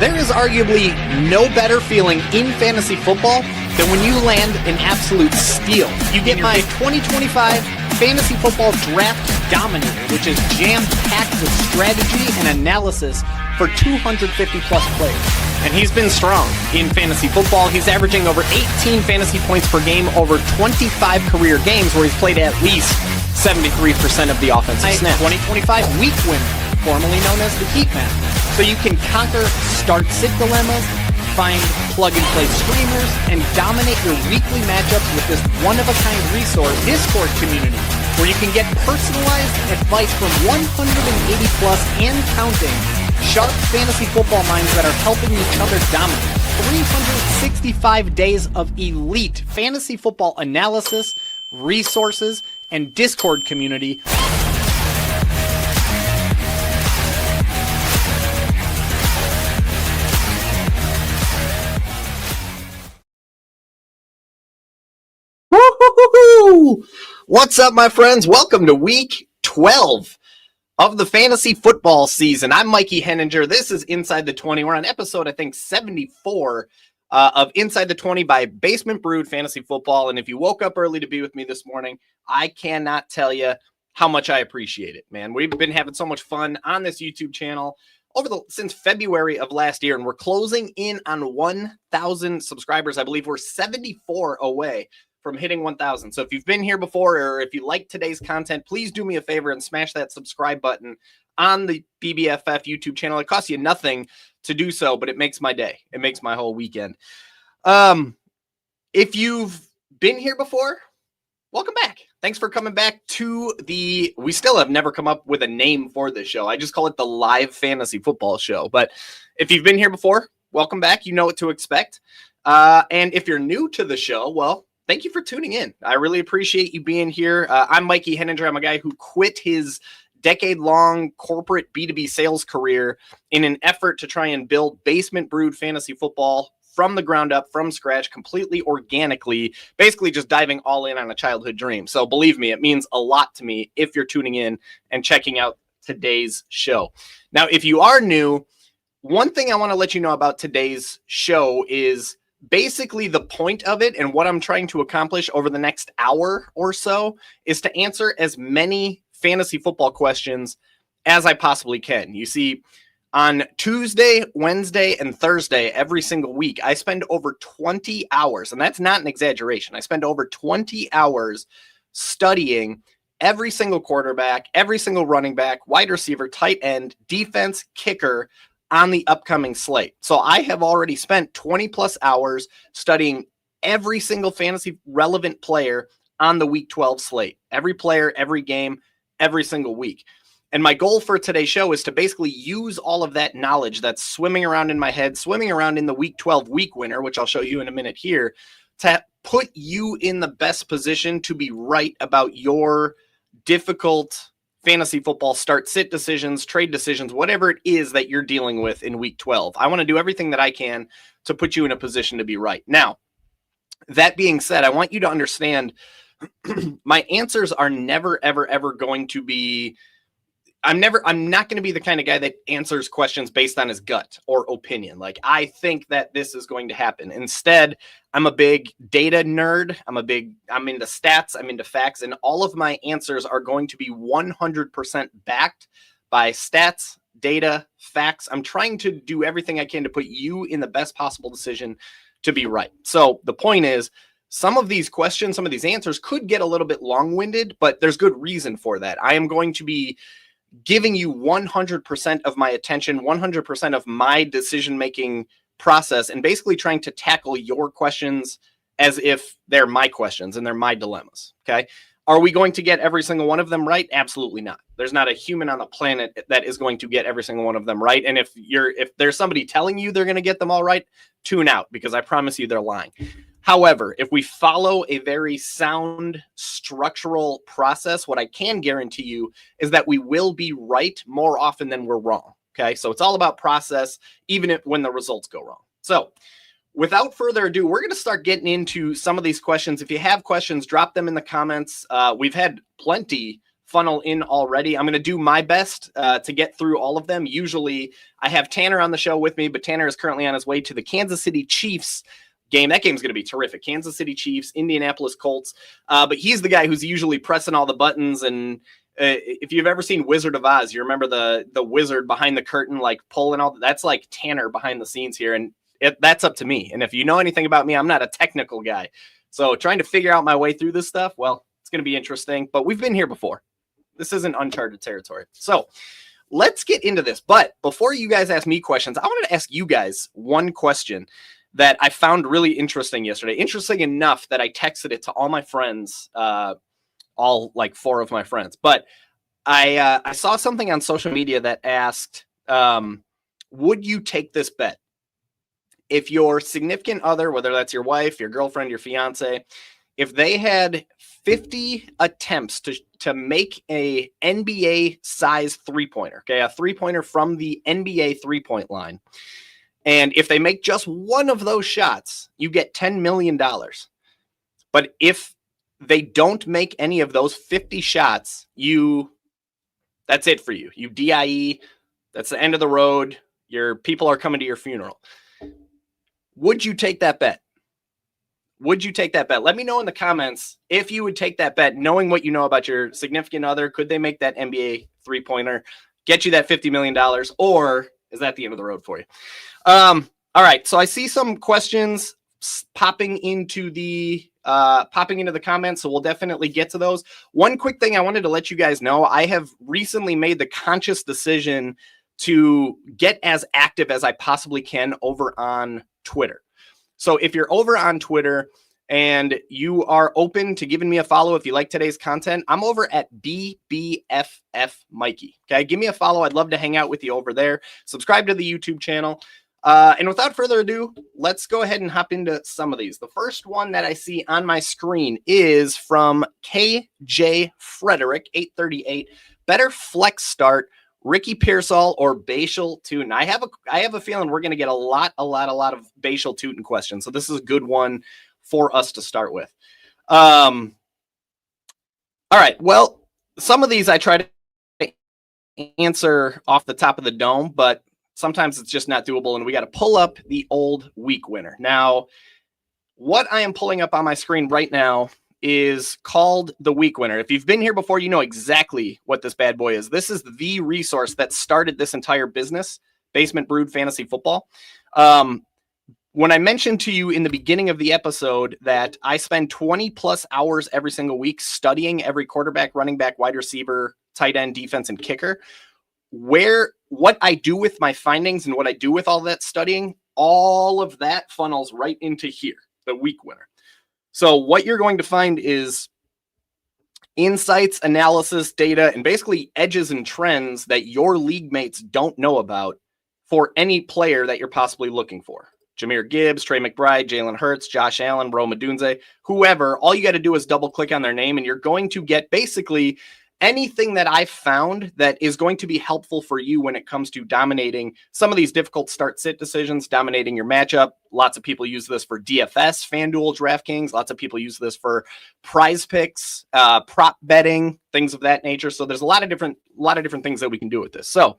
There is arguably no better feeling in fantasy football than when you land an absolute steal. You get my 2025 Fantasy Football Draft Dominator, which is jam-packed with strategy and analysis for 250-plus players. And he's been strong in fantasy football. He's averaging over 18 fantasy points per game over 25 career games where he's played at least 73% of the offensive snaps. 2025 Week Winner, formerly known as the Heat Map. So you can conquer start-sit dilemmas, find plug-and-play streamers, and dominate your weekly matchups with this one-of-a-kind resource Discord community, where you can get personalized advice from 180-plus and counting sharp fantasy football minds that are helping each other dominate. 365 days of elite fantasy football analysis, resources, and Discord community. Woo-hoo-hoo-hoo! What's up, my friends? Welcome to week 12 of the fantasy football season. I'm Mikey Henninger. This is Inside the 20. We're on episode, I think, 74 of Inside the 20 by Basement Brewed Fantasy Football. And if you woke up early to be with me this morning, I cannot tell you how much I appreciate it, man. We've been having so much fun on this YouTube channel since February of last year, and we're closing in on 1,000 subscribers. I believe we're 74 away from hitting 1,000. So if you've been here before, or if you like today's content, please do me a favor and smash that subscribe button on the BBFF YouTube channel. It costs you nothing to do so, but it makes my day. It makes my whole weekend. If you've been here before, welcome back. Thanks for coming back to we still have never come up with a name for this show. I just call it the Live Fantasy Football Show. But if you've been here before, welcome back. You know what to expect. And if you're new to the show, well, thank you for tuning in. I really appreciate you being here. I'm Mikey Henninger. I'm a guy who quit his decade-long corporate B2B sales career in an effort to try and build basement brewed fantasy football from the ground up, from scratch, completely organically, basically just diving all in on a childhood dream. So believe me, it means a lot to me if you're tuning in and checking out today's show. Now, if you are new, one thing I want to let you know about today's show is basically the point of it, and what I'm trying to accomplish over the next hour or so is to answer as many fantasy football questions as I possibly can. You see, on Tuesday, Wednesday, and Thursday, every single week, I spend over 20 hours, and that's not an exaggeration. I spend over 20 hours studying every single quarterback, every single running back, wide receiver, tight end, defense, kicker on the upcoming slate. So I have already spent 20 plus hours studying every single fantasy relevant player on the week 12 slate, every player, every game, every single week. And my goal for today's show is to basically use all of that knowledge that's swimming around in my head, swimming around in the week 12 week winner, which I'll show you in a minute here, to put you in the best position to be right about your difficult fantasy football start-sit decisions, trade decisions, whatever it is that you're dealing with in week 12. I want to do everything that I can to put you in a position to be right. Now, that being said, I want you to understand my answers are never, ever, ever going to be I'm not going to be the kind of guy that answers questions based on his gut or opinion. Like, I think that this is going to happen. Instead, I'm a big data nerd. I'm into stats. I'm into facts. And all of my answers are going to be 100% backed by stats, data, facts. I'm trying to do everything I can to put you in the best possible decision to be right. So the point is, some of these questions, some of these answers could get a little bit long-winded, but there's good reason for that. I am going to be giving you 100% of my attention, 100% of my decision-making process, and basically trying to tackle your questions as if they're my questions and they're my dilemmas, okay? Are we going to get every single one of them right? Absolutely not. There's not a human on the planet that is going to get every single one of them right. And if there's somebody telling you they're going to get them all right, tune out, because I promise you they're lying. However, if we follow a very sound structural process, what I can guarantee you is that we will be right more often than we're wrong. Okay, so it's all about process, even when the results go wrong. So without further ado, we're going to start getting into some of these questions. If you have questions, drop them in the comments. We've had plenty funnel in already. I'm going to do my best to get through all of them. Usually I have Tanner on the show with me, but Tanner is currently on his way to the Kansas City Chiefs game. That game's going to be terrific. Kansas City Chiefs, Indianapolis Colts. But he's the guy who's usually pressing all the buttons. And if you've ever seen Wizard of Oz, you remember the wizard behind the curtain, like pulling all that's like Tanner behind the scenes here. And that's up to me. And if you know anything about me, I'm not a technical guy. So trying to figure out my way through this stuff, well, it's going to be interesting. But we've been here before. This isn't uncharted territory. So let's get into this. But before you guys ask me questions, I wanted to ask you guys one question that I found really interesting yesterday. Interesting enough that I texted it to all my friends, all like 4 of my friends. But I saw something on social media that asked, would you take this bet? If your significant other, whether that's your wife, your girlfriend, your fiance, if they had 50 attempts to make a NBA size 3-pointer, okay, a 3-pointer from the NBA 3-point line, and if they make just one of those shots, you get $10 million. But if they don't make any of those 50 shots, that's it for you. You DIE, that's the end of the road. Your people are coming to your funeral. Would you take that bet? Would you take that bet? Let me know in the comments if you would take that bet, knowing what you know about your significant other. Could they make that NBA 3-pointer, get you that $50 million, or is that the end of the road for you? All right. So I see some questions popping into the comments. So we'll definitely get to those. One quick thing I wanted to let you guys know, I have recently made the conscious decision to get as active as I possibly can over on Twitter. So if you're over on Twitter and you are open to giving me a follow, if you like today's content, I'm over at BBFF Mikey. Okay. Give me a follow. I'd love to hang out with you over there. Subscribe to the YouTube channel. And without further ado, let's go ahead and hop into some of these. The first one that I see on my screen is from KJ Frederick, 838. Better flex start, Ricky Pearsall or Bashal Tootin? I have a feeling we're going to get a lot of Bashal Tootin questions. So this is a good one for us to start with. All right. Well, some of these I try to answer off the top of the dome, but sometimes it's just not doable, and we got to pull up the old week winner. Now, what I am pulling up on my screen right now is called the week winner. If you've been here before, you know exactly what this bad boy is. This is the resource that started this entire business, Basement Brood Fantasy Football. When I mentioned to you in the beginning of the episode that I spend 20 plus hours every single week studying every quarterback, running back, wide receiver, tight end, defense, and kicker, what I do with my findings and what I do with all that studying, all of that funnels right into here, the week winner. So what you're going to find is insights, analysis, data, and basically edges and trends that your league mates don't know about for any player that you're possibly looking for. Jahmyr Gibbs, Trey McBride, Jalen Hurts, Josh Allen, Rome Odunze, whoever. All you got to do is double click on their name, and you're going to get basically anything that I found that is going to be helpful for you when it comes to dominating some of these difficult start-sit decisions, dominating your matchup. Lots of people use this for DFS, FanDuel, DraftKings. Lots of people use this for prize picks, prop betting, things of that nature. So there's a lot of different things that we can do with this. So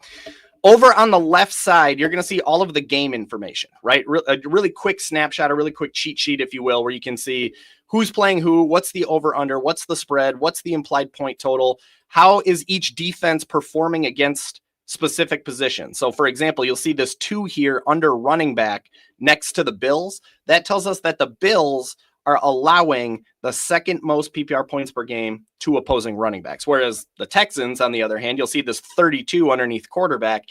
over on the left side, you're going to see all of the game information, right? A really quick snapshot, a really quick cheat sheet, if you will, where you can see who's playing who, what's the over-under, what's the spread, what's the implied point total, how is each defense performing against specific positions. So, for example, you'll see this 2 here under running back next to the Bills. That tells us that the Bills are allowing the second most PPR points per game to opposing running backs, whereas the Texans, on the other hand, you'll see this 32 underneath quarterback.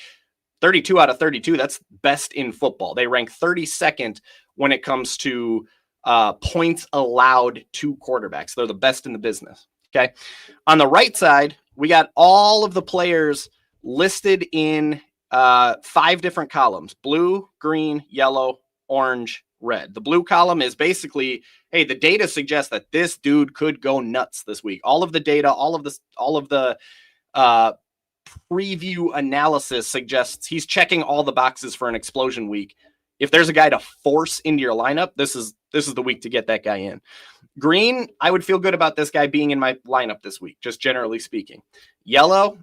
32 out of 32, that's best in football. They rank 32nd when it comes to points allowed to quarterbacks. They're the best in the business. Okay. On the right side, we got all of the players listed in 5 different columns: blue, green, yellow, orange, red. The blue column is basically, hey, the data suggests that this dude could go nuts this week. All of the data, all of the preview analysis suggests he's checking all the boxes for an explosion week if there's a guy to force into your lineup, this is the week to get that guy in. Green, I would feel good about this guy being in my lineup this week, just generally speaking. Yellow,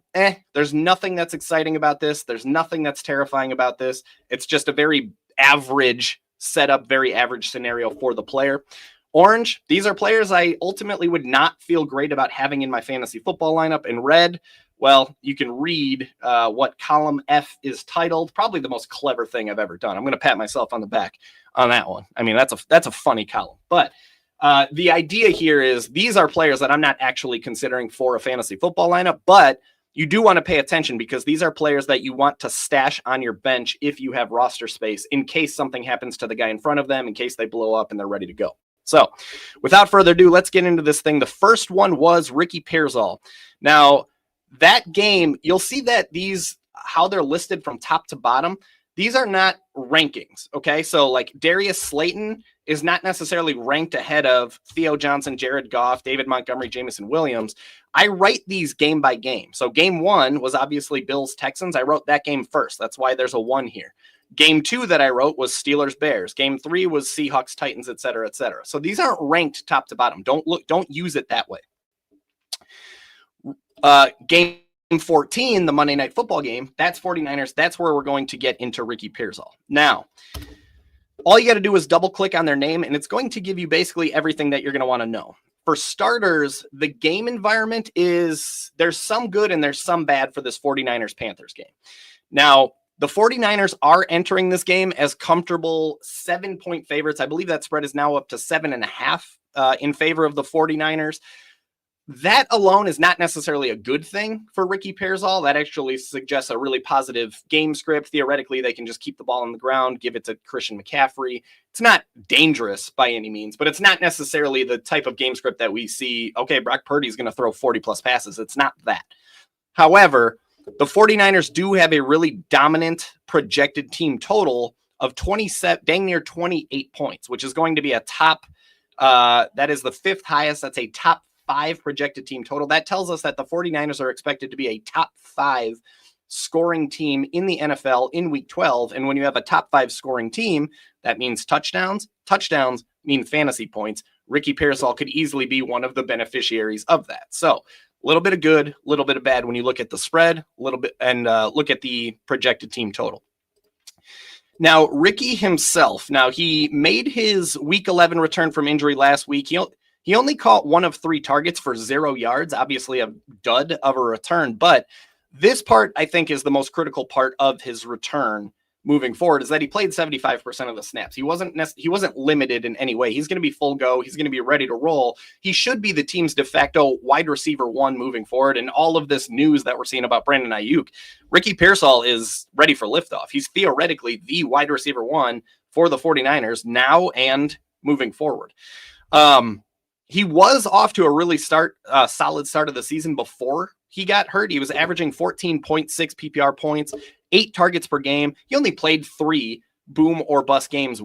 there's nothing that's exciting about this. There's nothing that's terrifying about this. It's just a very average setup, very average scenario for the player. Orange, these are players I ultimately would not feel great about having in my fantasy football lineup. And red, well, you can read what column F is titled. Probably the most clever thing I've ever done. I'm going to pat myself on the back on that one. I mean, that's a funny column. But the idea here is these are players that I'm not actually considering for a fantasy football lineup, but you do want to pay attention because these are players that you want to stash on your bench if you have roster space in case something happens to the guy in front of them, in case they blow up and they're ready to go. So without further ado, let's get into this thing. The first one was Ricky Pearsall. Now, that game, you'll see that how they're listed from top to bottom, these are not rankings, okay? So like Darius Slayton is not necessarily ranked ahead of Theo Johnson, Jared Goff, David Montgomery, Jameson Williams. I write these game by game. So game 1 was obviously Bills Texans. I wrote that game first. That's why there's a 1 here. Game 2 that I wrote was Steelers Bears. Game 3 was Seahawks Titans, et cetera, et cetera. So these aren't ranked top to bottom. Don't use it that way. Game 14, the Monday Night Football game, that's 49ers. That's where we're going to get into Ricky Pearsall. Now, all you got to do is double click on their name, and it's going to give you basically everything that you're going to want to know. For starters, the game environment there's some good and there's some bad for this 49ers-Panthers game. Now, the 49ers are entering this game as comfortable 7-point favorites. I believe that spread is now up to 7.5 in favor of the 49ers. That alone is not necessarily a good thing for Ricky Pearsall. That actually suggests a really positive game script. Theoretically, they can just keep the ball on the ground, give it to Christian McCaffrey. It's not dangerous by any means, but it's not necessarily the type of game script that we see, okay, Brock Purdy's going to throw 40-plus passes. It's not that. However, the 49ers do have a really dominant projected team total of 27, dang near 28 points, which is going to be a top, that is the 5th highest. That's a top 5 projected team total. That tells us that the 49ers are expected to be a top 5 scoring team in the NFL in week 12. And when you have a top 5 scoring team, that means touchdowns. Touchdowns mean fantasy points. Ricky Pearsall could easily be one of the beneficiaries of that. So a little bit of good, a little bit of bad when you look at the spread, a little bit, and look at the projected team total. Now, Ricky himself, he made his week 11 return from injury last week. He only caught 1 of 3 targets for 0 yards, obviously a dud of a return. But this part, I think, is the most critical part of his return moving forward, is that he played 75% of the snaps. He wasn't limited in any way. He's going to be full go. He's going to be ready to roll. He should be the team's de facto wide receiver 1 moving forward. And all of this news that we're seeing about Brandon Ayuk, Ricky Pearsall is ready for liftoff. He's theoretically the wide receiver 1 for the 49ers now and moving forward. He was off to a really solid start of the season before he got hurt. He was averaging 14.6 PPR points, 8 targets per game. He only played 3 boom or bust games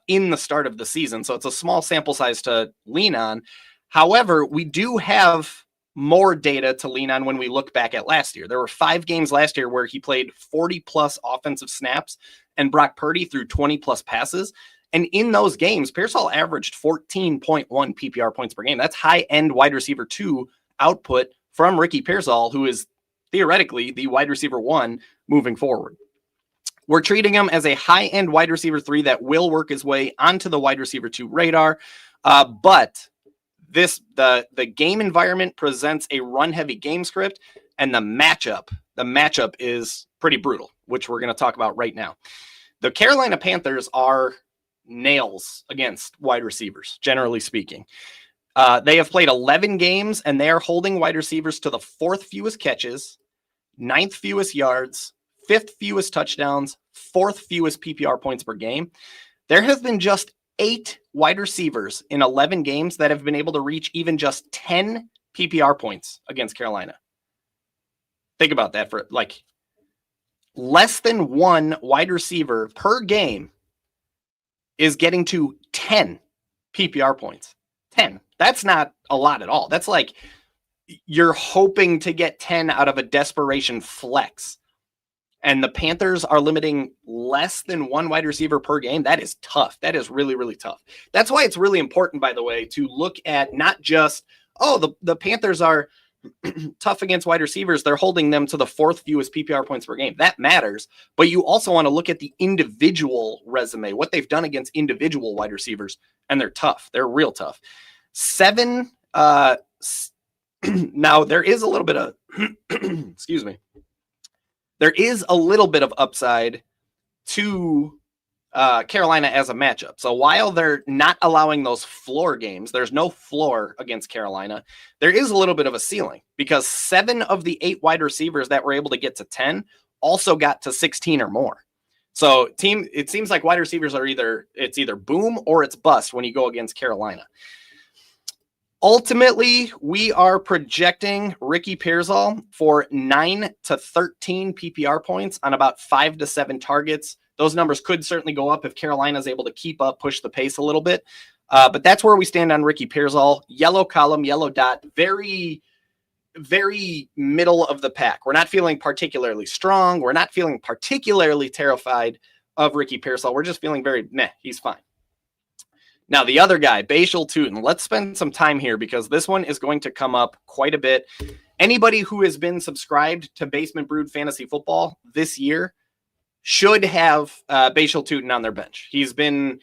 in the start of the season, so it's a small sample size to lean on. However, we do have more data to lean on when we look back at last year. There were 5 games last year where he played 40-plus offensive snaps, and Brock Purdy threw 20-plus passes. And in those games, Pearsall averaged 14.1 PPR points per game. That's high-end wide receiver 2 output from Ricky Pearsall, who is theoretically the wide receiver 1 moving forward. We're treating him as a high-end wide receiver 3 that will work his way onto the wide receiver 2 radar. But the game environment presents a run-heavy game script, and the matchup is pretty brutal, which we're going to talk about right now. The Carolina Panthers are nails against wide receivers, generally speaking. They have played 11 games, and they are holding wide receivers to the 4th fewest catches, 9th fewest yards, 5th fewest touchdowns, 4th fewest PPR points per game. There have been just 8 wide receivers in 11 games that have been able to reach even just 10 PPR points against Carolina. Think about that for less than 1 wide receiver per game is getting to 10 PPR points. 10. That's not a lot at all. That's like you're hoping to get 10 out of a desperation flex. and the Panthers are limiting less than one wide receiver per game, that is tough. That is really, really tough. That's why it's really important, by the way, to look at not just, the Panthers are tough against wide receivers. They're holding them to the fourth fewest PPR points per game. That matters. But you also want to look at the individual resume, what they've done against individual wide receivers, and they're tough. They're real tough. 7, now there is a little bit of, excuse me. There is a little bit of upside to Carolina as a matchup. So while they're not allowing those floor games, there's no floor against Carolina. There is a little bit of a ceiling because 7 of the 8 wide receivers that were able to get to 10 also got to 16 or more. So it seems like wide receivers are either boom or it's bust when you go against Carolina. Ultimately, we are projecting Ricky Pearsall for 9 to 13 PPR points on about 5 to 7 targets. Those numbers could certainly go up if Carolina is able to keep up, push the pace a little bit. But that's where we stand on Ricky Pearsall. Yellow column, yellow dot, very, very middle of the pack. We're not feeling particularly strong. We're not feeling particularly terrified of Ricky Pearsall. We're just feeling very meh. He's fine. Now, the other guy, Bashal Tutin, let's spend some time here because this one is going to come up quite a bit. Anybody who has been subscribed to Basement Brood Fantasy Football this year should have Bashal Tutin on their bench. He's been,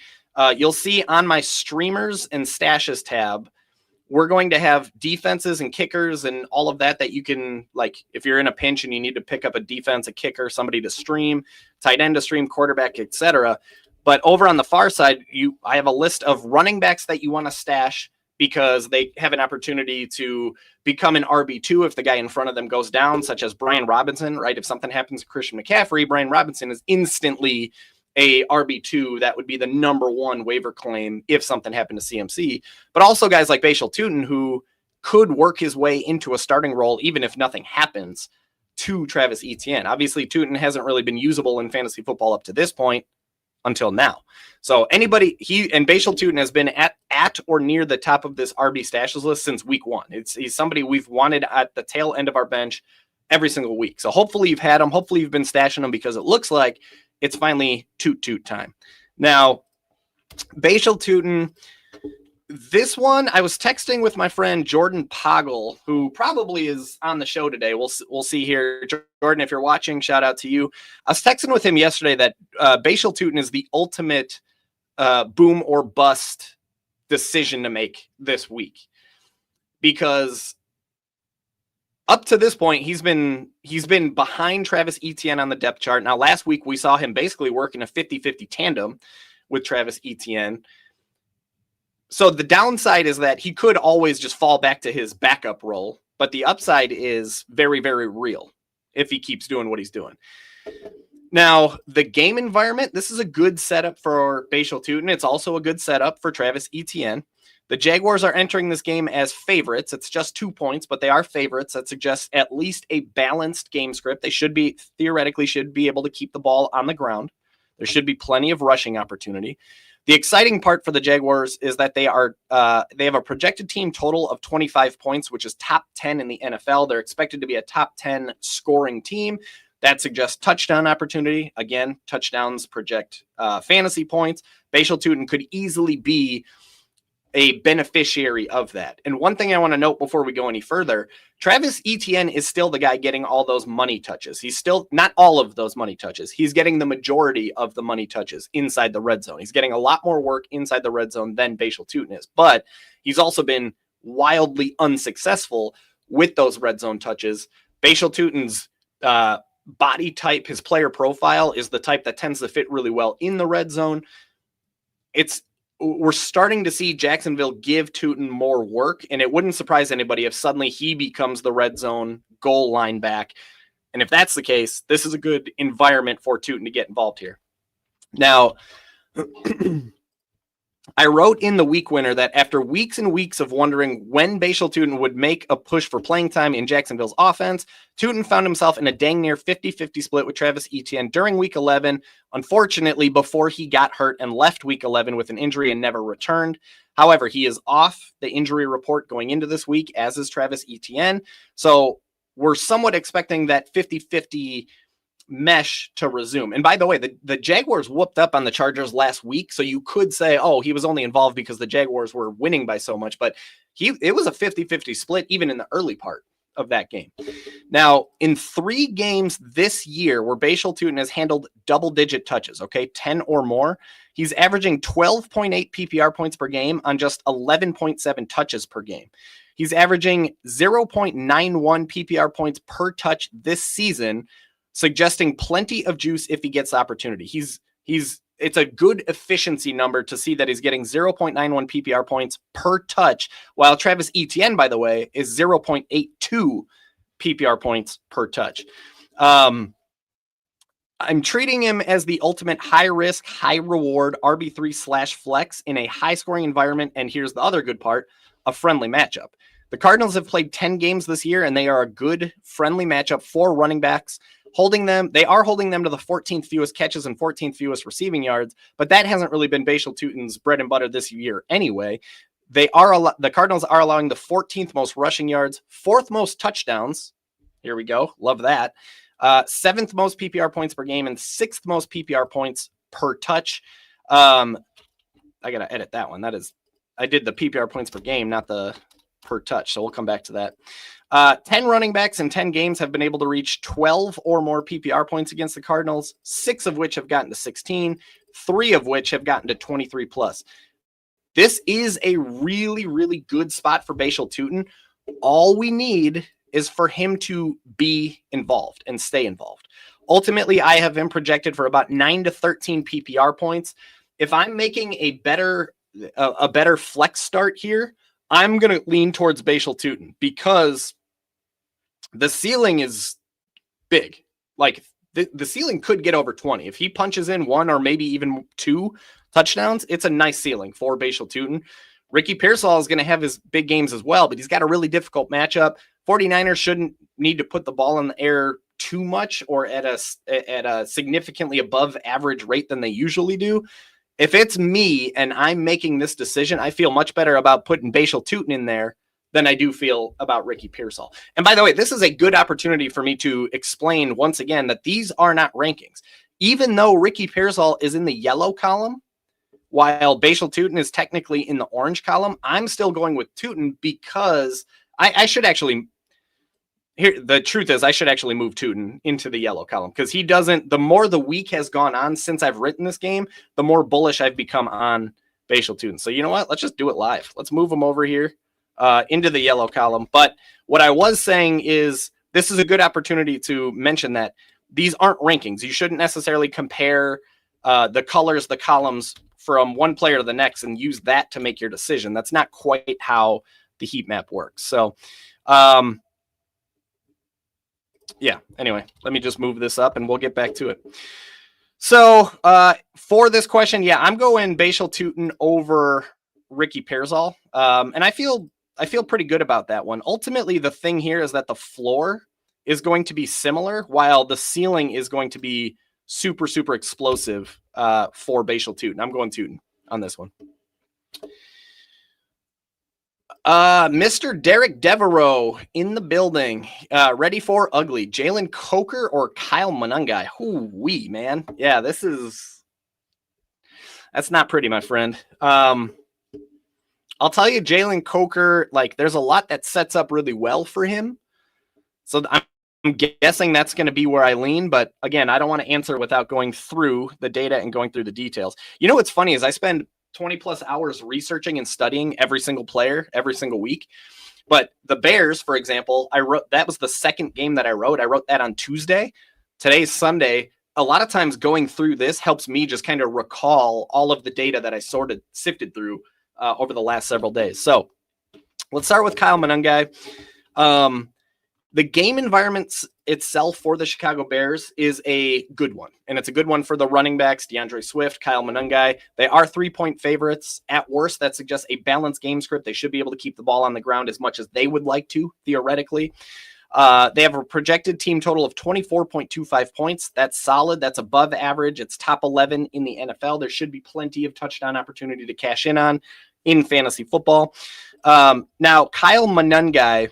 you'll see on my streamers and stashes tab, we're going to have defenses and kickers and all of that you can, like, if you're in a pinch and you need to pick up a defense, a kicker, somebody to stream, tight end to stream, quarterback, etc. But over on the far side, I have a list of running backs that you want to stash because they have an opportunity to become an RB2 if the guy in front of them goes down, such as Brian Robinson, right? If something happens to Christian McCaffrey, Brian Robinson is instantly a RB2. That would be the number 1 waiver claim if something happened to CMC. But also guys like Bashal Tutin, who could work his way into a starting role even if nothing happens to Travis Etienne. Obviously, Tutin hasn't really been usable in fantasy football up to this point until now. So Bashal Tutin has been at or near the top of this RB stashes list since week 1. He's somebody we've wanted at the tail end of our bench every single week. So hopefully you've had him. Hopefully you've been stashing him because it looks like it's finally toot time. Now, Bashal Tutin, this one, I was texting with my friend Jordan Poggle, who probably is on the show today. We'll see here. Jordan, if you're watching, shout out to you. I was texting with him yesterday that Bashal Tutin is the ultimate boom or bust decision to make this week. Because up to this point, he's been behind Travis Etienne on the depth chart. Now, last week, we saw him basically working a 50-50 tandem with Travis Etienne. So the downside is that he could always just fall back to his backup role, but the upside is very, very real if he keeps doing what he's doing. Now, the game environment, this is a good setup for Bashal Tutin. It's also a good setup for Travis Etienne. The Jaguars are entering this game as favorites. It's just 2 points, but they are favorites. That suggests at least a balanced game script. They theoretically should be able to keep the ball on the ground. There should be plenty of rushing opportunity. The exciting part for the Jaguars is that they have a projected team total of 25 points, which is top 10 in the NFL. They're expected to be a top 10 scoring team. That suggests touchdown opportunity. Again, touchdowns project fantasy points. Bashal Tutin could easily be a beneficiary of that. And one thing I want to note before we go any further, Travis Etienne is still the guy getting all those money touches. He's still not all of those money touches. He's getting the majority of the money touches inside the red zone. He's getting a lot more work inside the red zone than Bashal Tutin is, but he's also been wildly unsuccessful with those red zone touches. Bashal Tutin's body type, his player profile is the type that tends to fit really well in the red zone. We're starting to see Jacksonville give Tutin more work, and it wouldn't surprise anybody if suddenly he becomes the red zone goal line back. And if that's the case, this is a good environment for Tutin to get involved here. Now, I wrote in the week winner that after weeks and weeks of wondering when Bashal Tutin would make a push for playing time in Jacksonville's offense, Tutin found himself in a dang near 50-50 split with Travis Etienne during week 11, unfortunately before he got hurt and left week 11 with an injury and never returned. However, he is off the injury report going into this week, as is Travis Etienne. So we're somewhat expecting that 50-50 mesh to resume. And by the way, the Jaguars whooped up on the Chargers last week. So you could say, oh, he was only involved because the Jaguars were winning by so much, but it was a 50-50 split even in the early part of that game. Now, in 3 games this year where Bashal Tutin has handled double-digit touches, okay, 10 or more, he's averaging 12.8 PPR points per game on just 11.7 touches per game. He's averaging 0.91 PPR points per touch this season, suggesting plenty of juice if he gets the opportunity. It's a good efficiency number to see that he's getting 0.91 PPR points per touch, while Travis Etienne, by the way, is 0.82 PPR points per touch. I'm treating him as the ultimate high risk, high reward RB3/flex in a high scoring environment. And here's the other good part, a friendly matchup. The Cardinals have played 10 games this year, and they are a good friendly matchup for running backs. They are holding them to the 14th fewest catches and 14th fewest receiving yards, but that hasn't really been Bashal Tutin's bread and butter this year anyway. The Cardinals are allowing the 14th most rushing yards, 4th most touchdowns. Here we go. Love that. 7th most PPR points per game and 6th most PPR points per touch. I got to edit that one. I did the PPR points per game, not the per touch. So we'll come back to that. 10 running backs in 10 games have been able to reach 12 or more PPR points against the Cardinals, 6 of which have gotten to 16, 3 of which have gotten to 23 plus. This is a really, really good spot for Bashal Tutin. All we need is for him to be involved and stay involved. Ultimately, I have him projected for about 9 to 13 PPR points. If I'm making a better flex start here, I'm going to lean towards Bashal Tutin because the ceiling is big. Like the ceiling could get over 20. If he punches in 1 or maybe even 2 touchdowns, it's a nice ceiling for Bashal Tutin. Ricky Pearsall is going to have his big games as well, but he's got a really difficult matchup. 49ers shouldn't need to put the ball in the air too much or at a significantly above average rate than they usually do. If it's me and I'm making this decision, I feel much better about putting Bashal Tutin in there than I do feel about Ricky Pearsall. And by the way, this is a good opportunity for me to explain once again that these are not rankings. Even though Ricky Pearsall is in the yellow column, while Bashal Tutin is technically in the orange column, I'm still going with Tutin because I should actually... Here, the truth is, I should actually move Tutin into the yellow column because he doesn't. The more the week has gone on since I've written this game, the more bullish I've become on Bashal Tutin. So you know what? Let's just do it live. Let's move him over here into the yellow column. But what I was saying is this is a good opportunity to mention that these aren't rankings. You shouldn't necessarily compare the colors, the columns from one player to the next and use that to make your decision. That's not quite how the heat map works. So, yeah, anyway, let me just move this up and we'll get back to it. So for this question, yeah, I'm going Bashal Tutin over Ricky Pearsall. And I feel pretty good about that one. Ultimately, the thing here is that the floor is going to be similar while the ceiling is going to be super, super explosive for Bashal Tutin. I'm going Tutin on this one. Mr. Derek Devereaux in the building. Ready for ugly. Jalen Coker or Kyle Monangai? Hoo-wee, man. Yeah, that's not pretty, my friend. I'll tell you, Jalen Coker, like, there's a lot that sets up really well for him. So I'm guessing that's going to be where I lean. But again, I don't want to answer without going through the data and going through the details. You know what's funny is I spend 20 plus hours researching and studying every single player every single week. But the Bears, for example, that was the second game that I wrote. I wrote that on Tuesday. Today's Sunday. A lot of times going through this helps me just kind of recall all of the data that I sifted through over the last several days. So let's start with Kyle Monangai. The game environment itself for the Chicago Bears is a good one. And it's a good one for the running backs, DeAndre Swift, Kyle Monangai. They are 3-point favorites. At worst, that suggests a balanced game script. They should be able to keep the ball on the ground as much as they would like to, theoretically. They have a projected team total of 24.25 points. That's solid. That's above average. It's top 11 in the NFL. There should be plenty of touchdown opportunity to cash in on in fantasy football. Now, Kyle Monangai,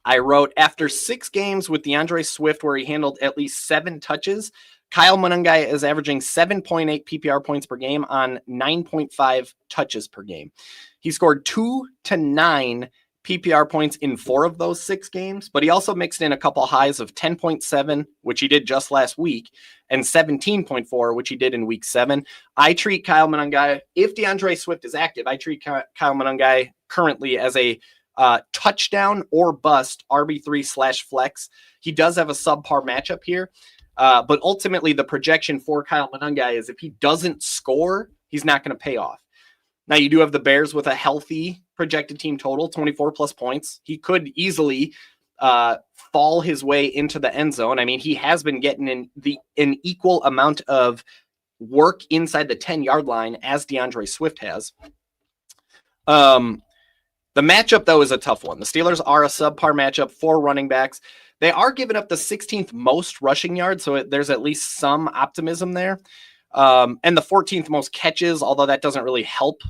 I wrote, after 6 games with DeAndre Swift where he handled at least 7 touches, Kyle Monangai is averaging 7.8 PPR points per game on 9.5 touches per game. He scored 2 to 9 PPR points in 4 of those 6 games, but he also mixed in a couple highs of 10.7, which he did just last week, and 17.4, which he did in week 7. I treat Kyle Monangai, if DeAndre Swift is active, I treat Kyle Monangai currently as a touchdown or bust RB3/flex. He does have a subpar matchup here, but ultimately the projection for Kyle Monangai is if he doesn't score, he's not going to pay off. Now, you do have the Bears with a healthy projected team total, 24 plus points. He could easily fall his way into the end zone. I mean, he has been getting an equal amount of work inside the 10-yard line as DeAndre Swift has. The matchup, though, is a tough one. The Steelers are a subpar matchup for running backs. They are giving up the 16th most rushing yards, so there's at least some optimism there. And the 14th most catches, although that doesn't really help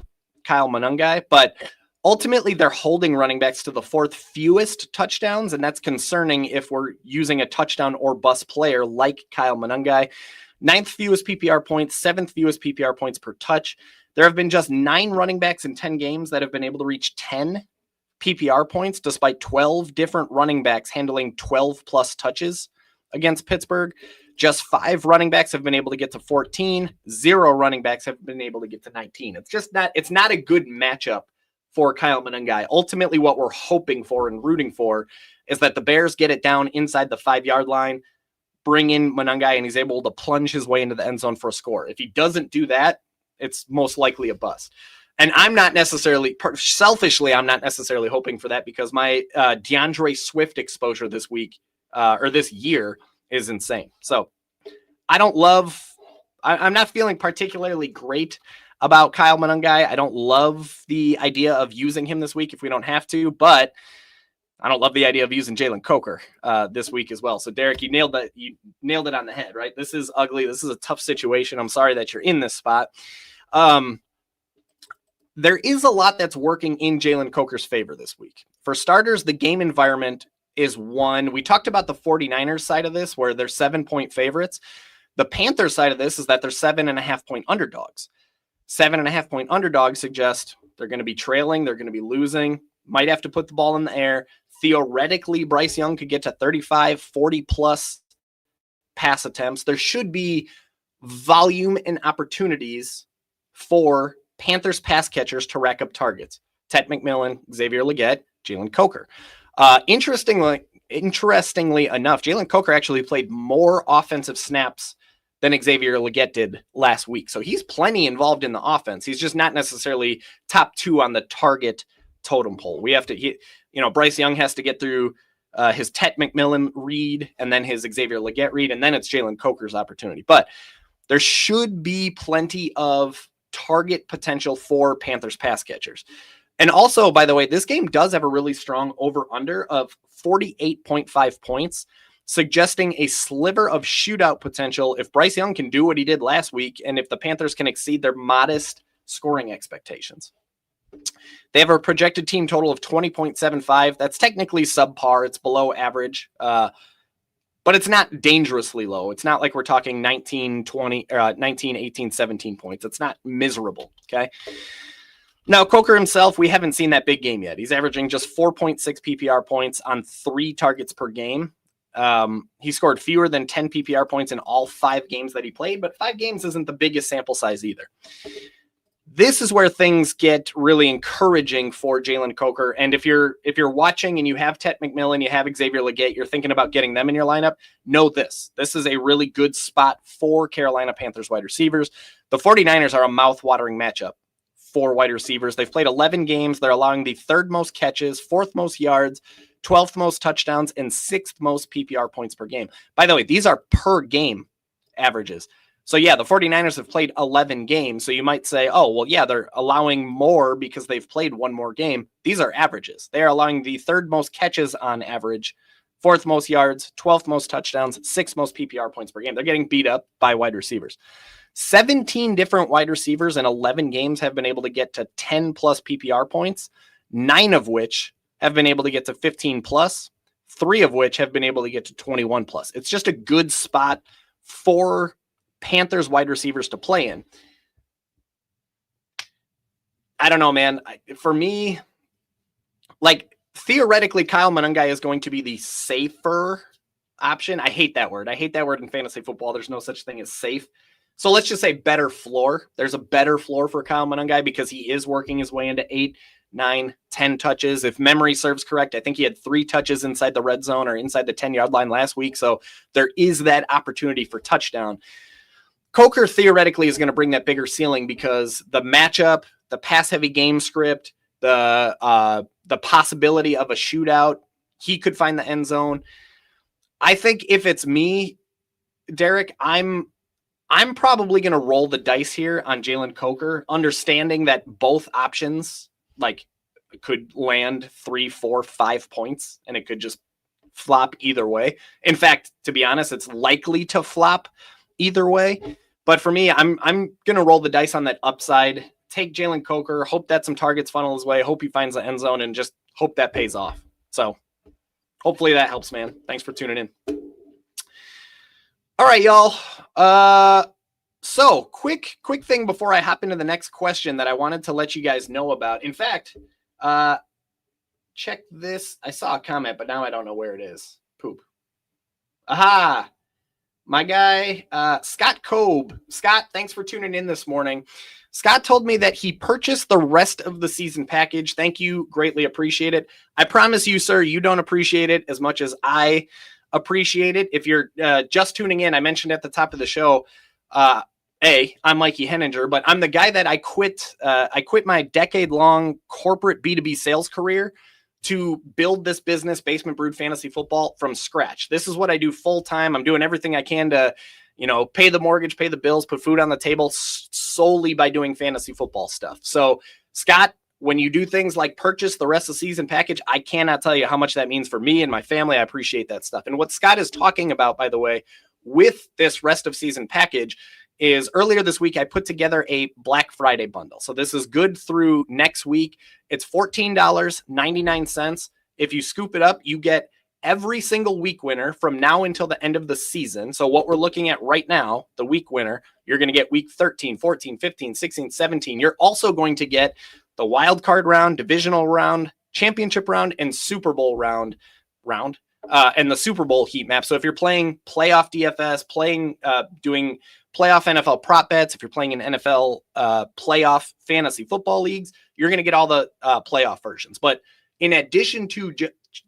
Kyle Monangai. But ultimately, they're holding running backs to the 4th fewest touchdowns, and that's concerning if we're using a touchdown or bust player like Kyle Monangai. 9th fewest PPR points, 7th fewest PPR points per touch. There have been just 9 running backs in 10 games that have been able to reach 10 PPR points, despite 12 different running backs handling 12 plus touches against Pittsburgh. Just 5 running backs have been able to get to 14. 0 running backs have been able to get to 19. It's not a good matchup for Kyle Monangai. Ultimately, what we're hoping for and rooting for is that the Bears get it down inside the 5-yard line, bring in Monangai, and he's able to plunge his way into the end zone for a score. If he doesn't do that, it's most likely a bust. And I'm not necessarily, selfishly, I'm not necessarily hoping for that because my DeAndre Swift exposure this week or this year is insane. So I'm not feeling particularly great about Kyle Monangai. I don't love the idea of using him this week if we don't have to, but I don't love the idea of using Jalen Coker this week as well. So Derek, you nailed it on the head, right? This is ugly. This is a tough situation. I'm sorry that you're in this spot. There is a lot that's working in Jalen Coker's favor this week. For starters, the game environment is one. We talked about the 49ers side of this, where they're 7-point favorites. The Panthers side of this is that they're 7.5-point underdogs. 7.5-point underdogs suggest they're going to be trailing. They're going to be losing. Might have to put the ball in the air. Theoretically, Bryce Young could get to 35, 40 plus pass attempts. There should be volume and opportunities for Panthers pass catchers to rack up targets. Ted McMillan, Xavier Legette, Jalen Coker. Interestingly enough, Jalen Coker actually played more offensive snaps than Xavier Legette did last week. So he's plenty involved in the offense. He's just not necessarily top 2 on the target totem pole. Bryce Young has to get through his Ted McMillan read and then his Xavier Legette read, and then it's Jalen Coker's opportunity. But there should be plenty of target potential for Panthers pass catchers. And also, by the way, this game does have a really strong over-under of 48.5 points, suggesting a sliver of shootout potential if Bryce Young can do what he did last week and if the Panthers can exceed their modest scoring expectations. They have a projected team total of 20.75. That's technically subpar. It's below average, but it's not dangerously low. It's not like we're talking 19, 20, 19, 18, 17 points. It's not miserable, okay? Now, Coker himself, we haven't seen that big game yet. He's averaging just 4.6 PPR points on 3 targets per game. He scored fewer than 10 PPR points in all 5 games that he played, but 5 games isn't the biggest sample size either. This is where things get really encouraging for Jalen Coker. And if you're watching and you have Ted McMillan, you have Xavier Legette, you're thinking about getting them in your lineup, know this. This is a really good spot for Carolina Panthers wide receivers. The 49ers are a mouth-watering matchup for wide receivers. They've played 11 games. They're allowing the 3rd most catches, 4th most yards, 12th most touchdowns, and 6th most PPR points per game. By the way, these are per game averages. So yeah, the 49ers have played 11 games. So you might say, oh, well, yeah, they're allowing more because they've played one more game. These are averages. They are allowing the 3rd most catches on average, 4th most yards, 12th most touchdowns, 6th most PPR points per game. They're getting beat up by wide receivers. 17 different wide receivers in 11 games have been able to get to 10 plus PPR points, 9 of which have been able to get to 15 plus. 3 of which have been able to get to 21 plus. It's just a good spot for Panthers wide receivers to play in. I don't know, man. For me, like, theoretically, Kyle Monangai is going to be the safer option. I hate that word. I hate that word in fantasy football. There's no such thing as safe. So let's just say better floor. There's a better floor for Kyle Monangai because he is working his way into 8, 9, 10 touches. If memory serves correct, I think he had 3 touches inside the red zone or inside the 10-yard line last week. So there is that opportunity for touchdown. Coker theoretically is going to bring that bigger ceiling because the matchup, the pass-heavy game script, the possibility of a shootout, he could find the end zone. I think if it's me, Derek, I'm probably going to roll the dice here on Jalen Coker, understanding that both options like could land 3, 4, 5 points, and it could just flop either way. In fact, to be honest, it's likely to flop either way. But for me, I'm going to roll the dice on that upside. Take Jalen Coker, hope that some targets funnel his way, hope he finds the end zone, and just hope that pays off. So hopefully that helps, man. Thanks for tuning in. All right, y'all. So quick thing before I hop into the next question that I wanted to let you guys know about. In fact, check this. I saw a comment, but now I don't know where it is. Poop. Aha. My guy, Scott Kobe. Scott, thanks for tuning in this morning. Scott told me that he purchased the rest of the season package. Thank you. Greatly appreciate it. I promise you, sir, you don't appreciate it as much as I appreciate it. If you're just tuning in, I mentioned at the top of the show, I'm Mikey Henninger, but I'm the guy that I quit my decade-long corporate B2B sales career to build this business, Basement Brewed Fantasy Football, from scratch. This is what I do full time. I'm doing everything I can to, pay the mortgage, pay the bills, put food on the table solely by doing fantasy football stuff. So, Scott, when you do things like purchase the rest of the season package, I cannot tell you how much that means for me and my family. I appreciate that stuff. And what Scott is talking about, by the way, with this rest of season package is earlier this week, I put together a Black Friday bundle. So this is good through next week. It's $14.99. If you scoop it up, you get every single week winner from now until the end of the season. So what we're looking at right now, the week winner, you're going to get week 13, 14, 15, 16, 17. You're also going to get the wild card round, divisional round, championship round, and Super Bowl round, and the Super Bowl heat map. So if you're playing playoff DFS, doing playoff NFL prop bets, if you're playing in NFL playoff fantasy football leagues, you're going to get all the playoff versions. But in addition to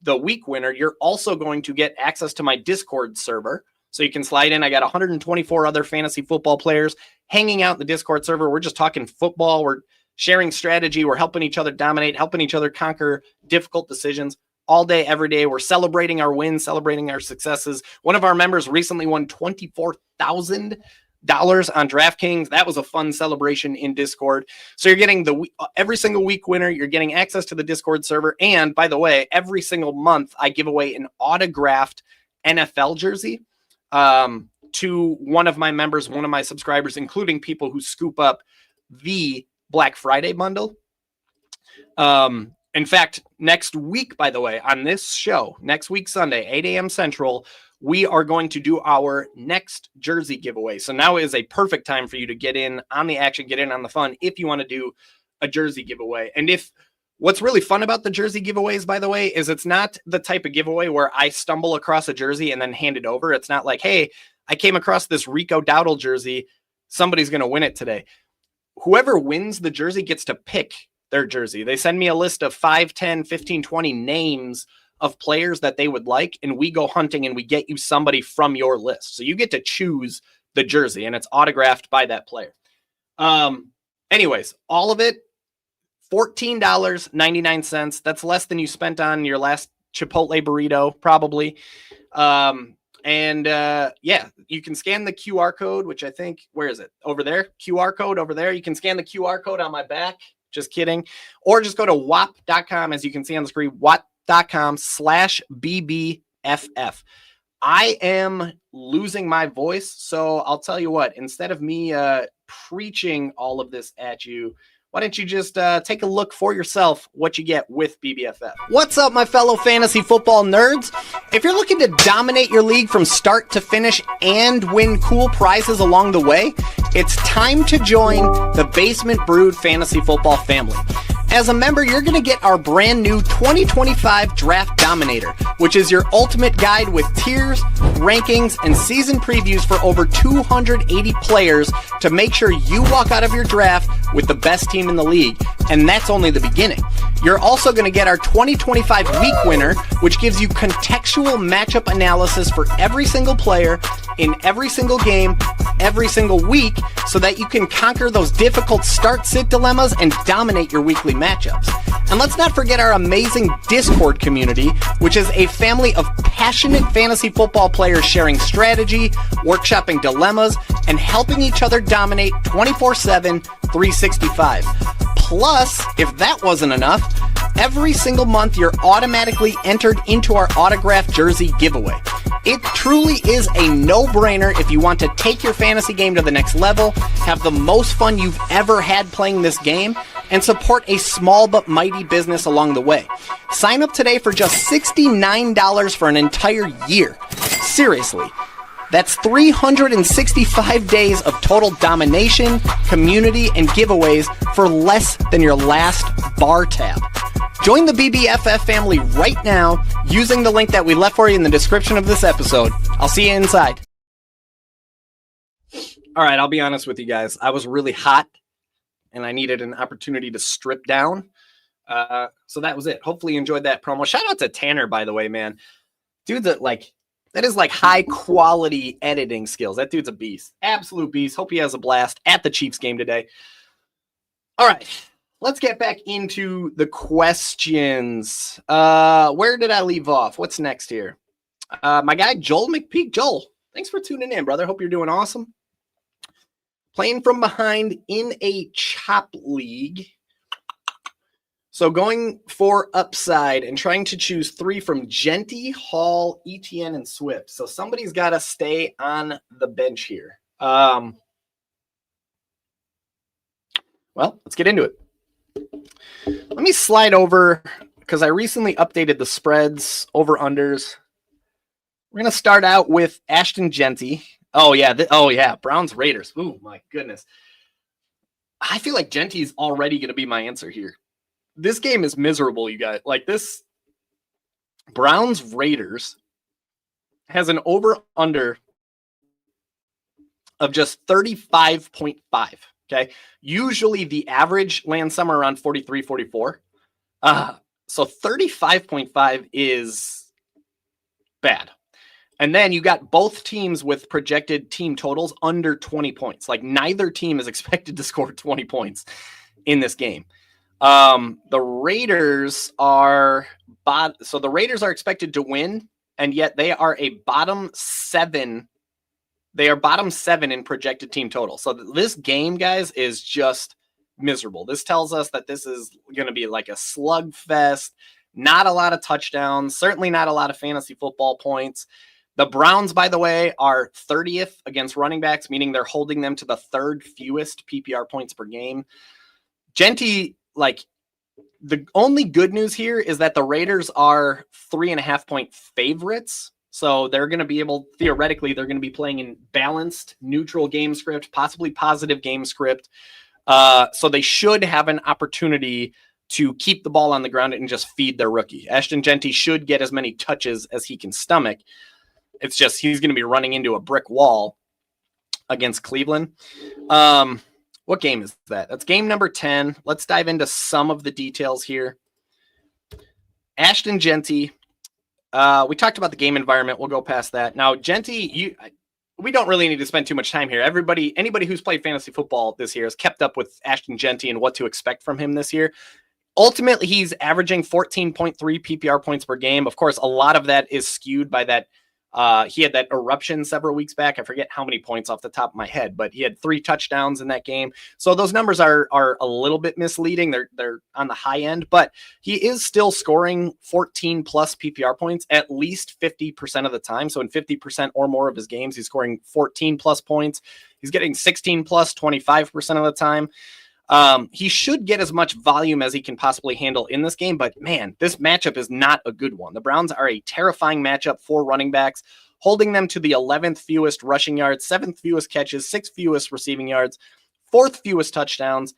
the week winner, you're also going to get access to my Discord server. So you can slide in. I got 124 other fantasy football players hanging out in the Discord server. We're just talking football. We're sharing strategy. We're helping each other dominate, helping each other conquer difficult decisions all day, every day. We're celebrating our wins, celebrating our successes. One of our members recently won $24,000 on DraftKings. That was a fun celebration in Discord. So you're getting every single week winner. You're getting access to the Discord server. And by the way, every single month I give away an autographed NFL jersey to one of my members, one of my subscribers, including people who scoop up the Black Friday bundle. In fact, next week, by the way, on this show, next week, Sunday, 8 a.m. Central, we are going to do our next jersey giveaway. So now is a perfect time for you to get in on the action, get in on the fun if you want to do a jersey giveaway. And what's really fun about the jersey giveaways, by the way, is it's not the type of giveaway where I stumble across a jersey and then hand it over. It's not like, hey, I came across this Rico Dowdle jersey. Somebody's going to win it today. Whoever wins the jersey gets to pick their jersey. They send me a list of 5, 10, 15, 20 names of players that they would like, and we go hunting and we get you somebody from your list. So you get to choose the jersey, and it's autographed by that player. Anyways, all of it, $14.99. That's less than you spent on your last Chipotle burrito, probably. Yeah, you can scan the QR code, which I think, where is it? Over there, QR code over there. You can scan the QR code on my back. Just kidding. Or just go to wap.com, as you can see on the screen, wap.com/BBFF. I am losing my voice, so I'll tell you what, instead of me preaching all of this at you, why don't you just take a look for yourself what you get with BBFF. What's up, my fellow fantasy football nerds? If you're looking to dominate your league from start to finish and win cool prizes along the way, it's time to join the Basement Brood Fantasy Football family. As a member, you're going to get our brand new 2025 Draft Dominator, which is your ultimate guide with tiers, rankings, and season previews for over 280 players to make sure you walk out of your draft with the best team in the league. And that's only the beginning. You're also going to get our 2025 Week Winner, which gives you contextual matchup analysis for every single player in every single game, every single week, so that you can conquer those difficult start-sit dilemmas and dominate your weekly matchups. And let's not forget our amazing Discord community, which is a family of passionate fantasy football players sharing strategy, workshopping dilemmas, and helping each other dominate 24/7, 365. Plus, if that wasn't enough, every single month you're automatically entered into our autographed jersey giveaway. It truly is a no-brainer if you want to take your fantasy game to the next level, have the most fun you've ever had playing this game, and support a small but mighty business along the way. Sign up today for just $69 for an entire year. Seriously. That's 365 days of total domination, community, and giveaways for less than your last bar tab. Join the BBFF family right now using the link that we left for you in the description of this episode. I'll see you inside. All right, I'll be honest with you guys. I was really hot, and I needed an opportunity to strip down. So that was it. Hopefully you enjoyed that promo. Shout out to Tanner, by the way, man. Dude, that is like high quality editing skills. That dude's a beast. Absolute beast. Hope he has a blast at the Chiefs game today. All right. Let's get back into the questions. Where did I leave off? What's next here? My guy, Joel McPeak. Joel, thanks for tuning in, brother. Hope you're doing awesome. Playing from behind in a chop league. So going for upside and trying to choose 3 from Genty, Hall, ETN, and Swift. So somebody's got to stay on the bench here. Well, let's get into it. Let me slide over because I recently updated the spreads, over-unders. We're going to start out with Ashton Genty. Oh, yeah. Browns Raiders. Ooh, my goodness. I feel like Genty's already going to be my answer here. This game is miserable, you guys. Like this Browns Raiders has an over-under of just 35.5. Okay. Usually the average lands somewhere around 43, 44. So 35.5 is bad. And then you got both teams with projected team totals under 20 points. Like neither team is expected to score 20 points in this game. The Raiders are the Raiders are expected to win, and yet they are a bottom 7. They are bottom 7 in projected team total. So this game, guys, is just miserable. This tells us that this is going to be like a slugfest, not a lot of touchdowns, certainly not a lot of fantasy football points. The Browns, by the way, are 30th against running backs, meaning they're holding them to the 3rd fewest PPR points per game. Genty, the only good news here is that the Raiders are 3.5 point favorites. So they're going to be theoretically, they're going to be playing in balanced, neutral game script, possibly positive game script. So they should have an opportunity to keep the ball on the ground and just feed their rookie. Ashton Genty should get as many touches as he can stomach. It's just he's going to be running into a brick wall against Cleveland. What game is that? That's game number 10. Let's dive into some of the details here. Ashton Genty. We talked about the game environment. We'll go past that. Now, Genty, we don't really need to spend too much time here. Anybody who's played fantasy football this year has kept up with Ashton Genty and what to expect from him this year. Ultimately, he's averaging 14.3 PPR points per game. Of course, a lot of that is skewed by that. He had that eruption several weeks back. I forget how many points off the top of my head, but he had 3 touchdowns in that game. So those numbers are a little bit misleading. They're on the high end, but he is still scoring 14 plus PPR points at least 50% of the time. So in 50% or more of his games, he's scoring 14 plus points. He's getting 16 plus 25% of the time. He should get as much volume as he can possibly handle in this game, but man, this matchup is not a good one. The Browns are a terrifying matchup for running backs, holding them to the 11th fewest rushing yards, 7th fewest catches, 6th fewest receiving yards, 4th fewest touchdowns,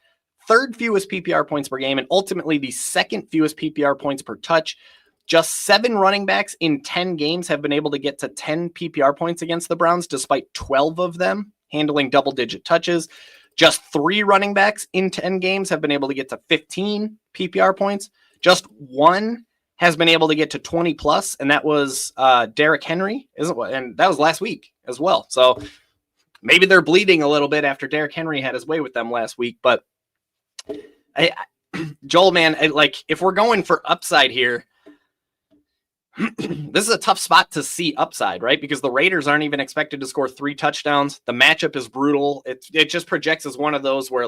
3rd fewest PPR points per game, and ultimately the 2nd fewest PPR points per touch. Just 7 running backs in 10 games have been able to get to 10 PPR points against the Browns, despite 12 of them handling double-digit touches. Just 3 running backs in 10 games have been able to get to 15 PPR points. Just 1 has been able to get to 20 plus, and that was Derrick Henry, isn't it? And that was last week as well. So maybe they're bleeding a little bit after Derrick Henry had his way with them last week. But Joel, man, if we're going for upside here, this is a tough spot to see upside, right? Because the Raiders aren't even expected to score 3 touchdowns. The matchup is brutal. It just projects as one of those where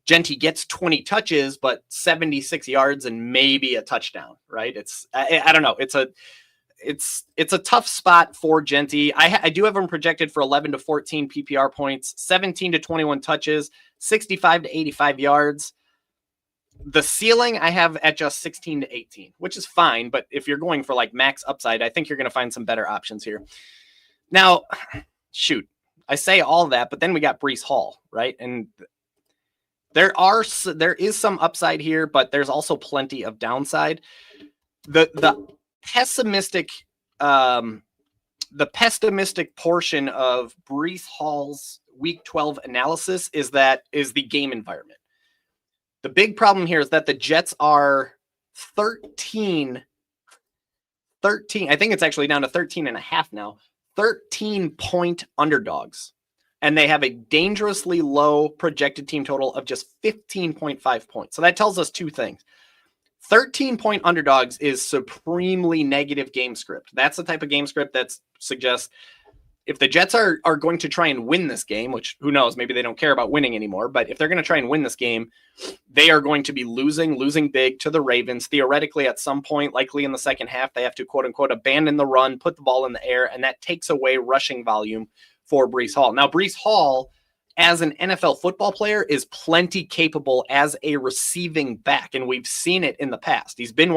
Genty gets 20 touches, but 76 yards and maybe a touchdown, right? I don't know. It's a tough spot for Genty. I do have him projected for 11 to 14 PPR points, 17 to 21 touches, 65 to 85 yards. The ceiling I have at just 16 to 18, which is fine. But if you're going for max upside, I think you're going to find some better options here. Now, shoot, I say all that, but then we got Breece Hall, right? And there is some upside here, but there's also plenty of downside. The pessimistic portion of Breece Hall's Week 12 analysis is the game environment. The big problem here is that the Jets are 13. I think it's actually down to 13.5 now. 13-point underdogs. And they have a dangerously low projected team total of just 15.5 points. So that tells us 2 things. 13-point underdogs is supremely negative game script. That's the type of game script that suggests if the Jets are going to try and win this game, which who knows, maybe they don't care about winning anymore, but if they're going to try and win this game, they are going to be losing big to the Ravens. Theoretically, at some point, likely in the second half, they have to quote unquote abandon the run, put the ball in the air, and that takes away rushing volume for Breece Hall. Now, Breece Hall, as an NFL football player, is plenty capable as a receiving back, and we've seen it in the past. He's been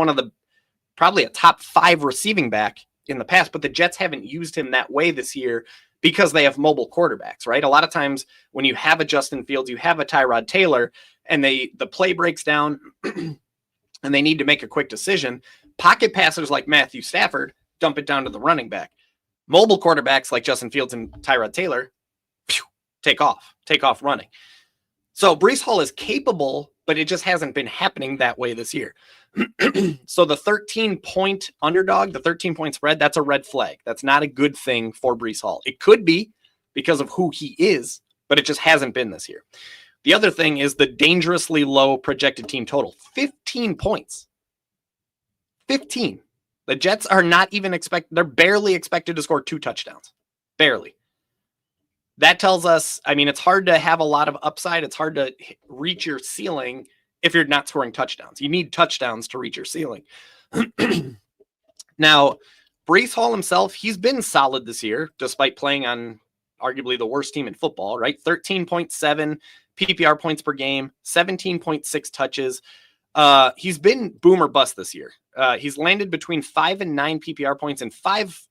probably a top 5 receiving back in the past, but the Jets haven't used him that way this year because they have mobile quarterbacks, right? A lot of times when you have a Justin Fields, you have a Tyrod Taylor, and the play breaks down and they need to make a quick decision. Pocket passers like Matthew Stafford dump it down to the running back. Mobile quarterbacks like Justin Fields and Tyrod Taylor take off running. So Breece Hall is capable, but it just hasn't been happening that way this year. So the 13-point underdog, the 13-point spread, that's a red flag. That's not a good thing for Breece Hall. It could be because of who he is, but it just hasn't been this year. The other thing is the dangerously low projected team total. 15 points. 15. The Jets are not even they're barely expected to score 2 touchdowns. Barely. That tells us, it's hard to have a lot of upside. It's hard to reach your ceiling if you're not scoring touchdowns. You need touchdowns to reach your ceiling. Now, Breece Hall himself, he's been solid this year, despite playing on arguably the worst team in football, right? 13.7 PPR points per game, 17.6 touches. He's been boom or bust this year. He's landed between 5 and 9 PPR points in 5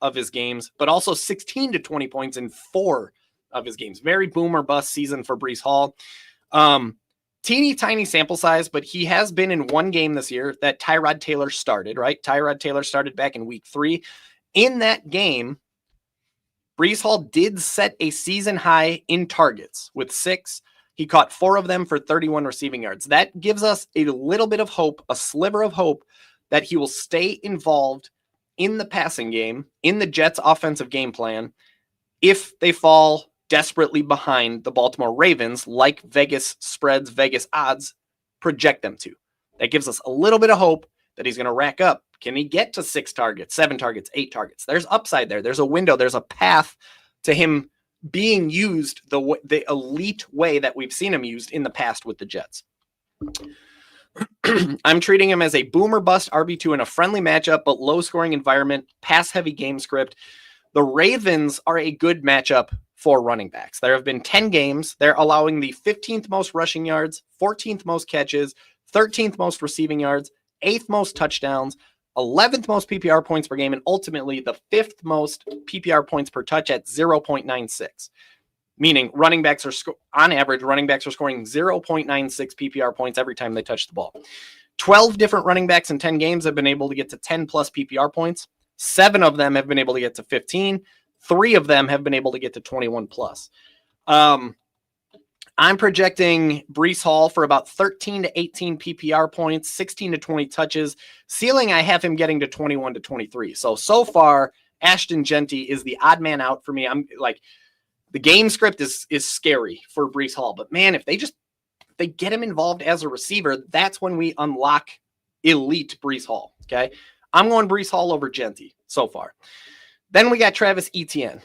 of his games, but also 16 to 20 points in 4 of his games. Very boom or bust season for Breece Hall. Teeny tiny sample size, but he has been in 1 game this year that Tyrod Taylor started, right? Tyrod Taylor started back in week 3. In that game, Breece Hall did set a season high in targets with 6. He caught 4 of them for 31 receiving yards. That gives us a little bit of hope, a sliver of hope that he will stay involved in the passing game, in the Jets' offensive game plan, if they fall desperately behind the Baltimore Ravens, like Vegas spreads, Vegas odds project them to. That gives us a little bit of hope that he's going to rack up. Can he get to 6 targets, 7 targets, 8 targets? There's upside there. There's a window. There's a path to him being used the elite way that we've seen him used in the past with the Jets. I'm treating him as a boomer bust RB2 in a friendly matchup, but low scoring environment, pass heavy game script. The Ravens are a good matchup for running backs. There have been 10 games. They're allowing the 15th most rushing yards, 14th most catches, 13th most receiving yards, 8th most touchdowns, 11th most PPR points per game, and ultimately the 5th most PPR points per touch at 0.96. Meaning running backs are, on average, running backs are scoring 0.96 PPR points every time they touch the ball. 12 different running backs in 10 games have been able to get to 10 plus PPR points. 7 of them have been able to get to 15. 3 of them have been able to get to 21 plus. I'm projecting Breece Hall for about 13 to 18 PPR points, 16 to 20 touches. Ceiling, I have him getting to 21 to 23. So far, Ashton Jeanty is the odd man out for me. I'm like, the game script is scary for Breece Hall, but man, if they get him involved as a receiver, that's when we unlock elite Breece Hall. Okay. I'm going Breece Hall over Jeanty so far. Then we got Travis Etienne.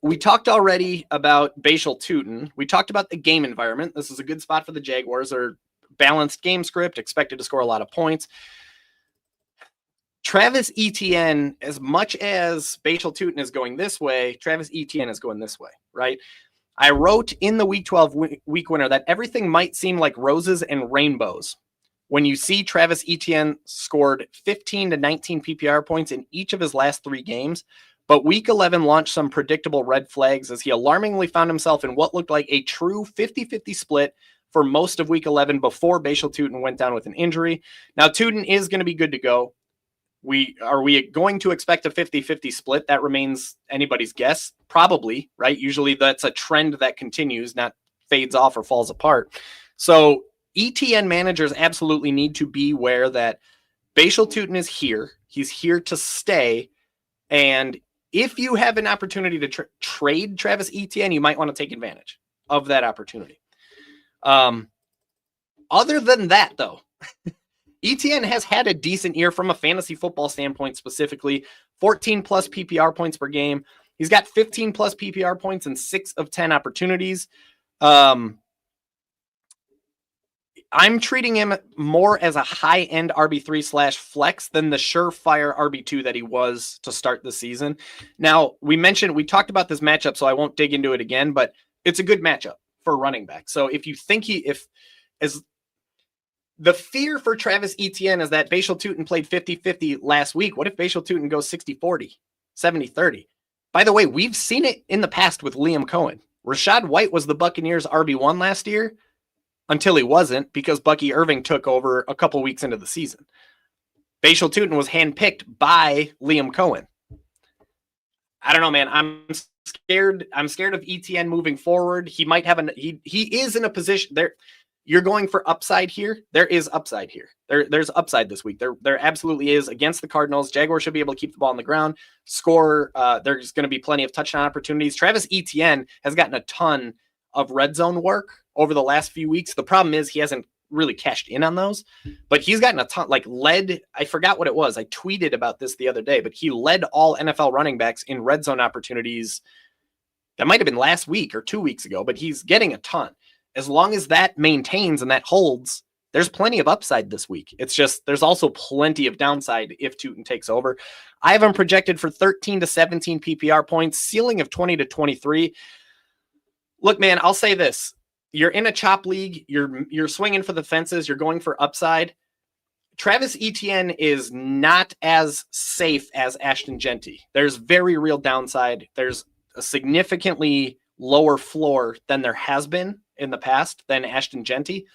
We talked already about Bashal Tutin. We talked about the game environment. This is a good spot for the Jaguars. Or balanced game script, expected to score a lot of points. Travis Etienne, as much as Bashal Tutin is going this way, Travis Etienne is going this way, right? I wrote in the Week 12 week winner that everything might seem like roses and rainbows when you see Travis Etienne scored 15 to 19 PPR points in each of his last 3 games. But Week 11 launched some predictable red flags as he alarmingly found himself in what looked like a true 50-50 split for most of Week 11 before Bashal Tutin went down with an injury. Now, Tutin is going to be good to go. Are we going to expect a 50-50 split? That remains anybody's guess. Probably, right? Usually that's a trend that continues, not fades off or falls apart. So ETN managers absolutely need to be aware that Bashal Tutin is here. He's here to stay. And if you have an opportunity to trade Travis Etienne, you might want to take advantage of that opportunity. Other than that, though, Etienne has had a decent year from a fantasy football standpoint, specifically 14 plus PPR points per game. He's got 15 plus PPR points in 6 of 10 opportunities. I'm treating him more as a high-end RB3 / flex than the surefire RB2 that he was to start the season. Now, we talked about this matchup, so I won't dig into it again, but it's a good matchup for running back. So if you think the fear for Travis Etienne is that Bashal Tutin played 50-50 last week. What if Bashal Tutin goes 60-40, 70-30? By the way, we've seen it in the past with Liam Cohen. Rachaad White was the Buccaneers RB1 last year until he wasn't, because Bucky Irving took over a couple weeks into the season. Bashal Tutin was handpicked by Liam Cohen. I don't know, man. I'm scared. I'm scared of Etienne moving forward. He might have he is in a position there. You're going for upside here. There is upside here. There's upside this week. There absolutely is against the Cardinals. Jaguars should be able to keep the ball on the ground, score. There's going to be plenty of touchdown opportunities. Travis Etienne has gotten a ton of red zone work over the last few weeks. The problem is he hasn't really cashed in on those, but he's gotten a ton, I forgot what it was. I tweeted about this the other day, but he led all NFL running backs in red zone opportunities. That might've been last week or 2 weeks ago, but he's getting a ton. As long as that maintains and that holds, there's plenty of upside this week. It's just, there's also plenty of downside if Tutin takes over. I have him projected for 13 to 17 PPR points, ceiling of 20 to 23. Look, man, I'll say this. You're in a chop league. You're swinging for the fences. You're going for upside. Travis Etienne is not as safe as Ashton Jeanty. There's very real downside. There's a significantly lower floor than there has been in the past than Ashton Jeanty.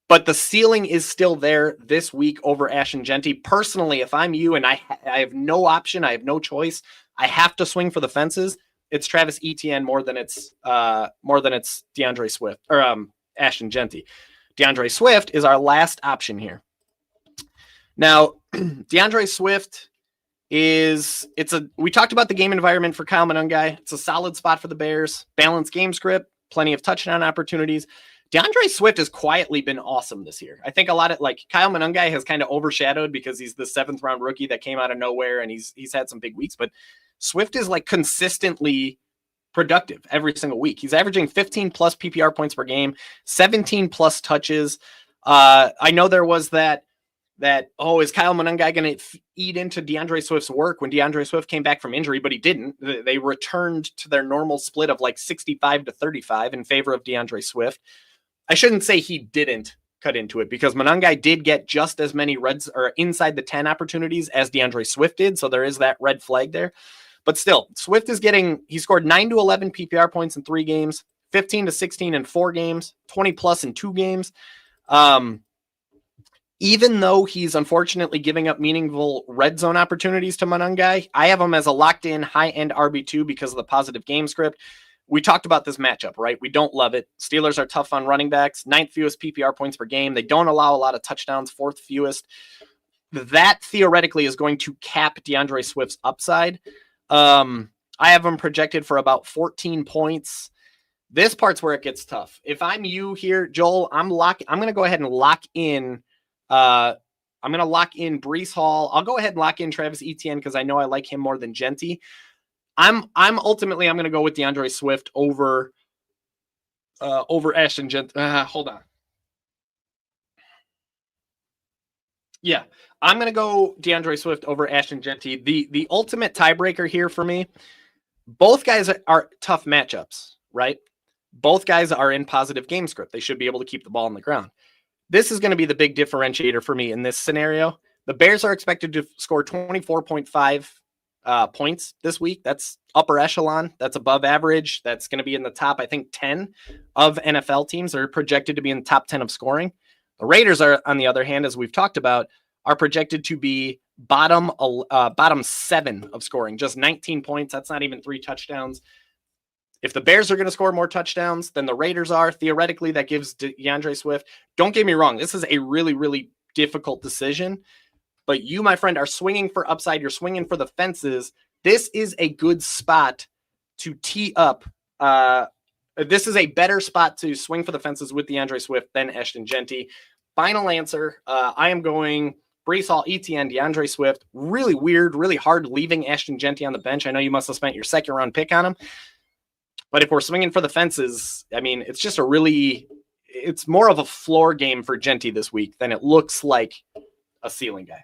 But the ceiling is still there this week over Ashton Jeanty. Personally, if I'm you and I have no option, I have no choice, I have to swing for the fences. It's Travis Etienne more than it's DeAndre Swift or Ashton Jeanty. DeAndre Swift is our last option here. Now, DeAndre Swift we talked about the game environment for Kyle Monangai. It's a solid spot for the Bears. Balanced game script, plenty of touchdown opportunities. DeAndre Swift has quietly been awesome this year. I think a lot of Kyle Monangai has kind of overshadowed because he's the 7th round rookie that came out of nowhere and he's had some big weeks, but Swift is consistently productive every single week. He's averaging 15 plus PPR points per game, 17 plus touches. I know there was that that, oh, is Kyle Monangai going to eat into DeAndre Swift's work when DeAndre Swift came back from injury, but he didn't. They returned to their normal split of like 65-35 in favor of DeAndre Swift. I shouldn't say he didn't cut into it because Monangai did get just as many reds or inside the 10 opportunities as DeAndre Swift did. So there is that red flag there. But still, Swift is he scored 9 to 11 PPR points in 3 games, 15 to 16 in 4 games, 20 plus in 2 games. Even though he's unfortunately giving up meaningful red zone opportunities to Monangai, I have him as a locked-in high-end RB2 because of the positive game script. We talked about this matchup, right? We don't love it. Steelers are tough on running backs, 9th fewest PPR points per game. They don't allow a lot of touchdowns, 4th fewest. That theoretically is going to cap DeAndre Swift's upside. I have him projected for about 14 points. This part's where it gets tough. If I'm you here, Joel, I'm going to go ahead and lock in. I'm going to lock in Breece Hall. I'll go ahead and lock in Travis Etienne because I know I like him more than Genty. I'm ultimately going to go with DeAndre Swift over Ashton Genty. Hold on. Yeah, I'm going to go DeAndre Swift over Ashton Genty. The ultimate tiebreaker here for me, both guys are tough matchups, right? Both guys are in positive game script. They should be able to keep the ball on the ground. This is going to be the big differentiator for me in this scenario. The Bears are expected to score 24.5 points this week. That's upper echelon. That's above average. That's going to be in the top, I think, 10 of NFL teams. They're projected to be in the top 10 of scoring. The Raiders are, on the other hand, as we've talked about, are projected to be bottom 7 of scoring, just 19 points. That's not even 3 touchdowns. If the Bears are going to score more touchdowns than the Raiders are, theoretically, that gives DeAndre Swift. Don't get me wrong. This is a really, really difficult decision. But you, my friend, are swinging for upside. You're swinging for the fences. This is a good spot to tee up. This is a better spot to swing for the fences with DeAndre Swift than Ashton Genty. Final answer. I am going Breece Hall, Etienne, DeAndre Swift. Really weird, really hard leaving Ashton Genty on the bench. I know you must have spent your 2nd round pick on him. But if we're swinging for the fences, I mean, it's just it's more of a floor game for Genty this week than it looks like a ceiling game.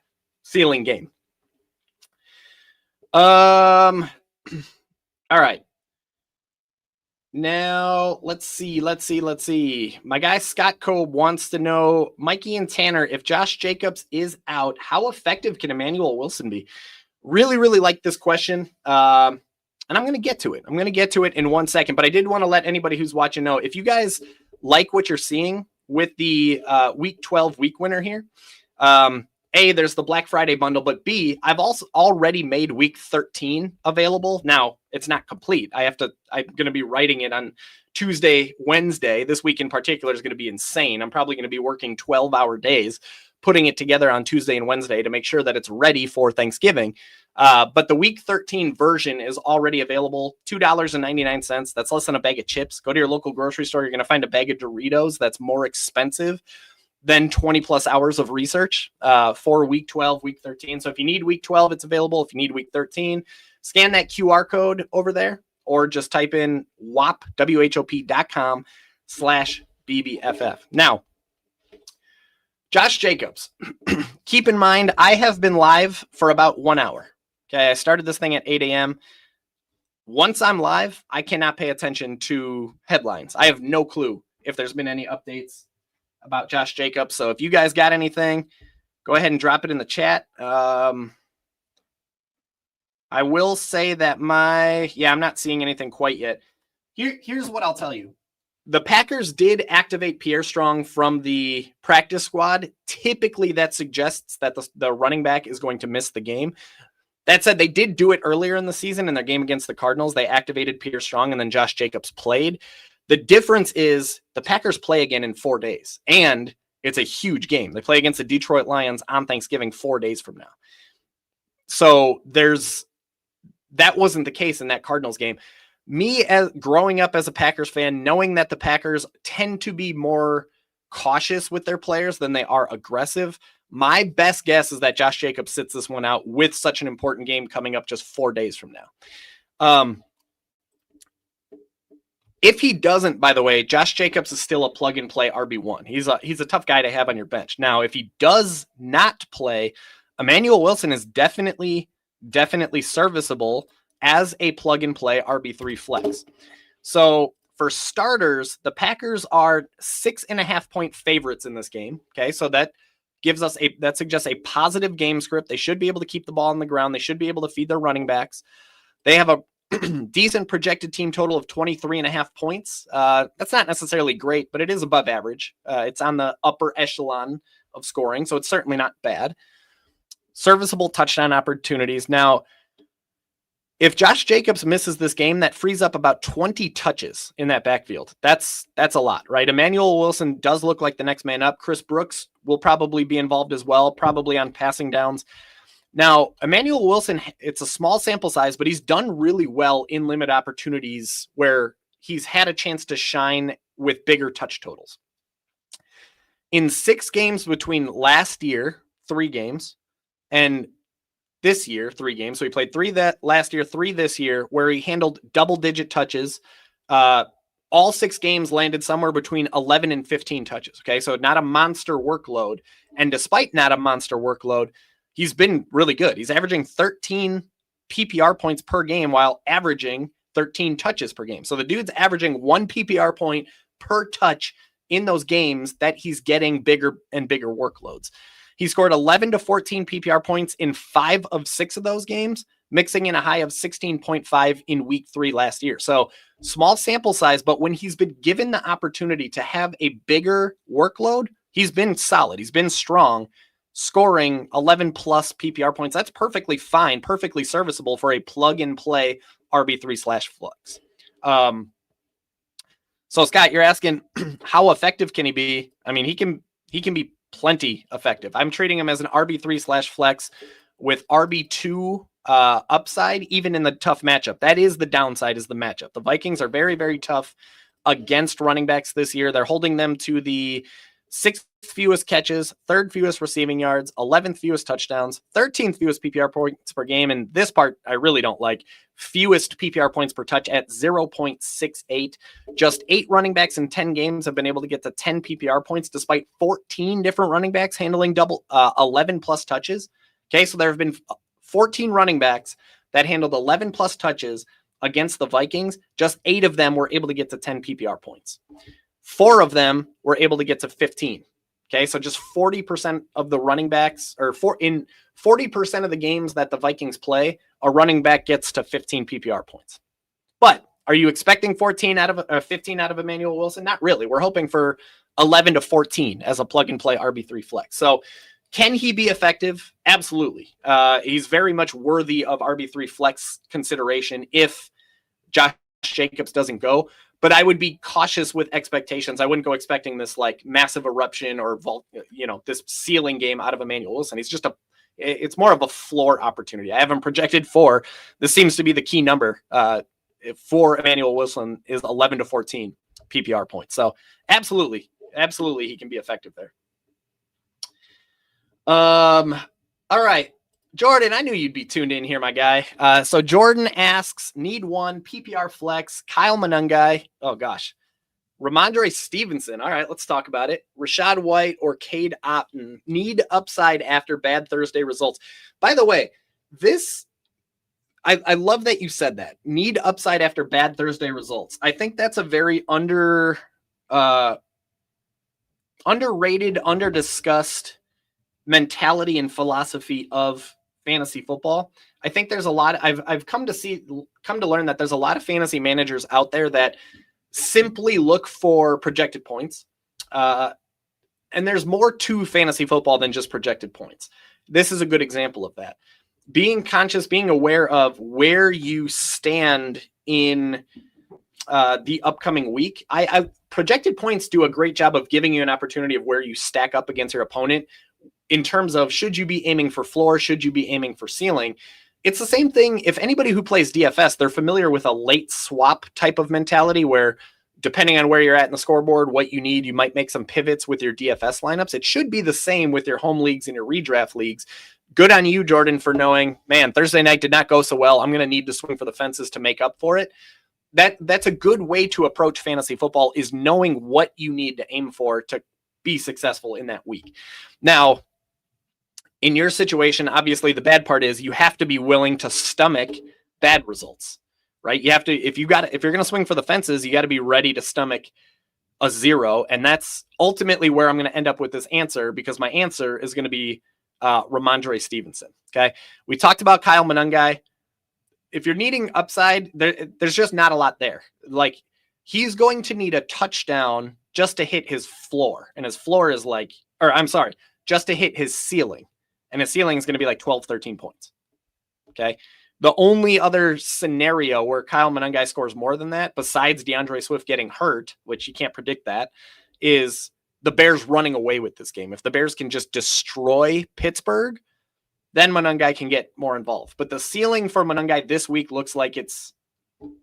All right. Now, let's see. My guy Scott Cobe wants to know, Mikey and Tanner, if Josh Jacobs is out, how effective can Emmanuel Wilson be? Really, really like this question. And I'm going to get to it. I'm going to get to it in 1 second, but I did want to let anybody who's watching know, if you guys like what you're seeing with the week 12 week winner here, A, there's the Black Friday bundle, but B, I've also already made week 13 available. Now, it's not complete. I'm going to be writing it on Tuesday, Wednesday. This week in particular is going to be insane. I'm probably going to be working 12-hour days, putting it together on Tuesday and Wednesday to make sure that it's ready for Thanksgiving. But the week 13 version is already available, $2.99. That's less than a bag of chips. Go to your local grocery store. You're going to find a bag of Doritos that's more expensive than 20 plus hours of research for week 12, week 13. So if you need week 12, it's available. If you need week 13, scan that QR code over there or just type in WHOP.com/BBFF. Now, Josh Jacobs, keep in mind, I have been live for about 1 hour. Okay, I started this thing at 8 a.m. Once I'm live, I cannot pay attention to headlines. I have no clue if there's been any updates about Josh Jacobs. So if you guys got anything, go ahead and drop it in the chat. I will say that I'm not seeing anything quite yet. Here's what I'll tell you. The Packers did activate Pierre Strong from the practice squad. Typically, that suggests that the running back is going to miss the game. That said, they did do it earlier in the season in their game against the Cardinals. They activated Pierre Strong, and then Josh Jacobs played. The difference is the Packers play again in 4 days, and it's a huge game. They play against the Detroit Lions on Thanksgiving 4 days from now. So that wasn't the case in that Cardinals game. Me, as growing up as a Packers fan, knowing that the Packers tend to be more cautious with their players than they are aggressive, my best guess is that Josh Jacobs sits this one out with such an important game coming up just 4 days from now. If he doesn't, by the way, Josh Jacobs is still a plug-and-play RB1. He's a tough guy to have on your bench. Now, if he does not play, Emmanuel Wilson is definitely serviceable as a plug-and-play RB3 flex. So for starters, the Packers are 6.5-point favorites in this game. Okay, so that suggests a positive game script. They should be able to keep the ball on the ground. They should be able to feed their running backs. They have a decent projected team total of 23.5 points. That's not necessarily great, but it is above average. It's on the upper echelon of scoring, so it's certainly not bad. Serviceable touchdown opportunities. Now, if Josh Jacobs misses this game, that frees up about 20 touches in that backfield. That's a lot, right? Emmanuel Wilson does look like the next man up. Chris Brooks will probably be involved as well, probably on passing downs. Now, Emmanuel Wilson, it's a small sample size, but he's done really well in limited opportunities where he's had a chance to shine with bigger touch totals. In 6 games between last year, 3 games, and this year, 3 games. So he played 3 that last year, 3 this year, where he handled double-digit touches. All 6 games landed somewhere between 11 and 15 touches. Okay, so not a monster workload. And despite not a monster workload, he's been really good. He's averaging 13 PPR points per game while averaging 13 touches per game. So the dude's averaging 1 PPR point per touch in those games that he's getting bigger and bigger workloads. He scored 11 to 14 PPR points in 5 of 6 of those games, mixing in a high of 16.5 in week 3 last year. So small sample size, but when he's been given the opportunity to have a bigger workload, he's been solid. He's been strong, scoring 11 plus PPR points. That's perfectly fine, perfectly serviceable for a plug and play RB3/flex. So Scott, you're asking how effective can he be? I mean, he can be plenty effective. I'm treating him as an RB3/flex with RB2 upside, even in the tough matchup. That is the downside, is the matchup. The Vikings are very, very tough against running backs this year. They're holding them to the 6th fewest catches, 3rd fewest receiving yards, 11th fewest touchdowns, 13th fewest PPR points per game. And this part I really don't like. Fewest PPR points per touch at 0.68. Just 8 running backs in 10 games have been able to get to 10 PPR points despite 14 different running backs handling 11 plus touches. Okay, so there have been 14 running backs that handled 11 plus touches against the Vikings. Just 8 of them were able to get to 10 PPR points. 4 of them were able to get to 15. Okay, so just 40% of the running backs, in 40% of the games that the Vikings play, a running back gets to 15 PPR points. But are you expecting 15 out of Emmanuel Wilson? Not really. We're hoping for 11 to 14 as a plug and play RB3 flex. So can he be effective? Absolutely. He's very much worthy of RB3 flex consideration if Josh Jacobs doesn't go. But I would be cautious with expectations. I wouldn't go expecting this like massive eruption or this ceiling game out of Emmanuel Wilson. It's more of a floor opportunity. I haven't projected 4. This seems to be the key number for Emmanuel Wilson is 11 to 14 PPR points. So absolutely he can be effective there. All right. Jordan, I knew you'd be tuned in here, my guy. So Jordan asks, need 1 PPR flex, Kyle Monangai. Oh gosh. Ramondre Stevenson. All right, let's talk about it. Rashad White or Cade Otton. Need upside after bad Thursday results. By the way, I love that you said that. Need upside after bad Thursday results. I think that's a very underrated, under-discussed mentality and philosophy of fantasy football. I think there's a lot. I've come to learn that there's a lot of fantasy managers out there that simply look for projected points. And there's more to fantasy football than just projected points. This is a good example of that. Being conscious, being aware of where you stand in the upcoming week. I projected points do a great job of giving you an opportunity of where you stack up against your opponent in terms of should you be aiming for floor, should you be aiming for ceiling. It's the same thing. If anybody who plays DFS, they're familiar with a late swap type of mentality where depending on where you're at in the scoreboard, what you need, you might make some pivots with your DFS lineups. It should be the same with your home leagues and your redraft leagues. Good on you, Jordan, for knowing, man, Thursday night did not go so well. I'm going to need to swing for the fences to make up for it. that's a good way to approach fantasy football, is knowing what you need to aim for to be successful in that week. Now, in your situation, obviously the bad part is you have to be willing to stomach bad results, right? You have to, if you're going to swing for the fences, you got to be ready to stomach a 0. And that's ultimately where I'm going to end up with this answer, because my answer is going to be Ramondre Stevenson. Okay. We talked about Kyle Monangai. If you're needing upside, there's just not a lot there. Like, he's going to need a touchdown just to hit his floor. And his floor is just to hit his ceiling. And his ceiling is going to be like 12, 13 points. Okay. The only other scenario where Kyle Monangai scores more than that, besides DeAndre Swift getting hurt, which you can't predict that, is the Bears running away with this game. If the Bears can just destroy Pittsburgh, then Monangai can get more involved. But the ceiling for Monangai this week looks like it's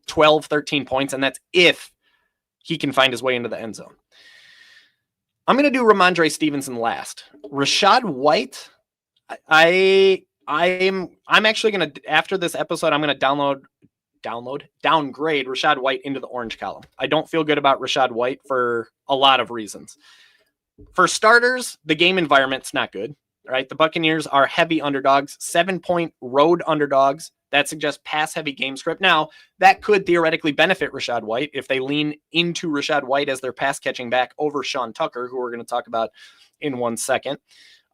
12, 13 points, and that's if he can find his way into the end zone. I'm going to do Ramondre Stevenson last. Rachaad White, I'm actually going to, after this episode, I'm going to downgrade Rachaad White into the orange column. I don't feel good about Rachaad White for a lot of reasons. For starters, the game environment's not good, right? The Buccaneers are heavy underdogs, 7-point road underdogs. That suggests pass-heavy game script. Now, that could theoretically benefit Rachaad White if they lean into Rachaad White as their pass-catching back over Sean Tucker, who we're going to talk about in 1 second.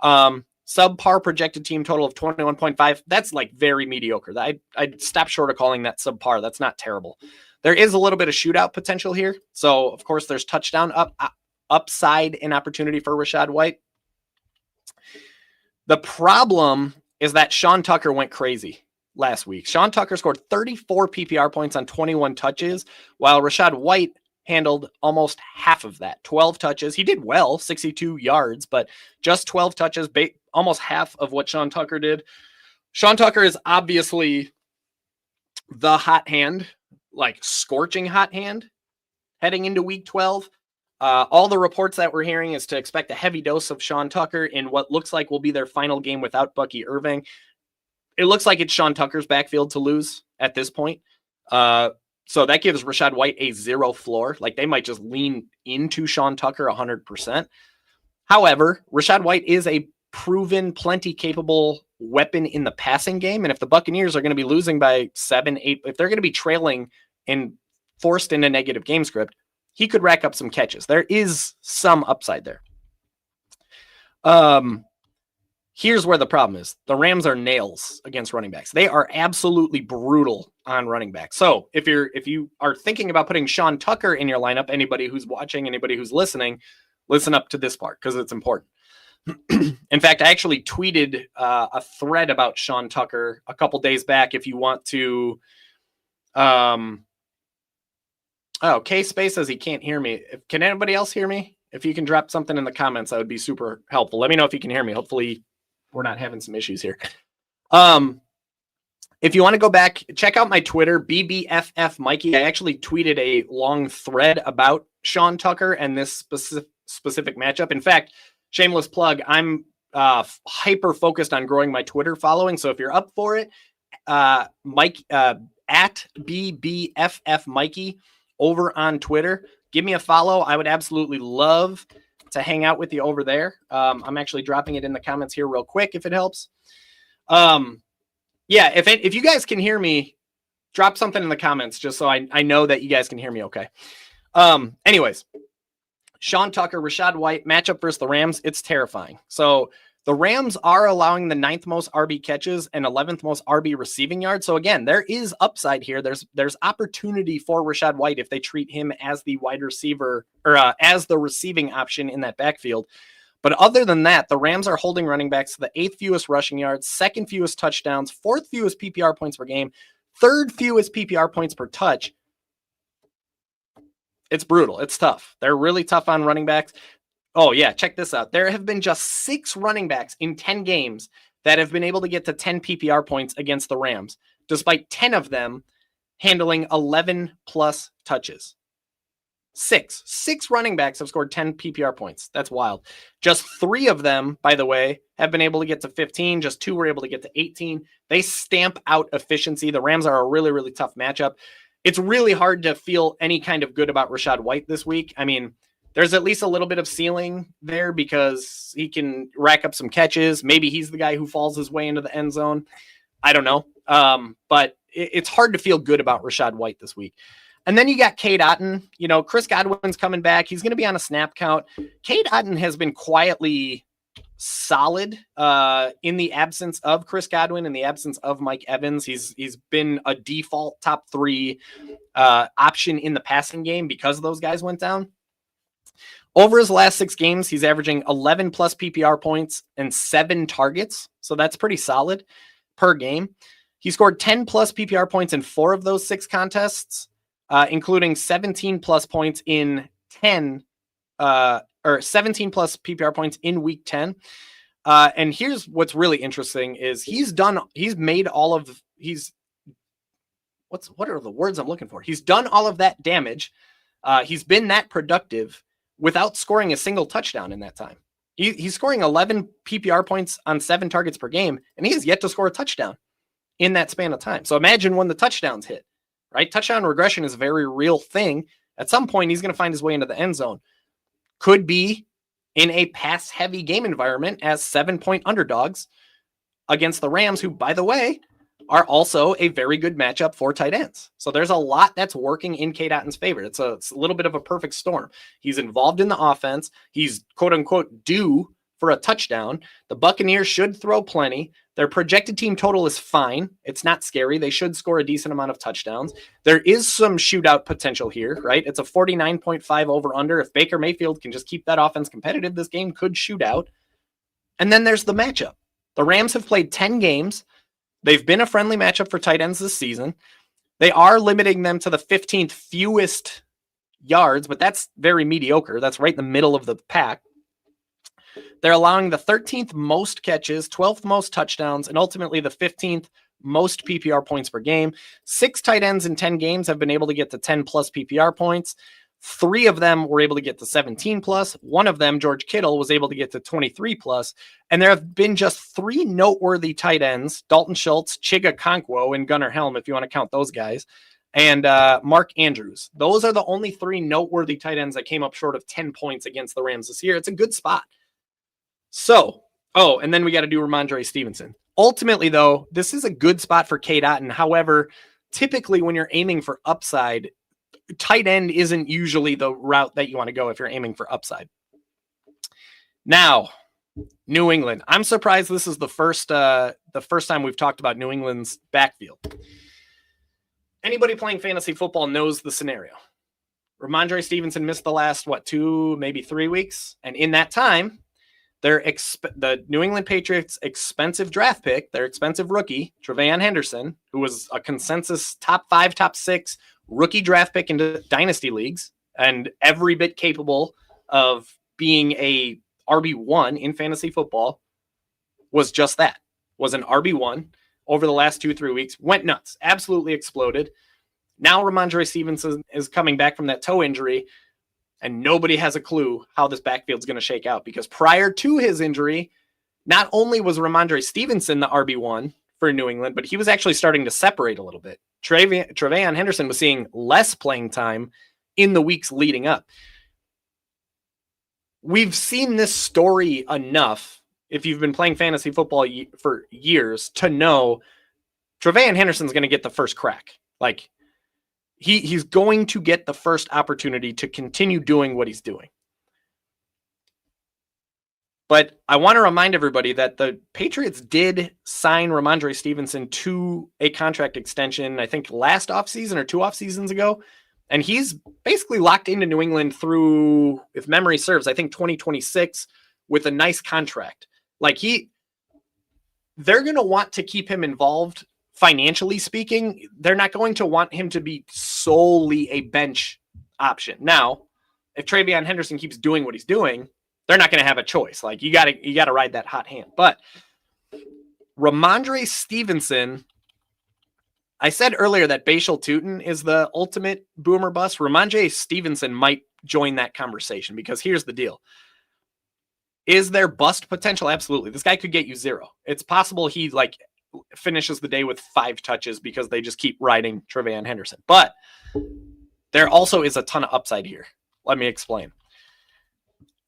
Subpar projected team total of 21.5. That's like very mediocre. I'd stop short of calling that subpar. That's not terrible. There is a little bit of shootout potential here. So, of course, there's touchdown upside and opportunity for Rachaad White. The problem is that Sean Tucker went crazy last week. Sean Tucker scored 34 PPR points on 21 touches, while Rachaad White handled almost half of that, 12 touches. He did well, 62 yards, but just 12 touches, almost half of what Sean Tucker did. Sean Tucker is obviously the hot hand, like scorching hot hand heading into week 12. All the reports that we're hearing is to expect a heavy dose of Sean Tucker in what looks like will be their final game without Bucky Irving. It looks like it's Sean Tucker's backfield to lose at this point. So that gives Rachaad White a 0 floor. Like, they might just lean into Sean Tucker 100%. However, Rachaad White is a proven, plenty capable weapon in the passing game. And if the Buccaneers are going to be losing by 7, 8, if they're going to be trailing and forced into negative game script, he could rack up some catches. There is some upside there. Here's where the problem is. The Rams are nails against running backs. They are absolutely brutal on running backs. So if you are thinking about putting Sean Tucker in your lineup, anybody who's watching, anybody who's listening, listen up to this part because it's important. In fact, I actually tweeted a thread about Sean Tucker a couple days back. If you want to, K-Space says he can't hear me. Can anybody else hear me? If you can drop something in the comments, that would be super helpful. Let me know if you can hear me. Hopefully we're not having some issues here. If you want to go back, check out my Twitter, BBFF Mikey. I actually tweeted a long thread about Sean Tucker and this specific matchup. In fact, shameless plug, I'm hyper focused on growing my Twitter following. So if you're up for it, Mike at BBFF Mikey over on Twitter, give me a follow. I would absolutely love to hang out with you over there. I'm actually dropping it in the comments here real quick if it helps. Yeah, if you guys can hear me, drop something in the comments just so I know that you guys can hear me okay. Anyways, Sean Tucker, Rachaad White, matchup versus the Rams, it's terrifying. So the Rams are allowing the 9th most RB catches and 11th most RB receiving yards. So again, there is upside here. There's opportunity for Rachaad White if they treat him as the wide receiver or as the receiving option in that backfield. But other than that, the Rams are holding running backs to the 8th fewest rushing yards, 2nd fewest touchdowns, 4th fewest PPR points per game, 3rd fewest PPR points per touch. It's brutal. It's tough. They're really tough on running backs. Oh, yeah, check this out. There have been just 6 running backs in 10 games that have been able to get to 10 PPR points against the Rams, despite 10 of them handling 11-plus touches. 6 running backs have scored 10 PPR points. That's wild. Just 3 of them, by the way, have been able to get to 15. Just 2 were able to get to 18. They stamp out efficiency. The Rams are a really, really tough matchup. it's really hard to feel any kind of good about Rachaad White this week. I mean, there's at least a little bit of ceiling there because he can rack up some catches. Maybe he's the guy who falls his way into the end zone. I don't know. But it's hard to feel good about Rachaad White this week. And then you got Cade Otton. You know, Chris Godwin's coming back. He's going to be on a snap count. Cade Otton has been quietly solid in the absence of Chris Godwin, in the absence of Mike Evans. He's been a default top 3 option in the passing game because those guys went down. Over his last 6 games, he's averaging 11 plus PPR points and 7 targets. So that's pretty solid per game. He scored 10 plus PPR points in 4 of those 6 contests, including 17 plus points in 10 or 17 plus PPR points in week 10. And here's what's really interesting is he's done all of that damage. He's been that productive without scoring a single touchdown in that time. He's scoring 11 PPR points on 7 targets per game, and he has yet to score a touchdown in that span of time. So imagine when the touchdowns hit, right? Touchdown regression is a very real thing. At some point, he's going to find his way into the end zone. Could be in a pass-heavy game environment as 7-point underdogs against the Rams, who, by the way, are also a very good matchup for tight ends. So there's a lot that's working in Cade Otton's favor. It's a little bit of a perfect storm. He's involved in the offense. He's quote-unquote due for a touchdown. The Buccaneers should throw plenty. Their projected team total is fine. It's not scary. They should score a decent amount of touchdowns. There is some shootout potential here, right? It's a 49.5 over-under. If Baker Mayfield can just keep that offense competitive, this game could shoot out. And then there's the matchup. The Rams have played 10 games. They've been a friendly matchup for tight ends this season. They are limiting them to the 15th fewest yards, but that's very mediocre. That's right in the middle of the pack. They're allowing the 13th most catches, 12th most touchdowns, and ultimately the 15th most PPR points per game. 6 tight ends in 10 games have been able to get to 10 plus PPR points. 3 of them were able to get to 17 plus. One of them, George Kittle, was able to get to 23 plus. And there have been just 3 noteworthy tight ends, Dalton Schultz, Chiga Okonkwo, and Gunnar Helm, if you want to count those guys, and Mark Andrews. Those are the only 3 noteworthy tight ends that came up short of 10 points against the Rams this year. It's a good spot. So, and then we got to do Ramondre Stevenson. Ultimately, though, this is a good spot for Cade Otton. However, typically when you're aiming for upside, tight end isn't usually the route that you want to go if you're aiming for upside. Now, New England. I'm surprised this is the first time we've talked about New England's backfield. Anybody playing fantasy football knows the scenario. Ramondre Stevenson missed the last, 2, maybe 3 weeks. And in that time, the New England Patriots' expensive draft pick, their expensive rookie, Tre'Veon Henderson, who was a consensus top 5, top 6 rookie draft pick into dynasty leagues and every bit capable of being a RB1 in fantasy football, was just that, was an RB1 over the last 2-3 weeks, went nuts, absolutely exploded. Now Ramondre Stevenson is coming back from that toe injury, and nobody has a clue how this backfield's going to shake out, because prior to his injury, not only was Ramondre Stevenson the RB1 for New England, but he was actually starting to separate a little bit. Tre'Veon Henderson was seeing less playing time in the weeks leading up. We've seen this story enough, if you've been playing fantasy football for years, to know Tre'Veon Henderson's going to get the first crack. Like, he's going to get the first opportunity to continue doing what he's doing. But I want to remind everybody that the Patriots did sign Ramondre Stevenson to a contract extension, I think last offseason or 2 offseasons ago. And he's basically locked into New England through, if memory serves, I think 2026 with a nice contract. Like they're going to want to keep him involved financially speaking. They're not going to want him to be solely a bench option. Now, if Tre'Veon Henderson keeps doing what he's doing, they're not going to have a choice. Like you got to ride that hot hand. But Ramondre Stevenson, I said earlier that Bashal Tutin is the ultimate boomer bust. Ramondre Stevenson might join that conversation, because here's the deal. Is there bust potential? Absolutely. This guy could get you 0. It's possible he finishes the day with 5 touches because they just keep riding Trevan Henderson. But there also is a ton of upside here. Let me explain.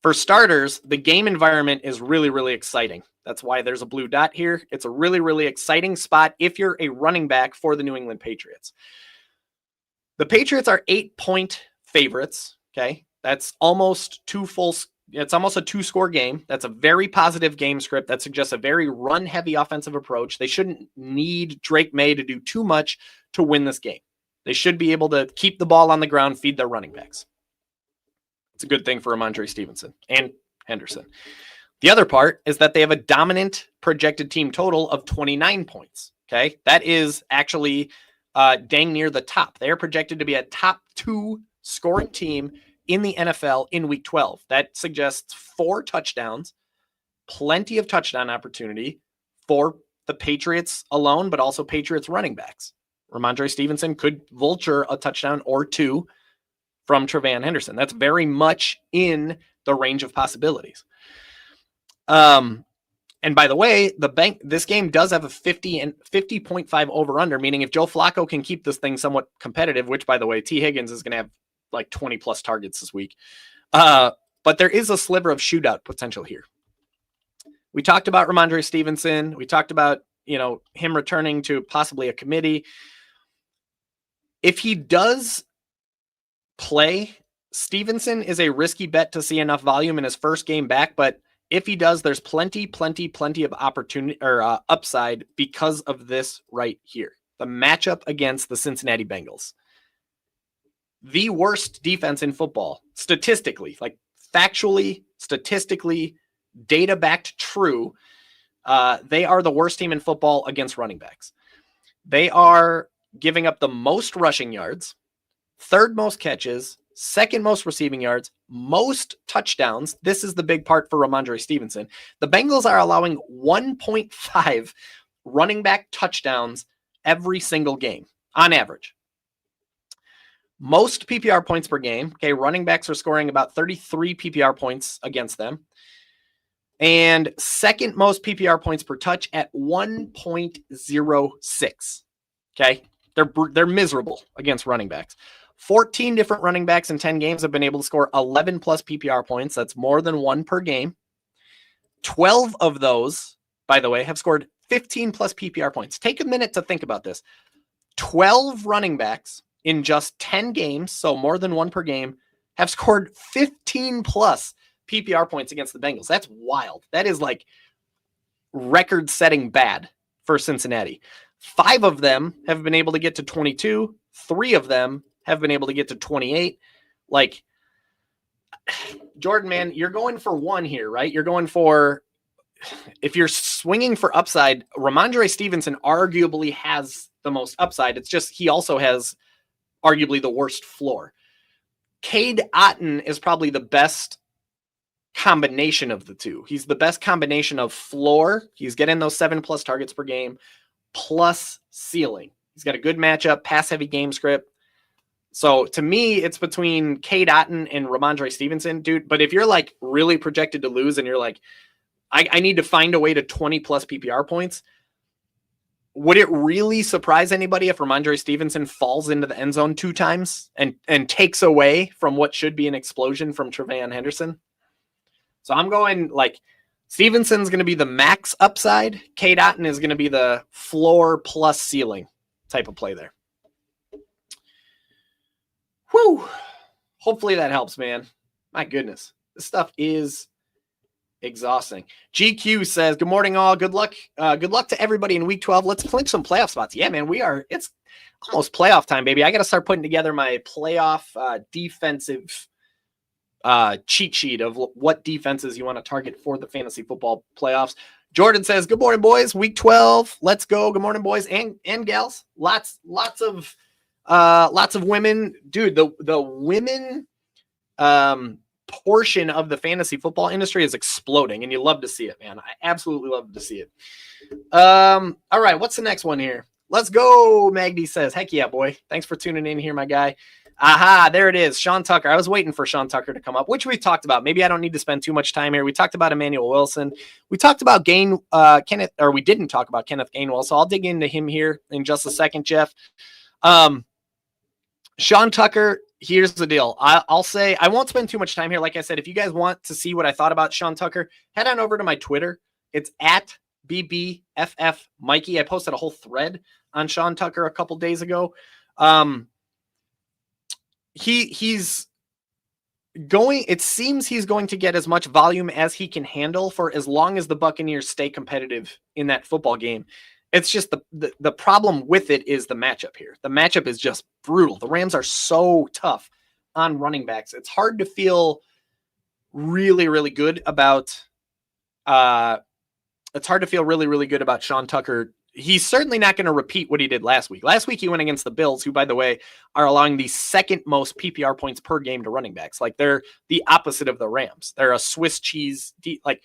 For starters, the game environment is really, really exciting. That's why there's a blue dot here. It's a really, really exciting spot if you're a running back for the New England Patriots. The Patriots are 8-point favorites. Okay. That's almost it's almost a 2-score game. That's a very positive game script that suggests a very run-heavy offensive approach. They shouldn't need Drake May to do too much to win this game. They should be able to keep the ball on the ground, feed their running backs. It's a good thing for Ramondre Stevenson and Henderson. The other part is that they have a dominant projected team total of 29 points. Okay. That is actually dang near the top. They're projected to be a top 2 scoring team in the NFL in week 12. That suggests 4 touchdowns, plenty of touchdown opportunity for the Patriots alone, but also Patriots running backs. Ramondre Stevenson could vulture a touchdown or 2 from Trevan Henderson. That's very much in the range of possibilities. And by the way, this game does have a 50.5 over under, meaning if Joe Flacco can keep this thing somewhat competitive, which by the way, T Higgins is going to have like 20 plus targets this week. But there is a sliver of shootout potential here. We talked about Ramondre Stevenson. We talked about, him returning to possibly a committee. If he does play, Stevenson is a risky bet to see enough volume in his first game back, but if he does, there's plenty of opportunity or upside because of this right here. The matchup against the Cincinnati Bengals. The worst defense in football, statistically, like factually, statistically, data-backed true. They are the worst team in football against running backs. They are giving up the most rushing yards, 3rd most catches, 2nd most receiving yards, most touchdowns. This is the big part for Ramondre Stevenson. The Bengals are allowing 1.5 running back touchdowns every single game on average. Most PPR points per game. Okay, running backs are scoring about 33 PPR points against them. And 2nd most PPR points per touch at 1.06. Okay, they're miserable against running backs. 14 different running backs in 10 games have been able to score 11 plus PPR points. That's more than 1 per game. 12 of those, by the way, have scored 15 plus PPR points. Take a minute to think about this. 12 running backs in just 10 games, so more than 1 per game, have scored 15 plus PPR points against the Bengals. That's wild. That is like record-setting bad for Cincinnati. 5 of them have been able to get to 22. 3 of them have been able to get to 28. Like, Jordan, man, you're going for 1 here, right? You're going for, if you're swinging for upside, Ramondre Stevenson arguably has the most upside. It's just he also has arguably the worst floor. Cade Otton is probably the best combination of the two. He's the best combination of floor. He's getting those 7 plus targets per game plus ceiling. He's got a good matchup, pass heavy game script. So to me, it's between Cade Otton and Ramondre Stevenson, dude. But if you're like really projected to lose and you're like, I need to find a way to 20 plus PPR points, would it really surprise anybody if Ramondre Stevenson falls into the end zone 2 times and takes away from what should be an explosion from Trevan Henderson? So I'm going like Stevenson's going to be the max upside. Cade Otton is going to be the floor plus ceiling type of play there. Whew. Hopefully that helps, man. My goodness. This stuff is exhausting. GQ says, good morning, all. Good luck. Good luck to everybody in week 12. Let's clinch some playoff spots. Yeah, man, it's almost playoff time, baby. I got to start putting together my playoff defensive cheat sheet of what defenses you want to target for the fantasy football playoffs. Jordan says, good morning, boys. Week 12. Let's go. Good morning, boys and gals. Lots of women. Dude, the women portion of the fantasy football industry is exploding, and you love to see it, man. I absolutely love to see it. All right, what's the next one here? Let's go, Magdi says. Heck yeah, boy. Thanks for tuning in here, my guy. Aha, there it is. Sean Tucker. I was waiting for Sean Tucker to come up, which we talked about. Maybe I don't need to spend too much time here. We talked about Emmanuel Wilson. We talked about Kenneth, or we didn't talk about Kenneth Gainwell. So I'll dig into him here in just a second, Jeff. Sean Tucker, here's the deal. I'll say I won't spend too much time here. Like I said, if you guys want to see what I thought about Sean Tucker, head on over to my Twitter. It's at BBFF Mikey. I posted a whole thread on Sean Tucker a couple days ago. He's going, it seems he's going to get as much volume as he can handle for as long as the Buccaneers stay competitive in that football game. It's just the problem with it is the matchup here. The matchup is just brutal. The Rams are so tough on running backs. It's hard to feel really, really good about Sean Tucker. He's certainly not going to repeat what he did last week. Last week, he went against the Bills, who, by the way, are allowing the second most PPR points per game to running backs. Like, they're the opposite of the Rams. They're a Swiss cheese. Like,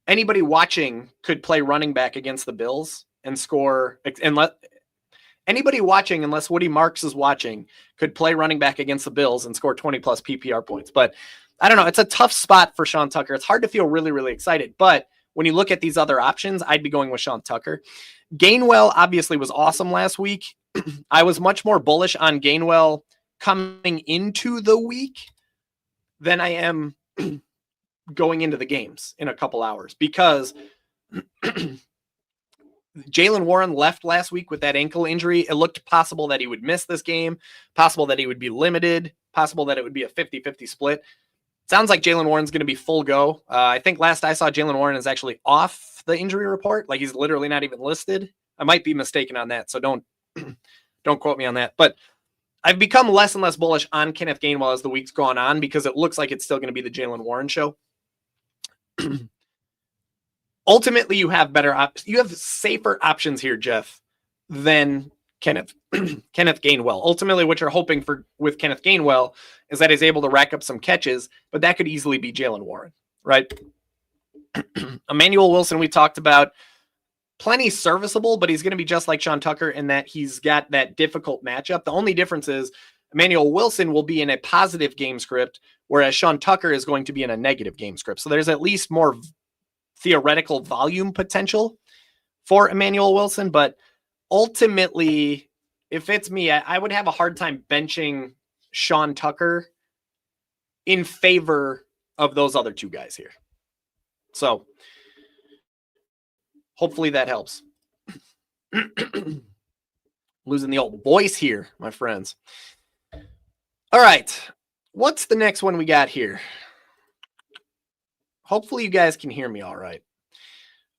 anybody watching could play running back against the Bills and score. Anybody watching, unless Woody Marks is watching, could play running back against the Bills and score 20-plus PPR points. But I don't know. It's a tough spot for Sean Tucker. It's hard to feel really, really excited. But when you look at these other options, I'd be going with Sean Tucker. Gainwell obviously was awesome last week. I was much more bullish on Gainwell coming into the week than I am going into the games in a couple hours, because Jaylen Warren left last week with that ankle injury. It looked possible that he would miss this game, possible that he would be limited, possible that it would be a 50-50 split. Sounds like Jaylen Warren's going to be full go. I think last I saw, Jaylen Warren is actually off the injury report. Like, he's literally not even listed. I might be mistaken on that, so don't quote me on that. But I've become less and less bullish on Kenneth Gainwell as the week's gone on, because it looks like it's still going to be the Jaylen Warren show. Ultimately, you have you have safer options here, Jeff, than Kenneth Gainwell. Ultimately, what you're hoping for with Kenneth Gainwell is that he's able to rack up some catches, but that could easily be Jaylen Warren, right? Emmanuel Wilson, we talked about, plenty serviceable, but he's going to be just like Sean Tucker in that he's got that difficult matchup. The only difference is Emmanuel Wilson will be in a positive game script, whereas Sean Tucker is going to be in a negative game script. So there's at least more theoretical volume potential for Emmanuel Wilson, but ultimately, if it's me, I would have a hard time benching Sean Tucker in favor of those other two guys here. So hopefully that helps. Losing the old voice here, my friends. All right. What's the next one we got here? Hopefully you guys can hear me all right.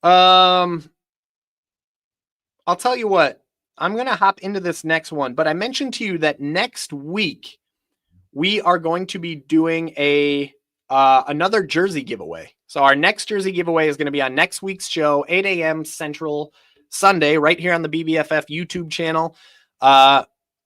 I'll tell you what, I'm going to hop into this next one, but I mentioned to you that next week we are going to be doing another jersey giveaway. So our next jersey giveaway is going to be on next week's show, 8 a.m. Central Sunday, right here on the BBFF YouTube channel.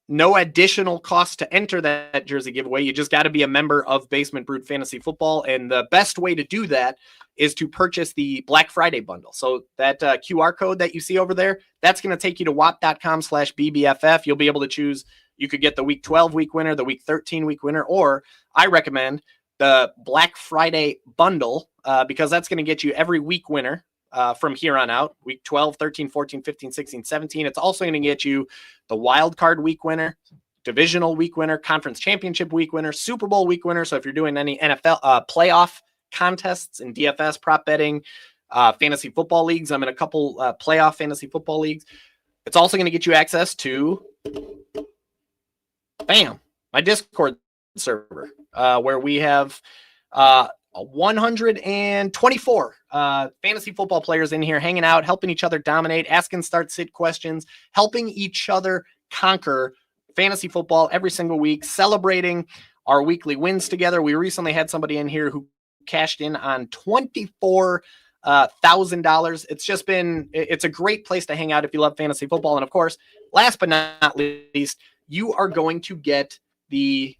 No additional cost to enter that jersey giveaway. You just got to be a member of Basement Brute Fantasy Football. And the best way to do that is to purchase the Black Friday bundle. So that QR code that you see over there, that's going to take you to wap.com/BBFF. You'll be able to choose. You could get the week 12 week winner, the week 13 week winner, or I recommend the Black Friday bundle because that's going to get you every week winner from here on out, week 12, 13, 14, 15, 16, 17. It's also going to get you the wild card week winner, divisional week winner, conference championship week winner, Super Bowl week winner. So if you're doing any NFL playoff contests in DFS, prop betting, fantasy football leagues, I'm in a couple playoff fantasy football leagues. It's also going to get you access to, my Discord server, where we have 124 fantasy football players in here hanging out, helping each other dominate, asking start sit questions, helping each other conquer fantasy football every single week, celebrating our weekly wins together. We recently had somebody in here who cashed in on $24,000. It's a great place to hang out if you love fantasy football. And of course, last but not least, you are going to get a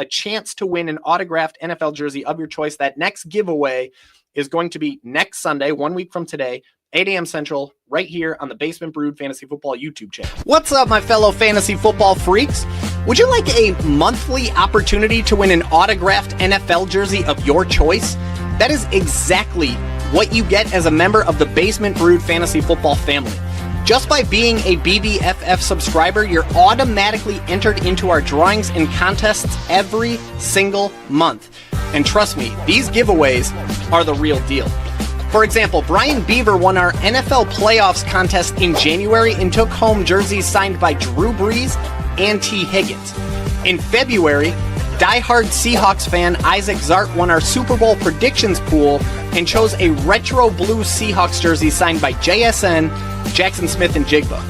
chance to win an autographed NFL jersey of your choice. That next giveaway is going to be next Sunday, 1 week from today 8 a.m. Central, right here on the Basement Brood Fantasy Football YouTube channel. What's up, my fellow fantasy football freaks? Would you like a monthly opportunity to win an autographed NFL jersey of your choice? That is exactly what you get as a member of the Basement Brood Fantasy Football family. Just by being a BBFF subscriber, you're automatically entered into our drawings and contests every single month. And trust me, these giveaways are the real deal. For example, Brian Beaver won our NFL Playoffs contest in January and took home jerseys signed by Drew Brees and T. Higgins. In February, diehard Seahawks fan Isaac Zart won our Super Bowl predictions pool and chose a retro blue Seahawks jersey signed by JSN, Jackson Smith, and Jigba.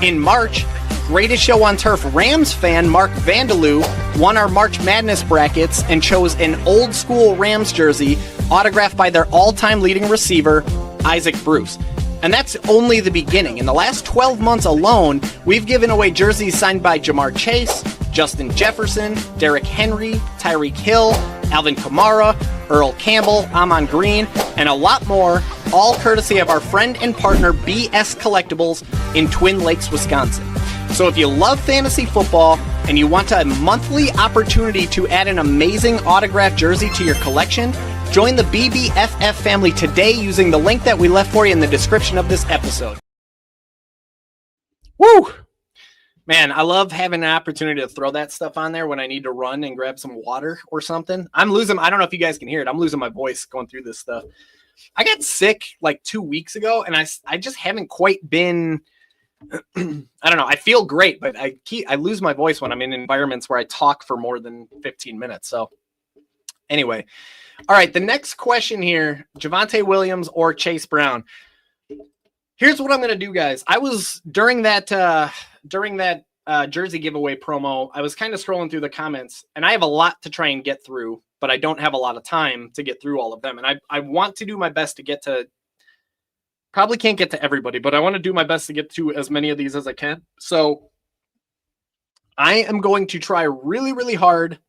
In March, Greatest Show on Turf Rams fan Mark Vandaloo won our March Madness brackets and chose an old school Rams jersey autographed by their all-time leading receiver, Isaac Bruce. And that's only the beginning. In the last 12 months alone, we've given away jerseys signed by Jamar Chase, Justin Jefferson, Derrick Henry, Tyreek Hill, Alvin Kamara, Earl Campbell, Amon Green, and a lot more, all courtesy of our friend and partner BS Collectibles in Twin Lakes, Wisconsin. So if you love fantasy football and you want a monthly opportunity to add an amazing autographed jersey to your collection, join the BBFF family today using the link that we left for you in the description of this episode. Woo! Man, I love having an opportunity to throw that stuff on there when I need to run and grab some water or something. I don't know if you guys can hear it. I'm losing my voice going through this stuff. I got sick like 2 weeks ago, and I just haven't quite been, I don't know. I feel great, but I lose my voice when I'm in environments where I talk for more than 15 minutes. So anyway, all right, the next question here, Javonte Williams or Chase Brown. Here's what I'm going to do, guys. I was during that jersey giveaway promo, I was kind of scrolling through the comments, and I have a lot to try and get through, but I don't have a lot of time to get through all of them. And I want to do my best to get to, probably can't get to everybody, but I want to do my best to get to as many of these as I can. So I am going to try really, really hard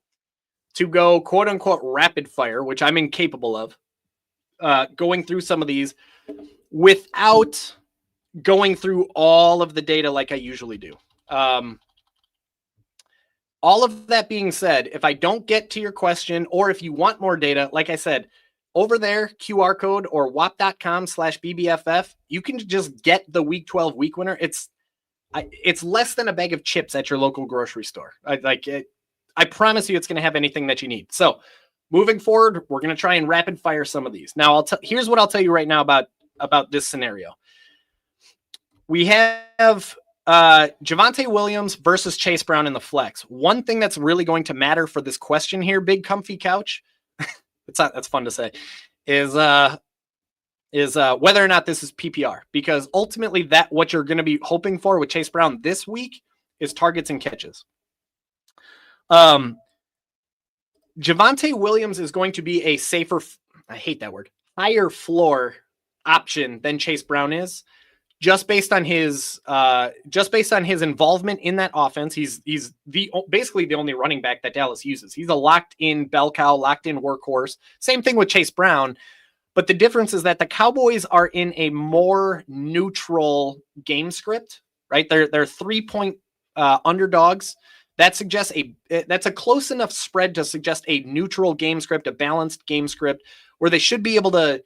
to go quote unquote rapid fire, which I'm incapable of, going through some of these without going through all of the data like I usually do. All of that being said, if I don't get to your question, or if you want more data, like I said, over there, QR code or wap.com/BBFF, you can just get the week 12 week winner. It's less than a bag of chips at your local grocery store. I promise you it's going to have anything that you need. So moving forward, we're going to try and rapid fire some of these. Now, here's what I'll tell you right now about this scenario. We have Javonte Williams versus Chase Brown in the flex. One thing that's really going to matter for this question here, big comfy couch, that's fun to say, is whether or not this is PPR, because ultimately what you're going to be hoping for with Chase Brown this week is targets and catches. Javonte Williams is going to be a safer, I hate that word, higher floor option than Chase Brown is, just based on his involvement in that offense. He's basically the only running back that Dallas uses. He's a locked in bell cow, locked in workhorse. Same thing with Chase Brown, but the difference is that the Cowboys are in a more neutral game script, right? They're 3-point underdogs. That's a close enough spread to suggest a neutral game script, a balanced game script, where they should be able to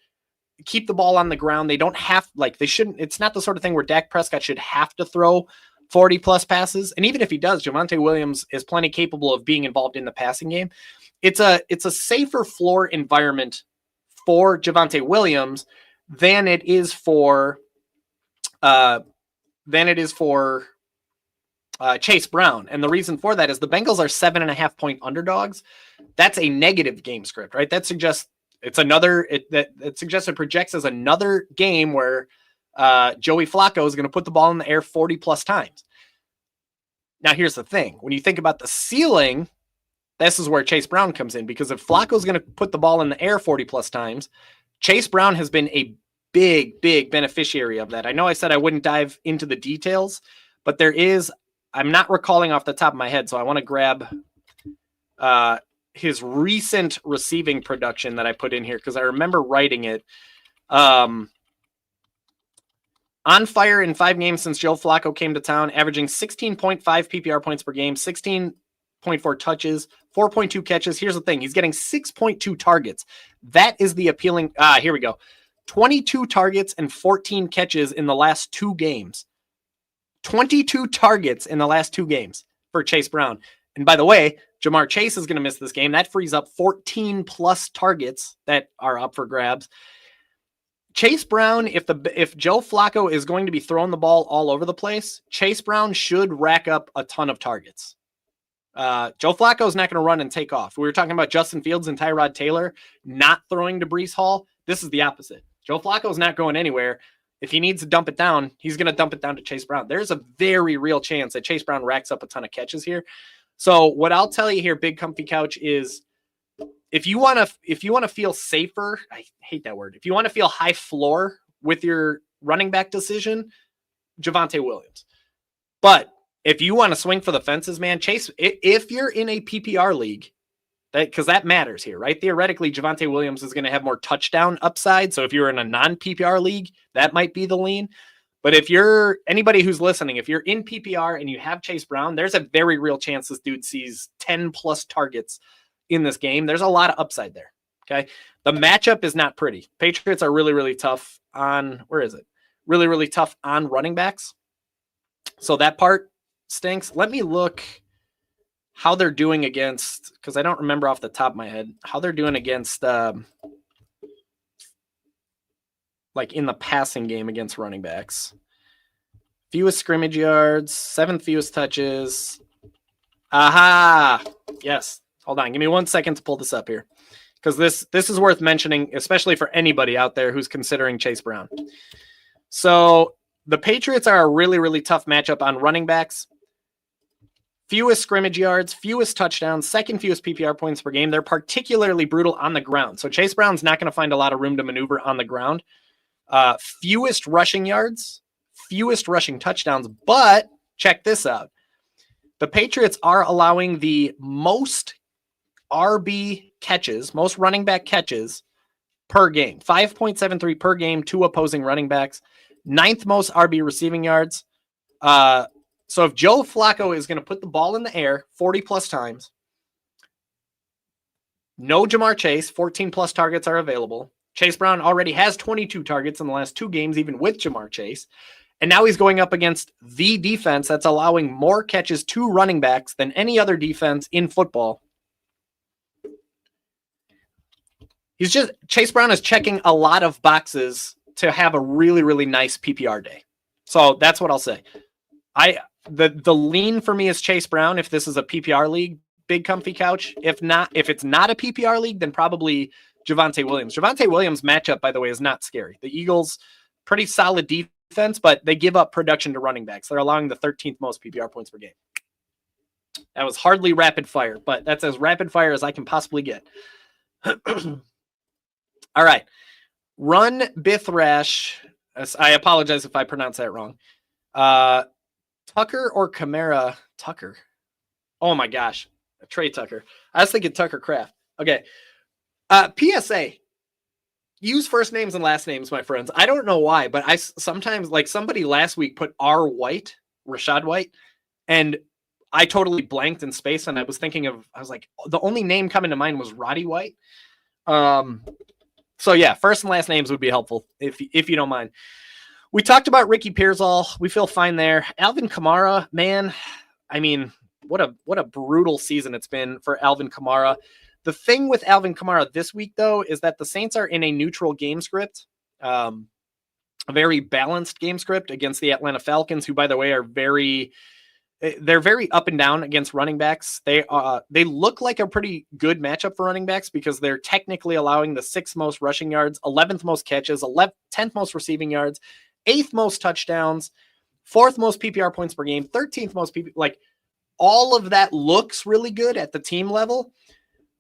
keep the ball on the ground. They don't have, it's not the sort of thing where Dak Prescott should have to throw 40 plus passes. And even if he does, Javonte Williams is plenty capable of being involved in the passing game. It's a safer floor environment for Javonte Williams than it is for Chase Brown. And the reason for that is the Bengals are 7.5-point underdogs. That's a negative game script, right? That suggests it suggests it projects as another game where Joey Flacco is going to put the ball in the air 40 plus times. Now, here's the thing. When you think about the ceiling, this is where Chase Brown comes in, because if Flacco is going to put the ball in the air 40 plus times, Chase Brown has been a big, big beneficiary of that. I know I said I wouldn't dive into the details, but I'm not recalling off the top of my head, so I want to grab his recent receiving production that I put in here, because I remember writing it. On fire in 5 games since Joe Flacco came to town, averaging 16.5 PPR points per game, 16.4 touches, 4.2 catches. Here's the thing. He's getting 6.2 targets. That is the appealing. Here we go. 22 targets and 14 catches in the last 2 games. 22 targets in the last 2 games for Chase Brown. And by the way, Jamar Chase is going to miss this game. That frees up 14 plus targets that are up for grabs. Chase Brown, if Joe Flacco is going to be throwing the ball all over the place, Chase Brown should rack up a ton of targets. Joe Flacco is not going to run and take off. We were talking about Justin Fields and Tyrod Taylor not throwing to Breece Hall. This is the opposite. Joe Flacco is not going anywhere. If he needs to dump it down, he's going to dump it down to Chase Brown. There's a very real chance that Chase Brown racks up a ton of catches here. So what I'll tell you here, Big Comfy Couch, is if you want to feel safer, I hate that word. If you want to feel high floor with your running back decision, Javonte Williams. But if you want to swing for the fences, man, Chase, if you're in a PPR league, because that matters here, right? Theoretically, Javonte Williams is going to have more touchdown upside. So if you're in a non-PPR league, that might be the lean. But if you're anybody who's listening, if you're in PPR and you have Chase Brown, there's a very real chance this dude sees 10 plus targets in this game. There's a lot of upside there. Okay. The matchup is not pretty. Patriots are really, really tough on, really, really tough on running backs. So that part stinks. Let me look how they're doing against, because I don't remember off the top of my head, how they're doing against, like in the passing game against running backs. Fewest scrimmage yards, 7th fewest touches. Aha! Yes. Hold on. Give me 1 second to pull this up here, because this is worth mentioning, especially for anybody out there who's considering Chase Brown. So the Patriots are a really, really tough matchup on running backs. Fewest scrimmage yards, fewest touchdowns, 2nd fewest PPR points per game. They're particularly brutal on the ground. So Chase Brown's not going to find a lot of room to maneuver on the ground. Fewest rushing yards, fewest rushing touchdowns. But check this out. The Patriots are allowing the most RB catches, most running back catches per game. 5.73 per game to opposing running backs. 9th most RB receiving yards. So if Joe Flacco is going to put the ball in the air 40 plus times, no Jamar Chase, 14 plus targets are available. Chase Brown already has 22 targets in the last 2 games, even with Jamar Chase. And now he's going up against the defense that's allowing more catches to running backs than any other defense in football. Chase Brown is checking a lot of boxes to have a really, really nice PPR day. So that's what I'll say. The lean for me is Chase Brown if this is a PPR league, Big Comfy Couch. If it's not a PPR league, then probably Javonte Williams. Javonte Williams matchup, by the way, is not scary. The Eagles, pretty solid defense, but they give up production to running backs. They're allowing the 13th most PPR points per game. That was hardly rapid fire, but that's as rapid fire as I can possibly get. All right. Run Bithrash. I apologize if I pronounce that wrong. Tucker or Kamara? Tucker. Oh my gosh. Trey Tucker. I was thinking Tucker Kraft. Okay. PSA. Use first names and last names, my friends. I don't know why, but I sometimes, like somebody last week put R. White, Rashad White, and I totally blanked in space, and I was like, the only name coming to mind was Roddy White. So yeah, first and last names would be helpful if you don't mind. We talked about Ricky Pearsall. We feel fine there. Alvin Kamara, man, I mean, what a brutal season it's been for Alvin Kamara. The thing with Alvin Kamara this week, though, is that the Saints are in a neutral game script, a very balanced game script against the Atlanta Falcons, who, by the way, they're very up and down against running backs. They look like a pretty good matchup for running backs because they're technically allowing the 6th most rushing yards, 11th most catches, 10th most receiving yards, 8th most touchdowns, 4th most PPR points per game, 13th most PPR. Like, all of that looks really good at the team level.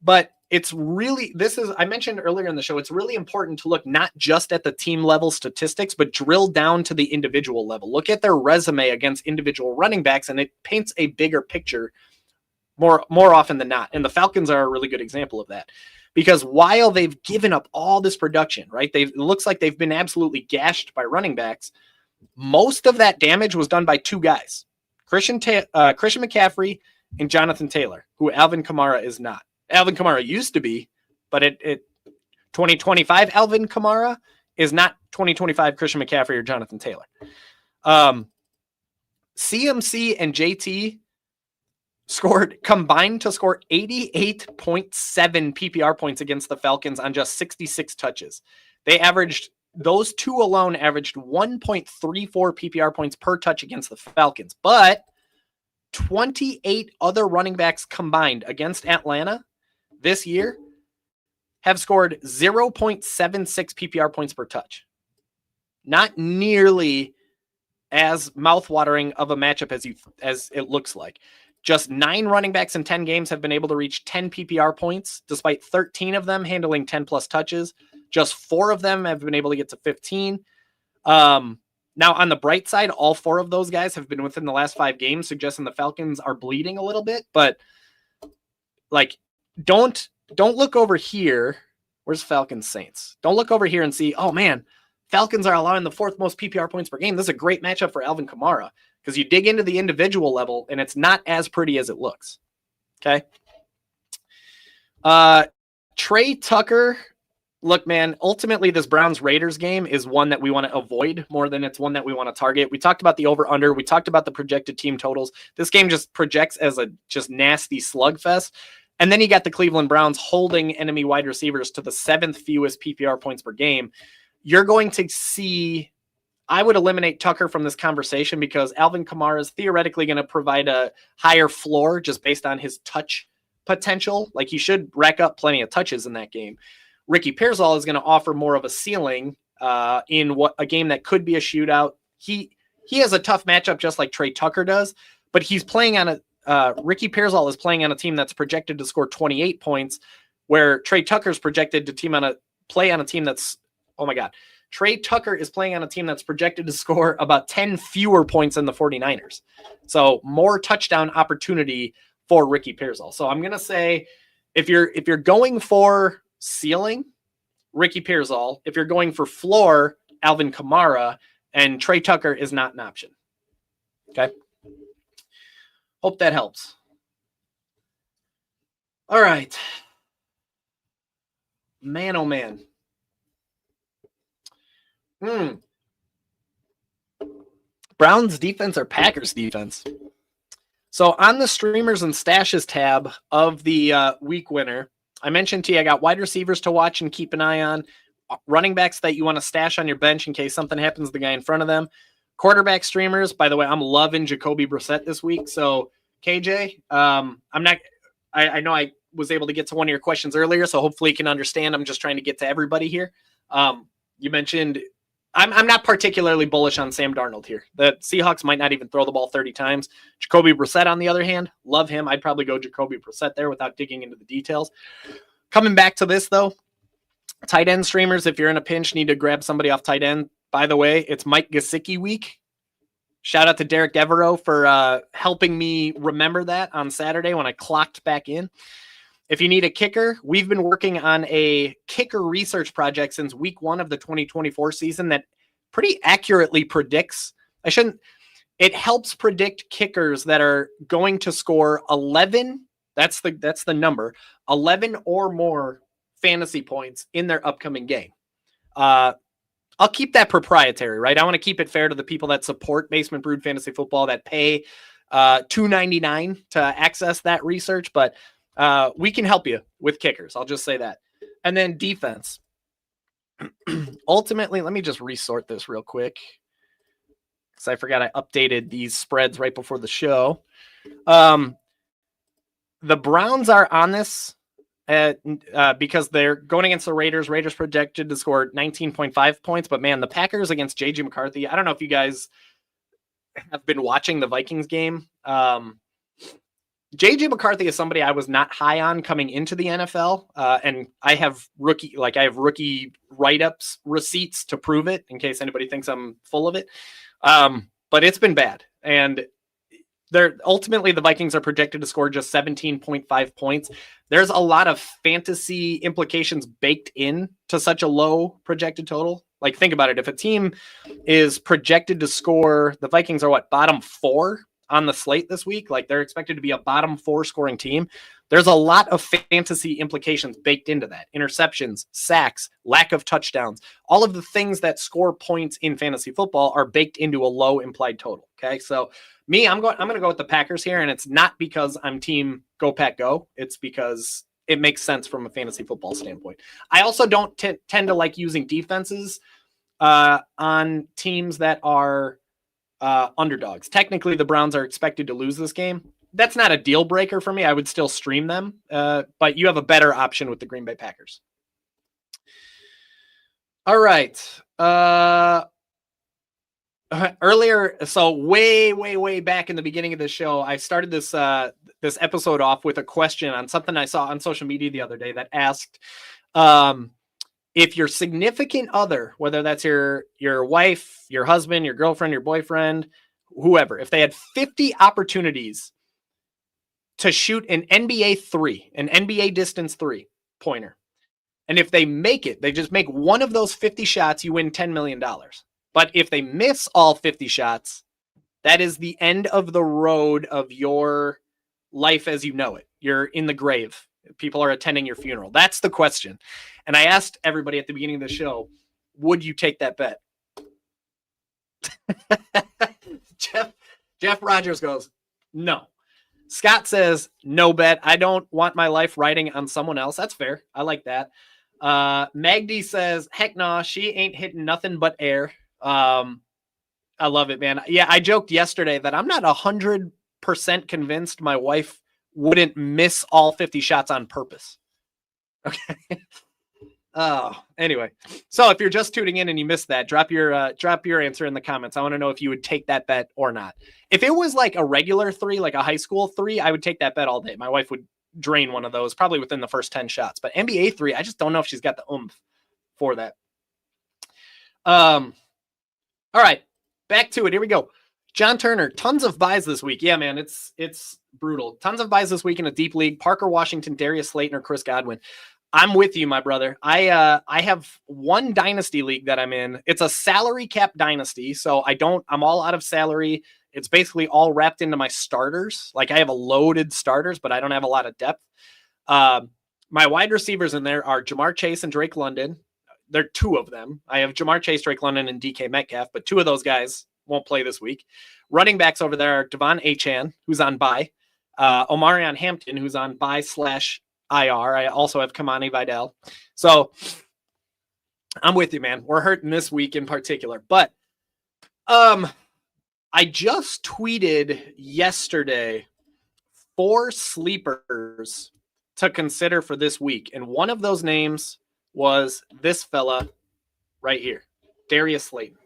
But I mentioned earlier in the show, it's really important to look not just at the team level statistics, but drill down to the individual level. Look at their resume against individual running backs, and it paints a bigger picture more often than not. And the Falcons are a really good example of that. Because while they've given up all this production, right, it looks like they've been absolutely gashed by running backs. Most of that damage was done by two guys, Christian McCaffrey and Jonathan Taylor, who Alvin Kamara is not. Alvin Kamara used to be, but 2025 Alvin Kamara is not 2025 Christian McCaffrey or Jonathan Taylor. CMC and JT combined to score 88.7 PPR points against the Falcons on just 66 touches. Those two alone averaged 1.34 PPR points per touch against the Falcons, but 28 other running backs combined against Atlanta this year have scored 0.76 PPR points per touch. Not nearly as mouthwatering of a matchup as it looks like. Just 9 running backs in 10 games have been able to reach 10 PPR points, despite 13 of them handling 10 plus touches. Just 4 of them have been able to get to 15. Now, on the bright side, all 4 of those guys have been within the last 5 games, suggesting the Falcons are bleeding a little bit. But like, don't look over here. Where's Falcons Saints? Don't look over here and see, oh man, Falcons are allowing the 4th most PPR points per game. This is a great matchup for Alvin Kamara, because you dig into the individual level and it's not as pretty as it looks. Okay. Trey Tucker. Look, man, ultimately this Browns-Raiders game is one that we want to avoid more than it's one that we want to target. We talked about the over-under. We talked about the projected team totals. This game just projects as a just nasty slugfest. And then you got the Cleveland Browns holding enemy wide receivers to the 7th fewest PPR points per game. You're going to see, I would eliminate Tucker from this conversation because Alvin Kamara is theoretically going to provide a higher floor just based on his touch potential. Like, he should rack up plenty of touches in that game. Ricky Pearsall is going to offer more of a ceiling in a game that could be a shootout. He has a tough matchup just like Trey Tucker does, but he's playing on Ricky Pearsall is playing on a team that's projected to score 28 points, where Trey Tucker's projected to play on a team that's, oh my God, Trey Tucker is playing on a team that's projected to score about 10 fewer points than the 49ers. So more touchdown opportunity for Ricky Pearsall. So I'm going to say if you're going for ceiling, Ricky Pearsall. If you're going for floor, Alvin Kamara, and Trey Tucker is not an option. Okay. Hope that helps. All right. Man, oh man. Browns defense or Packers defense? So on the streamers and stashes tab of the week winner, I mentioned to you, I got wide receivers to watch and keep an eye on, running backs that you want to stash on your bench in case something happens to the guy in front of them. Quarterback streamers, by the way, I'm loving Jacoby Brissett this week. So KJ, I know I was able to get to one of your questions earlier, so hopefully you can understand. I'm just trying to get to everybody here. You mentioned, I'm not particularly bullish on Sam Darnold here. The Seahawks might not even throw the ball 30 times. Jacoby Brissett, on the other hand, love him. I'd probably go Jacoby Brissett there without digging into the details. Coming back to this, though, tight end streamers, if you're in a pinch, need to grab somebody off tight end. By the way, it's Mike Gesicki week. Shout out to Derek Devereaux for helping me remember that on Saturday when I clocked back in. If you need a kicker, we've been working on a kicker research project since week 1 of the 2024 season that pretty accurately predicts. It helps predict kickers that are going to score 11. That's the number, 11 or more fantasy points in their upcoming game. I'll keep that proprietary, right? I want to keep it fair to the people that support Basement Brood Fantasy Football that pay $2.99 to access that research, but we can help you with kickers. I'll just say that. And then defense. Ultimately, let me just resort this real quick because I forgot I updated these spreads right before the show. The Browns are on this because they're going against the Raiders. Raiders projected to score 19.5 points, but man, the Packers against J.J. McCarthy. I don't know if you guys have been watching the Vikings game. J.J. McCarthy is somebody I was not high on coming into the NFL, and I have rookie write-ups, receipts to prove it in case anybody thinks I'm full of it. But it's been bad, and ultimately the Vikings are projected to score just 17.5 points. There's a lot of fantasy implications baked in to such a low projected total. Like, think about it. If a team is projected to score, the Vikings are what, bottom 4 on the slate this week? Like, they're expected to be a bottom 4 scoring team. There's a lot of fantasy implications baked into that. Interceptions, sacks, lack of touchdowns, all of the things that score points in fantasy football are baked into a low implied total. Okay. So I'm going to go with the Packers here. And it's not because I'm team go Pack go. It's because it makes sense from a fantasy football standpoint. I also don't tend to like using defenses on teams that are underdogs. Technically, the Browns are expected to lose this game. That's not a deal breaker for me. I would still stream them, but you have a better option with the Green Bay Packers. All right. Earlier, so way back in the beginning of the show, I started this episode off with a question on something I saw on social media the other day that asked if your significant other, whether that's your wife, your husband, your girlfriend, your boyfriend, whoever, if they had 50 opportunities to shoot an NBA distance 3-pointer, and if they make it, they just make one of those 50 shots, you win $10 million. But if they miss all 50 shots, that is the end of the road of your life as you know it. You're in the grave. People are attending your funeral. That's the question. And I asked everybody at the beginning of the show, would you take that bet? Jeff Rogers goes, no. Scott says, no bet. I don't want my life riding on someone else. That's fair. I like that. Magdi says, heck no, she ain't hitting nothing but air. I love it, man. Yeah, I joked yesterday that I'm not 100% convinced my wife wouldn't miss all 50 shots on purpose. Okay. Anyway, so if you're just tuning in and you missed that, drop your answer in the comments. I want to know if you would take that bet or not. If it was like a regular 3, like a high school 3, I would take that bet all day. My wife would drain one of those probably within the first 10 shots, but NBA 3, I just don't know if she's got the oomph for that. All right, back to it. Here we go. John Turner, tons of buys this week. Yeah, man, it's brutal. Tons of buys this week in a deep league. Parker Washington, Darius Slayton, or Chris Godwin. I'm with you, my brother. I have one dynasty league that I'm in. It's a salary cap dynasty, so I'm all out of salary. It's basically all wrapped into my starters. Like, I have a loaded starters, but I don't have a lot of depth. My wide receivers in there are Jamar Chase and Drake London. There are 2 of them. I have Jamar Chase, Drake London, and DK Metcalf, but 2 of those guys won't play this week. Running backs over there are Devon Achane, who's on bye, Omarion Hampton, who's on bye/IR. I also have Kamani Vidal. So I'm with you, man. We're hurting this week in particular. But I just tweeted yesterday 4 sleepers to consider for this week. And one of those names was this fella right here, Darius Slayton.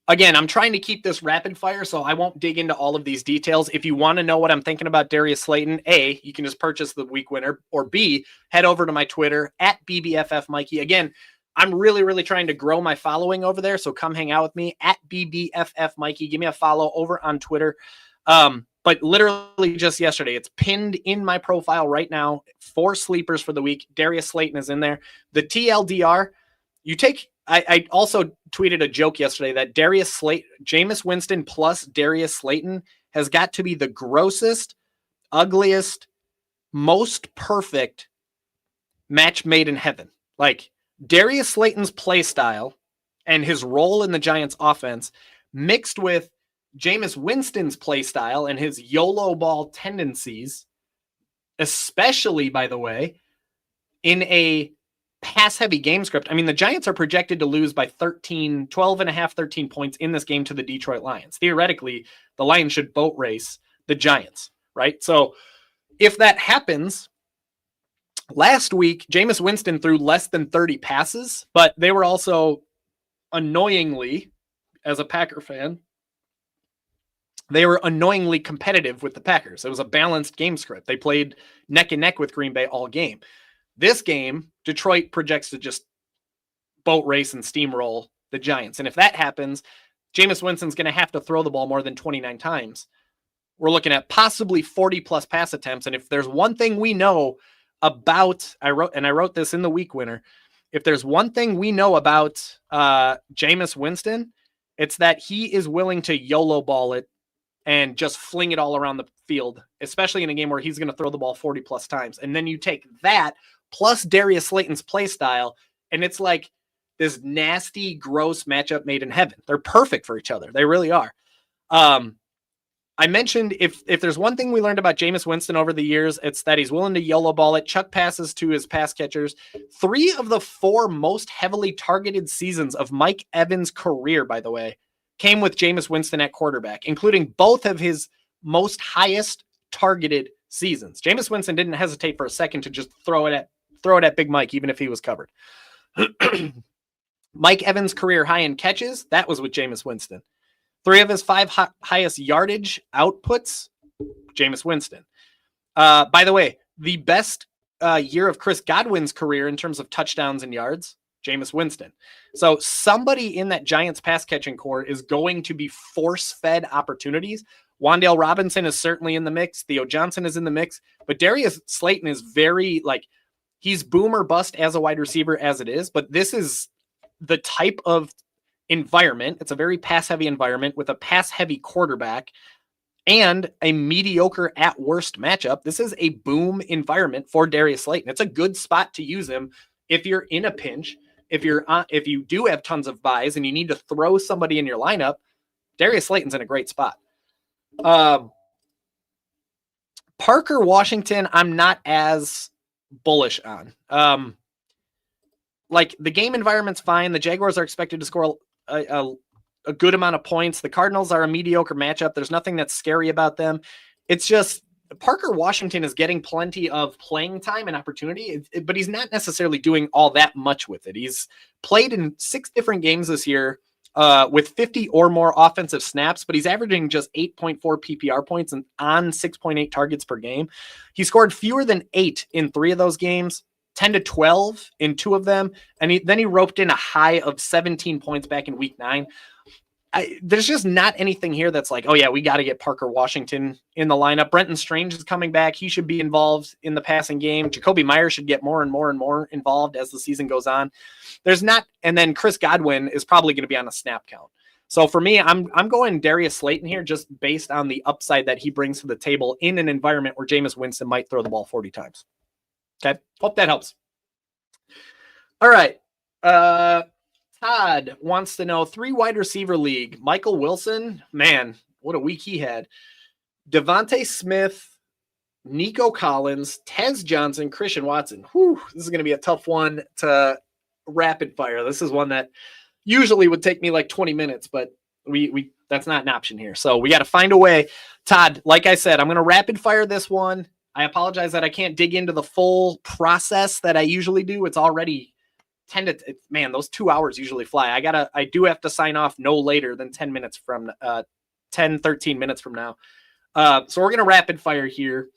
Again, I'm trying to keep this rapid fire, so I won't dig into all of these details. If you want to know what I'm thinking about Darius Slayton, A, you can just purchase the week winner, or B, head over to my Twitter at BBFF Mikey. Again, I'm really trying to grow my following over there, so come hang out with me at BBFF Mikey. Give me a follow over on Twitter. But literally just yesterday, it's pinned in my profile right now. 4 sleepers for the week. Darius Slayton is in there. The TLDR, I also tweeted a joke yesterday that Jameis Winston plus Darius Slayton has got to be the grossest, ugliest, most perfect match made in heaven. Like, Darius Slayton's play style and his role in the Giants offense mixed with Jameis Winston's play style and his YOLO ball tendencies, especially, by the way, in a pass-heavy game script. I mean, the Giants are projected to lose by 13 points in this game to the Detroit Lions. Theoretically, the Lions should boat race the Giants, right? So if that happens, last week, Jameis Winston threw less than 30 passes, but they were also annoyingly, as a Packer fan, they were annoyingly competitive with the Packers. It was a balanced game script. They played neck and neck with Green Bay all game. This game, Detroit projects to just boat race and steamroll the Giants. And if that happens, Jameis Winston's going to have to throw the ball more than 29 times. We're looking at possibly 40-plus pass attempts. And if there's one thing we know about, I wrote this in the week winner, if there's one thing we know about Jameis Winston, it's that he is willing to YOLO ball it and just fling it all around the field, especially in a game where he's going to throw the ball 40 plus times. And then you take that plus Darius Slayton's play style, and it's like this nasty, gross matchup made in heaven. They're perfect for each other. They really are. I mentioned if there's one thing we learned about Jameis Winston over the years, it's that he's willing to YOLO ball it, chuck passes to his pass catchers. 3 of the 4 most heavily targeted seasons of Mike Evans' career, by the way, came with Jameis Winston at quarterback, including both of his most highest targeted seasons. Jameis Winston didn't hesitate for a second to just throw it at Big Mike, even if he was covered. Mike Evans' career high in catches, that was with Jameis Winston. 3 of his 5 highest yardage outputs, Jameis Winston. By the way, the best year of Chris Godwin's career in terms of touchdowns and yards, Jameis Winston. So somebody in that Giants pass catching core is going to be force-fed opportunities. Wan'Dale Robinson is certainly in the mix. Theo Johnson is in the mix. But Darius Slayton is very, he's boom or bust as a wide receiver as it is. But this is the type of environment. It's a very pass-heavy environment with a pass-heavy quarterback and a mediocre at worst matchup. This is a boom environment for Darius Slayton. It's a good spot to use him if you're in a pinch. If you do have tons of buys and you need to throw somebody in your lineup, Darius Slayton's in a great spot. Parker Washington, I'm not as bullish on. The game environment's fine. The Jaguars are expected to score a good amount of points. The Cardinals are a mediocre matchup. There's nothing that's scary about them. It's just Parker Washington is getting plenty of playing time and opportunity, but he's not necessarily doing all that much with it. He's played in 6 different games this year with 50 or more offensive snaps, but he's averaging just 8.4 PPR points and on 6.8 targets per game. He scored fewer than 8 in 3 of those games, 10 to 12 in 2 of them, and then he roped in a high of 17 points back in week 9. There's just not anything here that's like, oh yeah, we got to get Parker Washington in the lineup. Brenton Strange is coming back. He should be involved in the passing game. Jacoby Myers should get more and more and more involved as the season goes on. And then Chris Godwin is probably going to be on a snap count. So for me, I'm going Darius Slayton here just based on the upside that he brings to the table in an environment where Jameis Winston might throw the ball 40 times. Okay. Hope that helps. All right. Todd wants to know 3 wide receiver league. Michael Wilson, man, what a week he had. Devontae Smith, Nico Collins, Tez Johnson, Christian Watson. Whew, this is going to be a tough one to rapid fire. This is one that usually would take me like 20 minutes, but we that's not an option here. So we got to find a way. Todd, like I said, I'm going to rapid fire this one. I apologize that I can't dig into the full process that I usually do. It's already those 2 hours usually fly. I do have to sign off no later than 13 minutes from now. So we're going to rapid fire here.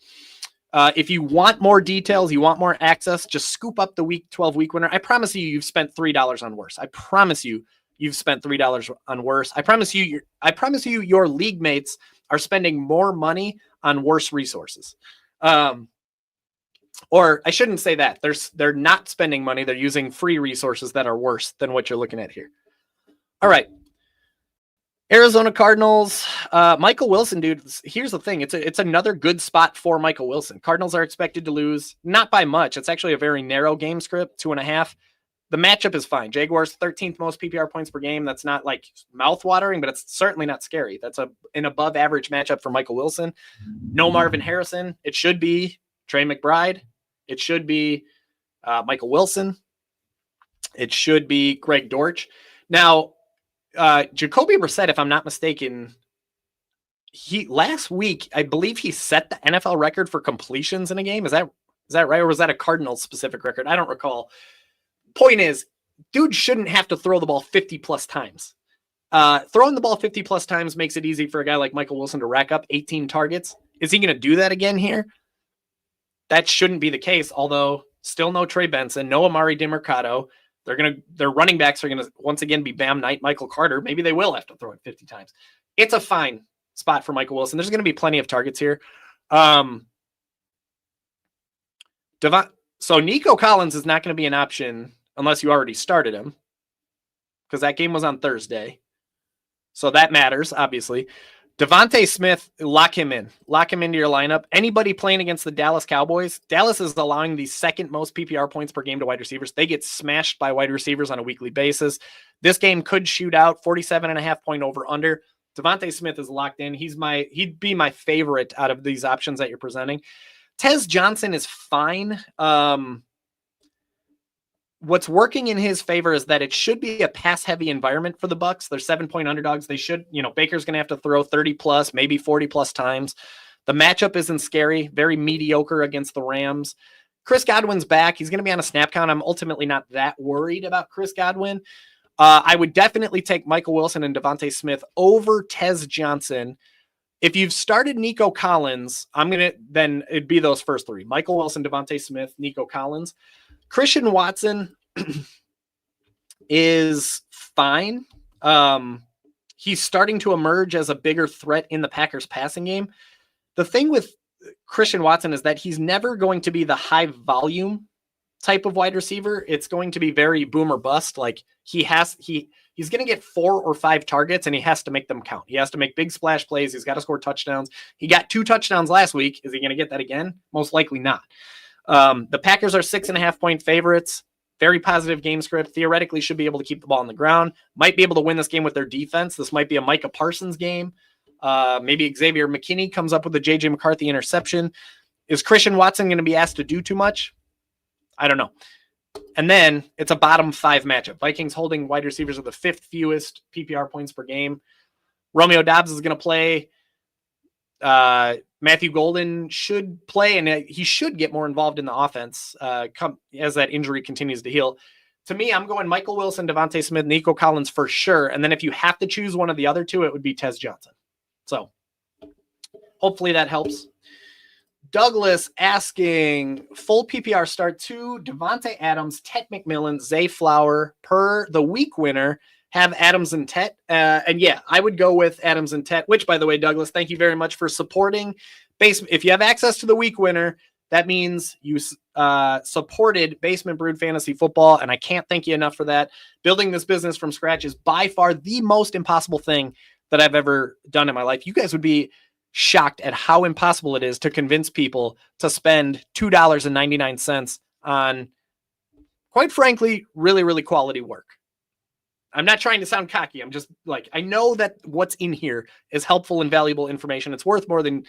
If you want more details, you want more access, just scoop up the week 12 week winner. I promise you've spent $3 on worse. I promise you've spent $3 on worse. I promise you your league mates are spending more money on worse resources. Or I shouldn't say that. They're not spending money. They're using free resources that are worse than what you're looking at here. All right. Arizona Cardinals, Michael Wilson, dude. Here's the thing. It's another good spot for Michael Wilson. Cardinals are expected to lose, not by much. It's actually a very narrow game script, 2.5. The matchup is fine. Jaguars 13th most PPR points per game. That's not like mouth-watering, but it's certainly not scary. That's an above average matchup for Michael Wilson. No Marvin Harrison. It should be Trey McBride. It should be Michael Wilson. It should be Greg Dortch. Now, Jacoby Brissett, if I'm not mistaken, last week, I believe he set the NFL record for completions in a game. Is that right? Or was that a Cardinals specific record? I don't recall. Point is, dude shouldn't have to throw the ball 50 plus times. Throwing the ball 50 plus times makes it easy for a guy like Michael Wilson to rack up 18 targets. Is he going to do that again here? That shouldn't be the case, although still no Trey Benson, no Amari DiMercado. Their running backs are going to once again be Bam Knight, Michael Carter. Maybe they will have to throw it 50 times. It's a fine spot for Michael Wilson. There's going to be plenty of targets here. So Nico Collins is not going to be an option unless you already started him, because that game was on Thursday. So that matters, obviously. Devontae Smith, lock him in. Lock him into your lineup. Anybody playing against the Dallas Cowboys, Dallas is allowing the second most PPR points per game to wide receivers. They get smashed by wide receivers on a weekly basis. This game could shoot out 47.5 point over under. Devontae Smith is locked in. He'd be my favorite out of these options that you're presenting. Tez Johnson is fine. What's working in his favor is that it should be a pass-heavy environment for the Bucs. They're 7-point underdogs. They should, Baker's going to have to throw 30 plus, maybe 40 plus times. The matchup isn't scary. Very mediocre against the Rams. Chris Godwin's back. He's going to be on a snap count. I'm ultimately not that worried about Chris Godwin. I would definitely take Michael Wilson and Devontae Smith over Tez Johnson. If you've started Nico Collins, then it'd be those first three: Michael Wilson, Devontae Smith, Nico Collins. Christian Watson is fine. He's starting to emerge as a bigger threat in the Packers passing game. The thing with Christian Watson is that he's never going to be the high volume type of wide receiver. It's going to be very boom or bust. Like he's going to get 4 or 5 targets and he has to make them count. He has to make big splash plays. He's got to score touchdowns. He got 2 touchdowns last week. Is he going to get that again? Most likely not. The Packers are 6.5 point favorites. Very positive game script. Theoretically should be able to keep the ball on the ground. Might be able to win this game with their defense. This might be a Micah Parsons game. Maybe Xavier McKinney comes up with a JJ McCarthy interception. Is Christian Watson going to be asked to do too much? I don't know. And then it's a bottom 5 matchup. Vikings holding wide receivers with the 5th fewest PPR points per game. Romeo Doubs is going to play. Matthew Golden should play, and he should get more involved in the offense as that injury continues to heal. To me, I'm going Michael Wilson, Devontae Smith, Nico Collins for sure. And then if you have to choose one of the other two, it would be Tez Johnson. So hopefully that helps. Douglas asking, full PPR start to Devontae Adams, Tet McMillan, Zay Flower per the week winner. Have Adams and Tet. And yeah, I would go with Adams and Tet, which, by the way, Douglas, thank you very much for supporting Basement. If you have access to the week winner, that means you supported Basement Brood Fantasy Football, and I can't thank you enough for that. Building this business from scratch is by far the most impossible thing that I've ever done in my life. You guys would be shocked at how impossible it is to convince people to spend $2.99 on, quite frankly, really, really quality work. I'm not trying to sound cocky. I'm just like, I know that what's in here is helpful and valuable information. It's worth more than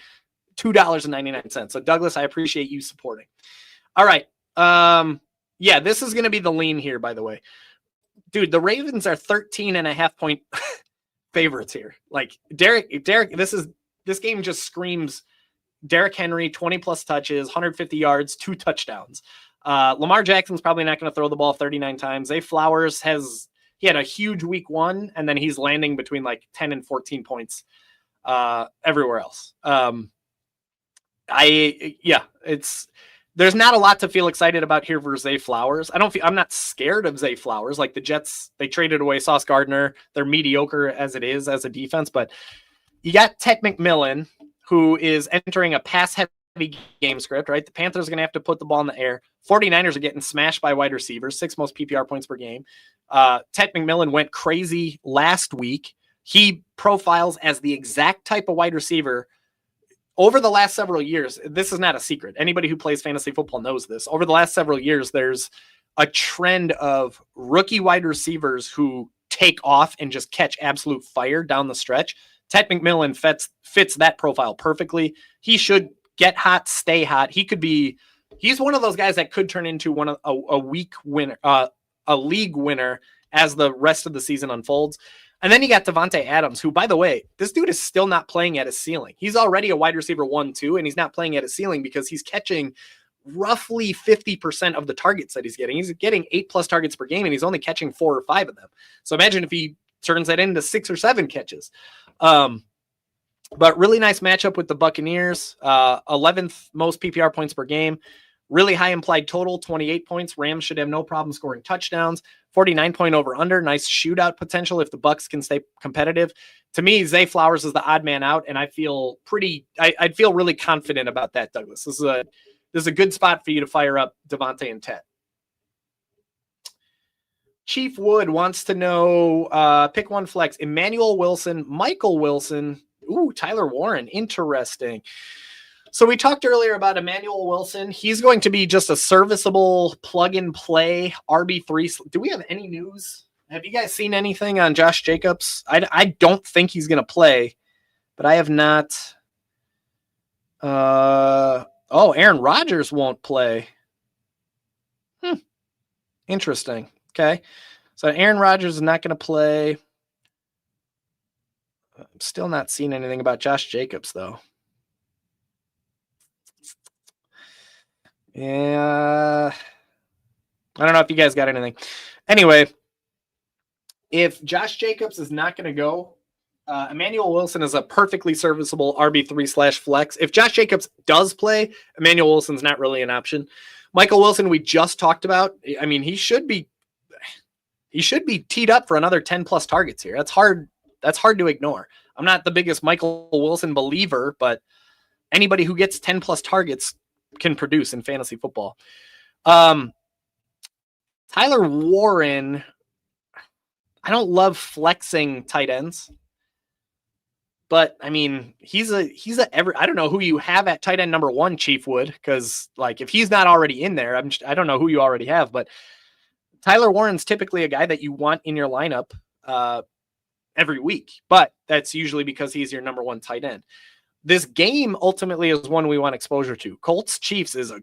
$2.99. So Douglas, I appreciate you supporting. All right. Yeah, this is going to be the lean here, by the way. Dude, the Ravens are 13.5 point favorites here. Like Derek, this game just screams Derrick Henry, 20 plus touches, 150 yards, 2 touchdowns. Lamar Jackson's probably not going to throw the ball 39 times. Zay Flowers he had a huge week 1, and then he's landing between like 10 and 14 points everywhere else. There's not a lot to feel excited about here for Zay Flowers. I'm not scared of Zay Flowers. Like the Jets, they traded away Sauce Gardner. They're mediocre as it is as a defense, but you got Tet McMillan, who is entering a pass-heavy game script, right? The Panthers are going to have to put the ball in the air. 49ers are getting smashed by wide receivers, 6th most PPR points per game. Tet McMillan went crazy last week. He profiles as the exact type of wide receiver over the last several years. This is not a secret. Anybody who plays fantasy football knows this. Over the last several years, there's a trend of rookie wide receivers who take off and just catch absolute fire down the stretch. Tet McMillan fits that profile perfectly. He should get hot, stay hot. He's one of those guys that could turn into a week winner, a league winner as the rest of the season unfolds. And then you got Devontae Adams, who, by the way, this dude is still not playing at his ceiling. He's already a wide receiver 1-2, and he's not playing at his ceiling because he's catching roughly 50% of the targets that he's getting. He's getting 8+ targets per game, and he's only catching 4 or 5 of them. So imagine if he turns that into 6 or 7 catches. But really nice matchup with the Buccaneers. 11th most PPR points per game. Really high implied total, 28 points. Rams should have no problem scoring touchdowns. 49 point over under. Nice shootout potential if the Bucs can stay competitive. To me, Zay Flowers is the odd man out, and I'd feel really confident about that, Douglas. This is a good spot for you to fire up Devontae and Tet. Chief Wood wants to know, pick one flex, Emmanuel Wilson, Michael Wilson. Ooh, Tyler Warren. Interesting. So we talked earlier about Emmanuel Wilson. He's going to be just a serviceable plug-and-play RB3. Do we have any news? Have you guys seen anything on Josh Jacobs? I don't think he's going to play, but I have not. Aaron Rodgers won't play. Interesting. Okay. So Aaron Rodgers is not going to play. I'm still not seeing anything about Josh Jacobs, though. Yeah. I don't know if you guys got anything. Anyway, if Josh Jacobs is not going to go, Emmanuel Wilson is a perfectly serviceable RB3/flex. If Josh Jacobs does play, Emmanuel Wilson's not really an option. Michael Wilson, we just talked about. I mean, he should be teed up for another 10 plus targets here. That's hard to ignore. I'm not the biggest Michael Wilson believer, but anybody who gets 10 plus targets can produce in fantasy football. Tyler Warren, I don't love flexing tight ends, but I mean, I don't know who you have at tight end number 1, Chief Wood, because like if he's not already in there, I don't know who you already have, but Tyler Warren's typically a guy that you want in your lineup every week, but that's usually because he's your number 1 tight end. This game ultimately is one we want exposure to. Colts Chiefs is a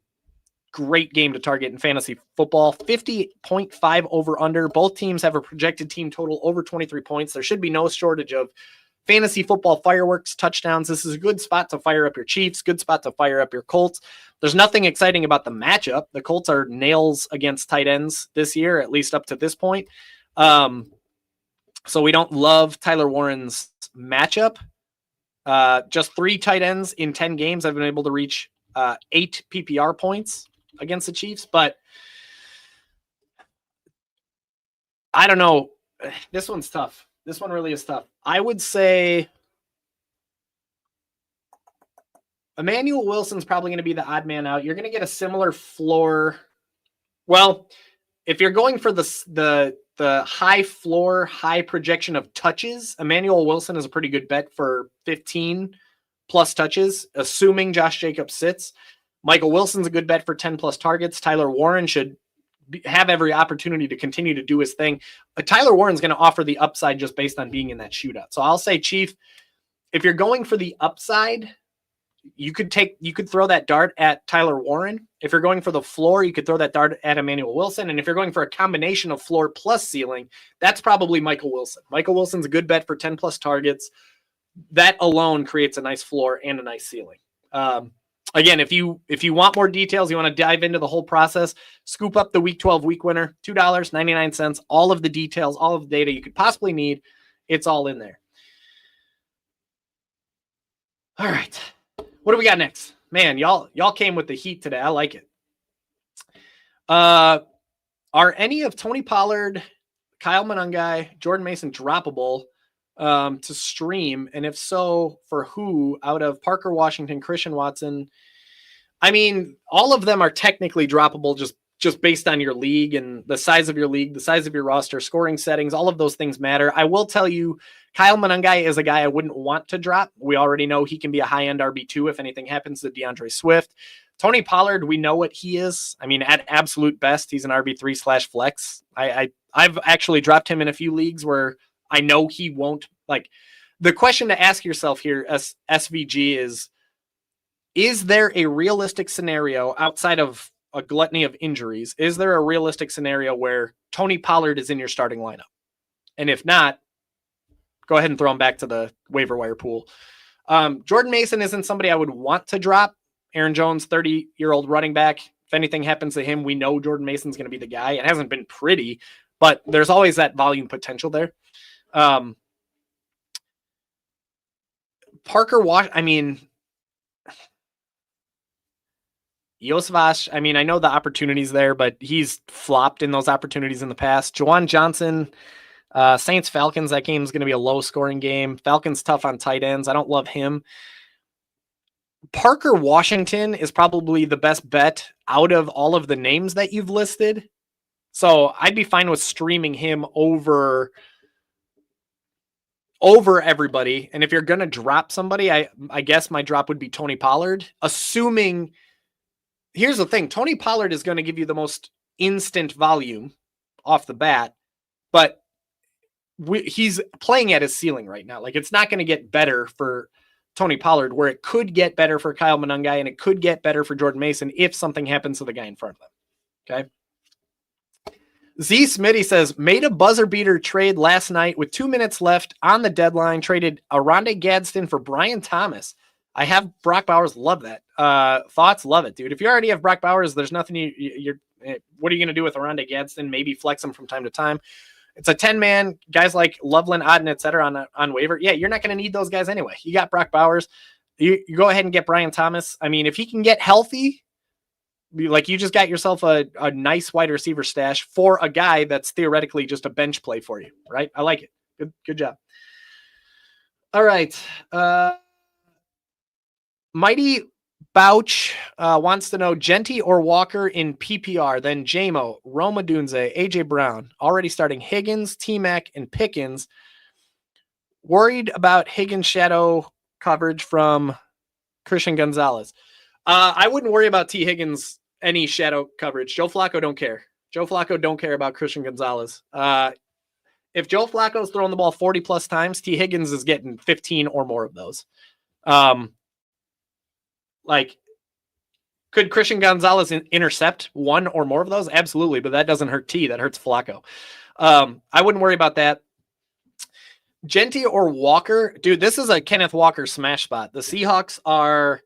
great game to target in fantasy football. 50.5 over under. Both teams have a projected team total over 23 points. There should be no shortage of fantasy football fireworks, touchdowns. This is a good spot to fire up your Chiefs, good spot to fire up your Colts. There's nothing exciting about the matchup. The Colts are nails against tight ends this year, at least up to this point. So we don't love Tyler Warren's matchup. Just 3 tight ends in 10 games have been able to reach 8 PPR points against the Chiefs, but I don't know. This one's tough. This one really is tough. I would say Emmanuel Wilson's probably going to be the odd man out. You're going to get a similar floor. Well, if you're going for the high floor, high projection of touches, Emmanuel Wilson is a pretty good bet for 15 plus touches, assuming Josh Jacobs sits. Michael Wilson's a good bet for 10 plus targets. Tyler Warren should have every opportunity to continue to do his thing. But Tyler Warren's going to offer the upside just based on being in that shootout. So I'll say, Chief, if you're going for the upside, you could throw that dart at Tyler Warren. If you're going for the floor, you could throw that dart at Emmanuel Wilson. And if you're going for a combination of floor plus ceiling, that's probably Michael Wilson. Michael Wilson's a good bet for 10 plus targets. That alone creates a nice floor and a nice ceiling. Again, if you want more details, you want to dive into the whole process, scoop up the Week 12 Week Winner, $2.99, all of the details, all of the data you could possibly need. It's all in there. All right. What do we got next? Man, y'all came with the heat today. I like it. Are any of Tony Pollard, Kyle Monangai, Jordan Mason droppable to stream? And if so, for who out of Parker Washington, Christian Watson? I mean, all of them are technically droppable just based on your league and the size of your league, the size of your roster, scoring settings, all of those things matter. I will tell you, Kyle Monangai is a guy I wouldn't want to drop. We already know he can be a high-end RB2 if anything happens to DeAndre Swift. Tony Pollard, we know what he is. I mean, at absolute best, he's an RB3/flex. I've actually dropped him in a few leagues where I know he won't. Like, the question to ask yourself here as SVG is there a realistic scenario outside of a gluttony of injuries? Is there a realistic scenario where Tony Pollard is in your starting lineup? And if not, go ahead and throw him back to the waiver wire pool. Jordan Mason isn't somebody I would want to drop. Aaron Jones, 30-year-old running back. If anything happens to him, we know Jordan Mason's going to be the guy. It hasn't been pretty, but there's always that volume potential there. Parker Wash, I mean, Yosvash, I mean, I know the opportunities there, but he's flopped in those opportunities in the past. Juwan Johnson, Saints Falcons, that game is going to be a low scoring game. Falcons tough on tight ends. I don't love him. Parker Washington is probably the best bet out of all of the names that you've listed. So I'd be fine with streaming him over everybody. And if you're going to drop somebody, I guess my drop would be Tony Pollard, assuming, here's the thing, Tony Pollard is going to give you the most instant volume off the bat, but he's playing at his ceiling right now. Like, it's not going to get better for Tony Pollard, where it could get better for Kyle Monangai and it could get better for Jordan Mason if something happens to the guy in front of them. Okay. Z Smitty says, made a buzzer beater trade last night with 2 minutes left on the deadline, traded Aronde Gadsden for Brian Thomas. I have Brock Bowers. Love that. Thoughts? Love it, dude. If you already have Brock Bowers, there's nothing you're what are you going to do with Aronde Gadsden? Maybe flex him from time to time. It's a 10-man, guys like Loveland, Odden, et cetera, on waiver. Yeah, you're not going to need those guys anyway. You got Brock Bowers. You go ahead and get Brian Thomas. I mean, if he can get healthy, like, you just got yourself a nice wide receiver stash for a guy that's theoretically just a bench play for you, right? I like it. Good job. All right. Mighty Bouch wants to know Genty or Walker in PPR, then JMO, Roma Dunze, AJ Brown, already starting Higgins, T-Mac, and Pickens. Worried about Higgins shadow coverage from Christian Gonzalez. I wouldn't worry about T. Higgins, any shadow coverage. Joe Flacco don't care. Joe Flacco don't care about Christian Gonzalez. If Joe Flacco's throwing the ball 40 plus times, T. Higgins is getting 15 or more of those. Like, could Christian Gonzalez intercept one or more of those? Absolutely, but that doesn't hurt T. That hurts Flacco. I wouldn't worry about that. Genty or Walker, dude, this is a Kenneth Walker smash spot. The Seahawks are,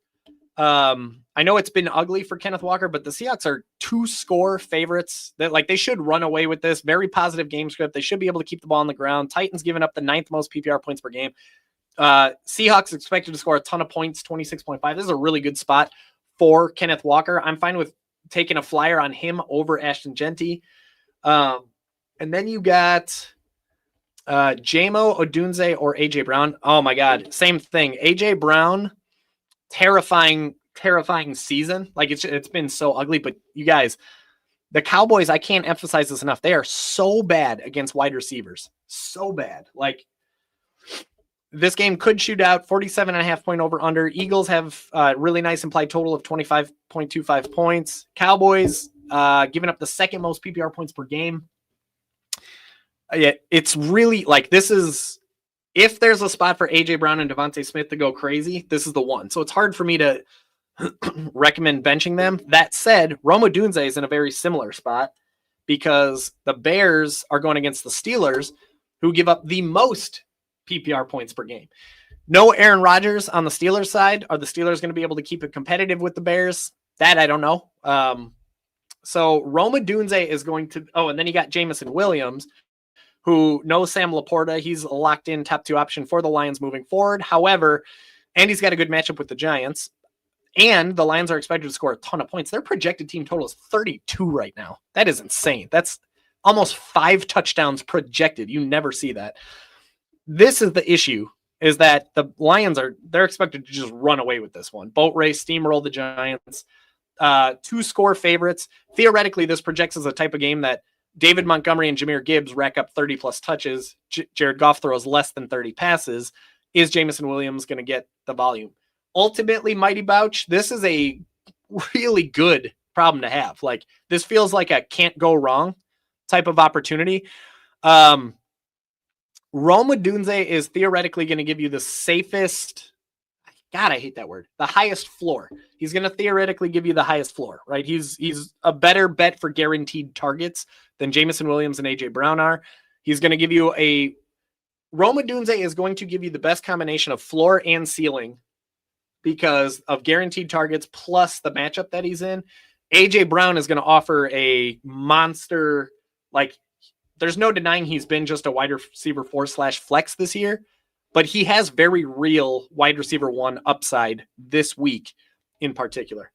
I know it's been ugly for Kenneth Walker, but the Seahawks are 2-score favorites. That, like, they should run away with this. Very positive game script. They should be able to keep the ball on the ground. Titans giving up the 9th most PPR points per game. Seahawks expected to score a ton of points, 26.5. This is a really good spot for Kenneth Walker. I'm fine with taking a flyer on him over Ashton Genty. And then you got JMO, Odunze, or AJ Brown. Oh my God. Same thing. AJ Brown, terrifying season. Like, it's been so ugly, but you guys, the Cowboys, I can't emphasize this enough. They are so bad against wide receivers. So bad. Like, this game could shoot out 47.5 point over under. Eagles have a really nice implied total of 25.25 points. Cowboys giving up the 2nd most PPR points per game. Yeah, it's really like, this is, if there's a spot for AJ Brown and Devontae Smith to go crazy, this is the one. So it's hard for me to recommend benching them. That said, Roma Dunze is in a very similar spot because the Bears are going against the Steelers, who give up the most PPR points per game. No Aaron Rodgers on the Steelers side. Are the Steelers going to be able to keep it competitive with the Bears? That I don't know. So Roma Dunze is going to, and then you got Jamison Williams, who knows Sam Laporta. He's a locked in top 2 option for the Lions moving forward. However, and he's got a good matchup with the Giants, and the Lions are expected to score a ton of points. Their projected team total is 32 right now. That is insane. That's almost 5 touchdowns projected. You never see that. This is the issue, is that the Lions they're expected to just run away with this one. Boat race, steamroll the Giants. 2-score favorites. Theoretically, this projects as a type of game that David Montgomery and Jahmyr Gibbs rack up 30 plus touches. Jared Goff throws less than 30 passes. Is Jamison Williams going to get the volume? Ultimately, Mighty Bouch, this is a really good problem to have. Like, this feels like a can't go wrong type of opportunity. Roma Dunze is theoretically going to give you the safest. God, I hate that word. The highest floor. He's going to theoretically give you the highest floor, right? He's a better bet for guaranteed targets than Jamison Williams and AJ Brown are. He's going to give you Roma Dunze is going to give you the best combination of floor and ceiling because of guaranteed targets plus the matchup that he's in. AJ Brown is going to offer a monster, like, there's no denying he's been just a wide receiver 4/flex this year, but he has very real wide receiver 1 upside this week in particular.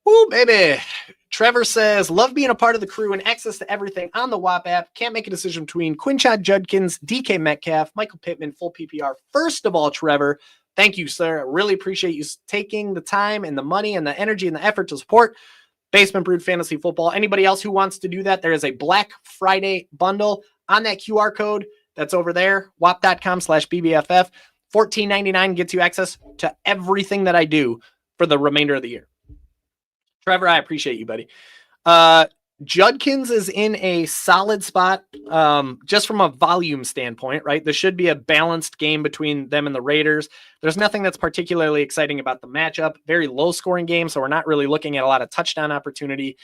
Ooh, baby. Trevor says, love being a part of the crew and access to everything on the WAP app. Can't make a decision between Quinshad Judkins, DK Metcalf, Michael Pittman, full PPR. First of all, Trevor, thank you, sir. I really appreciate you taking the time and the money and the energy and the effort to support Basement Brood Fantasy Football. Anybody else who wants to do that, there is a Black Friday bundle on that QR code that's over there, wap.com/BBFF. $14.99 gets you access to everything that I do for the remainder of the year. Trevor, I appreciate you, buddy. Judkins is in a solid spot, just from a volume standpoint, right? There should be a balanced game between them and the Raiders. There's nothing that's particularly exciting about the matchup. Very low scoring game, so we're not really looking at a lot of touchdown opportunity.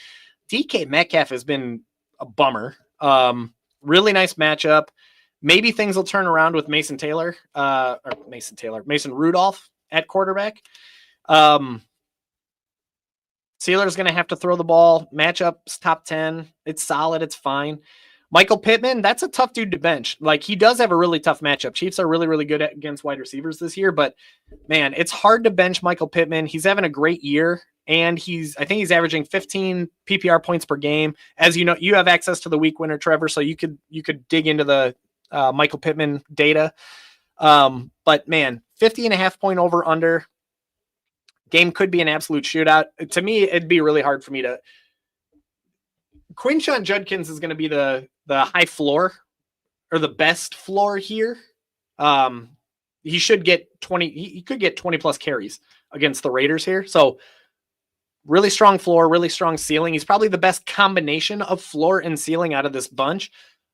DK Metcalf has been a bummer. Really nice matchup. Maybe things will turn around with Mason Rudolph at quarterback. Steelers going to have to throw the ball. Matchups top 10. It's solid. It's fine. Michael Pittman, that's a tough dude to bench. Like, he does have a really tough matchup. Chiefs are really, really good against wide receivers this year, but man, it's hard to bench Michael Pittman. He's having a great year, and I think he's averaging 15 PPR points per game. As you know, you have access to the week winner, Trevor, so you could dig into the Michael Pittman data. But man, 50.5 point over under. Game could be an absolute shootout. To me, it'd be really hard for me to. Quinshon Judkins is going to be the high floor, or the best floor here. He should get 20. He could get 20 plus carries against the Raiders here. So really strong floor, really strong ceiling. He's probably the best combination of floor and ceiling out of this bunch.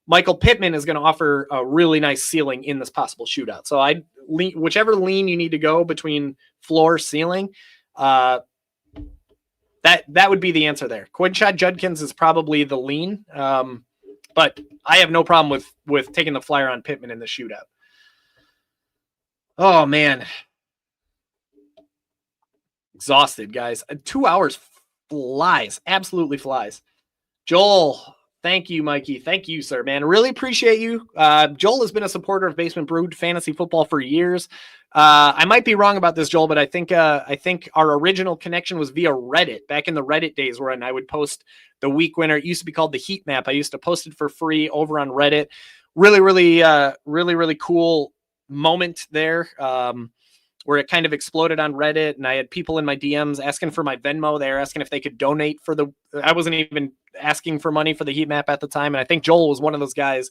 Michael Pittman is going to offer a really nice ceiling in this possible shootout. So whichever lean you need to go between floor, ceiling, that would be the answer there. Quinshon Judkins is probably the lean, but I have no problem with taking the flyer on Pittman in the shootout. Oh man, exhausted, guys. 2 hours flies, absolutely flies. Joel. Thank you, Mikey. Thank you, sir, man. Really appreciate you. Joel has been a supporter of Basement Brood Fantasy Football for years. I might be wrong about this, Joel, but I think our original connection was via Reddit, back in the Reddit days when I would post the week winner. It used to be called the Heat Map. I used to post it for free over on Reddit. Really, really cool moment there, where it kind of exploded on Reddit, and I had people in my DMs asking for my Venmo. They were asking if they could donate I wasn't even asking for money for the heat map at the time. And I think Joel was one of those guys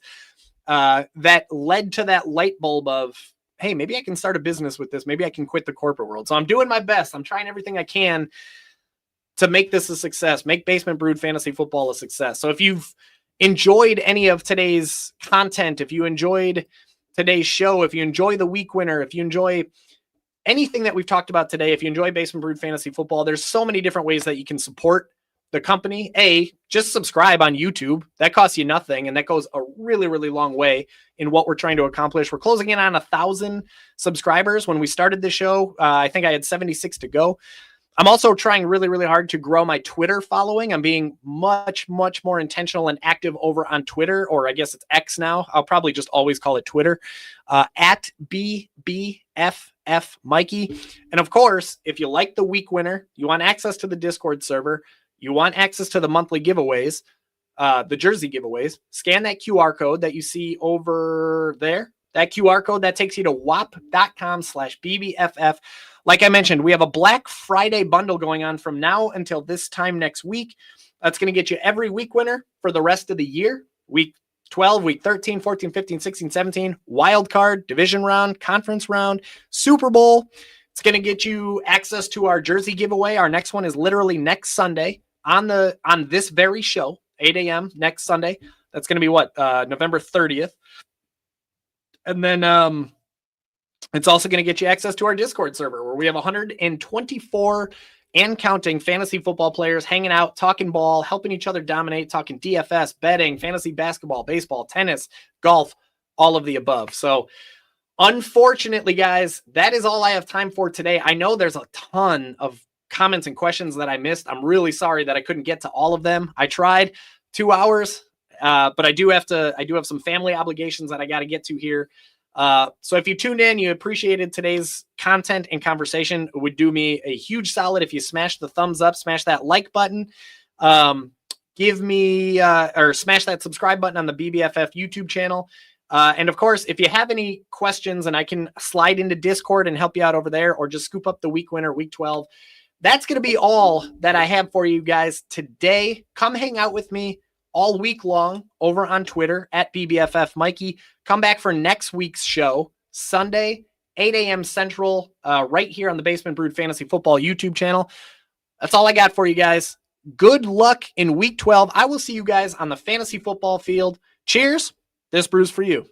that led to that light bulb of, hey, maybe I can start a business with this. Maybe I can quit the corporate world. So I'm doing my best. I'm trying everything I can to make this a success, make Basement Brood Fantasy Football a success. So if you've enjoyed any of today's content, if you enjoyed today's show, if you enjoy the week winner, if you enjoy anything that we've talked about today, if you enjoy Basement Brood Fantasy Football, there's so many different ways that you can support the company. Just subscribe on YouTube. That costs you nothing, and that goes a really, really long way in what we're trying to accomplish. We're closing in on 1,000 subscribers. When we started the show, I think I had 76 to go. I'm also trying really, really hard to grow my Twitter following. I'm being much, much more intentional and active over on Twitter, or I guess it's X now. I'll probably just always call it Twitter, at BBFF Mikey. And of course, if you like the week winner, you want access to the Discord server, you want access to the monthly giveaways, the jersey giveaways, scan that QR code that you see over there. That QR code that takes you to wap.com/BBFF. Like I mentioned, we have a Black Friday bundle going on from now until this time next week. That's going to get you every week winner for the rest of the year. Week 12, week 13, 14, 15, 16, 17, wild card, division round, conference round, Super Bowl. It's going to get you access to our jersey giveaway. Our next one is literally next Sunday on this very show, 8 a.m. next Sunday. That's going to be November 30th. And then it's also going to get you access to our Discord server, where we have 124 and counting fantasy football players hanging out, talking ball, helping each other dominate, talking DFS, betting, fantasy basketball, baseball, tennis, golf, all of the above. So unfortunately, guys, that is all I have time for today. I know there's a ton of comments and questions that I missed. I'm really sorry that I couldn't get to all of them. I tried 2 hours, but I do have some family obligations that I got to get to here. So if you tuned in, you appreciated today's content and conversation, it would do me a huge solid if you smash the thumbs up, smash that like button, give me, or smash that subscribe button on the BBFF YouTube channel. And of course, if you have any questions and I can slide into Discord and help you out over there, or just scoop up the week winner, week 12, that's going to be all that I have for you guys today. Come hang out with me all week long over on Twitter at BBFF Mikey. Come back for next week's show, Sunday, 8 a.m. Central, right here on the Basement Brood Fantasy Football YouTube channel. That's all I got for you guys. Good luck in week 12. I will see you guys on the fantasy football field. Cheers. This brew's for you.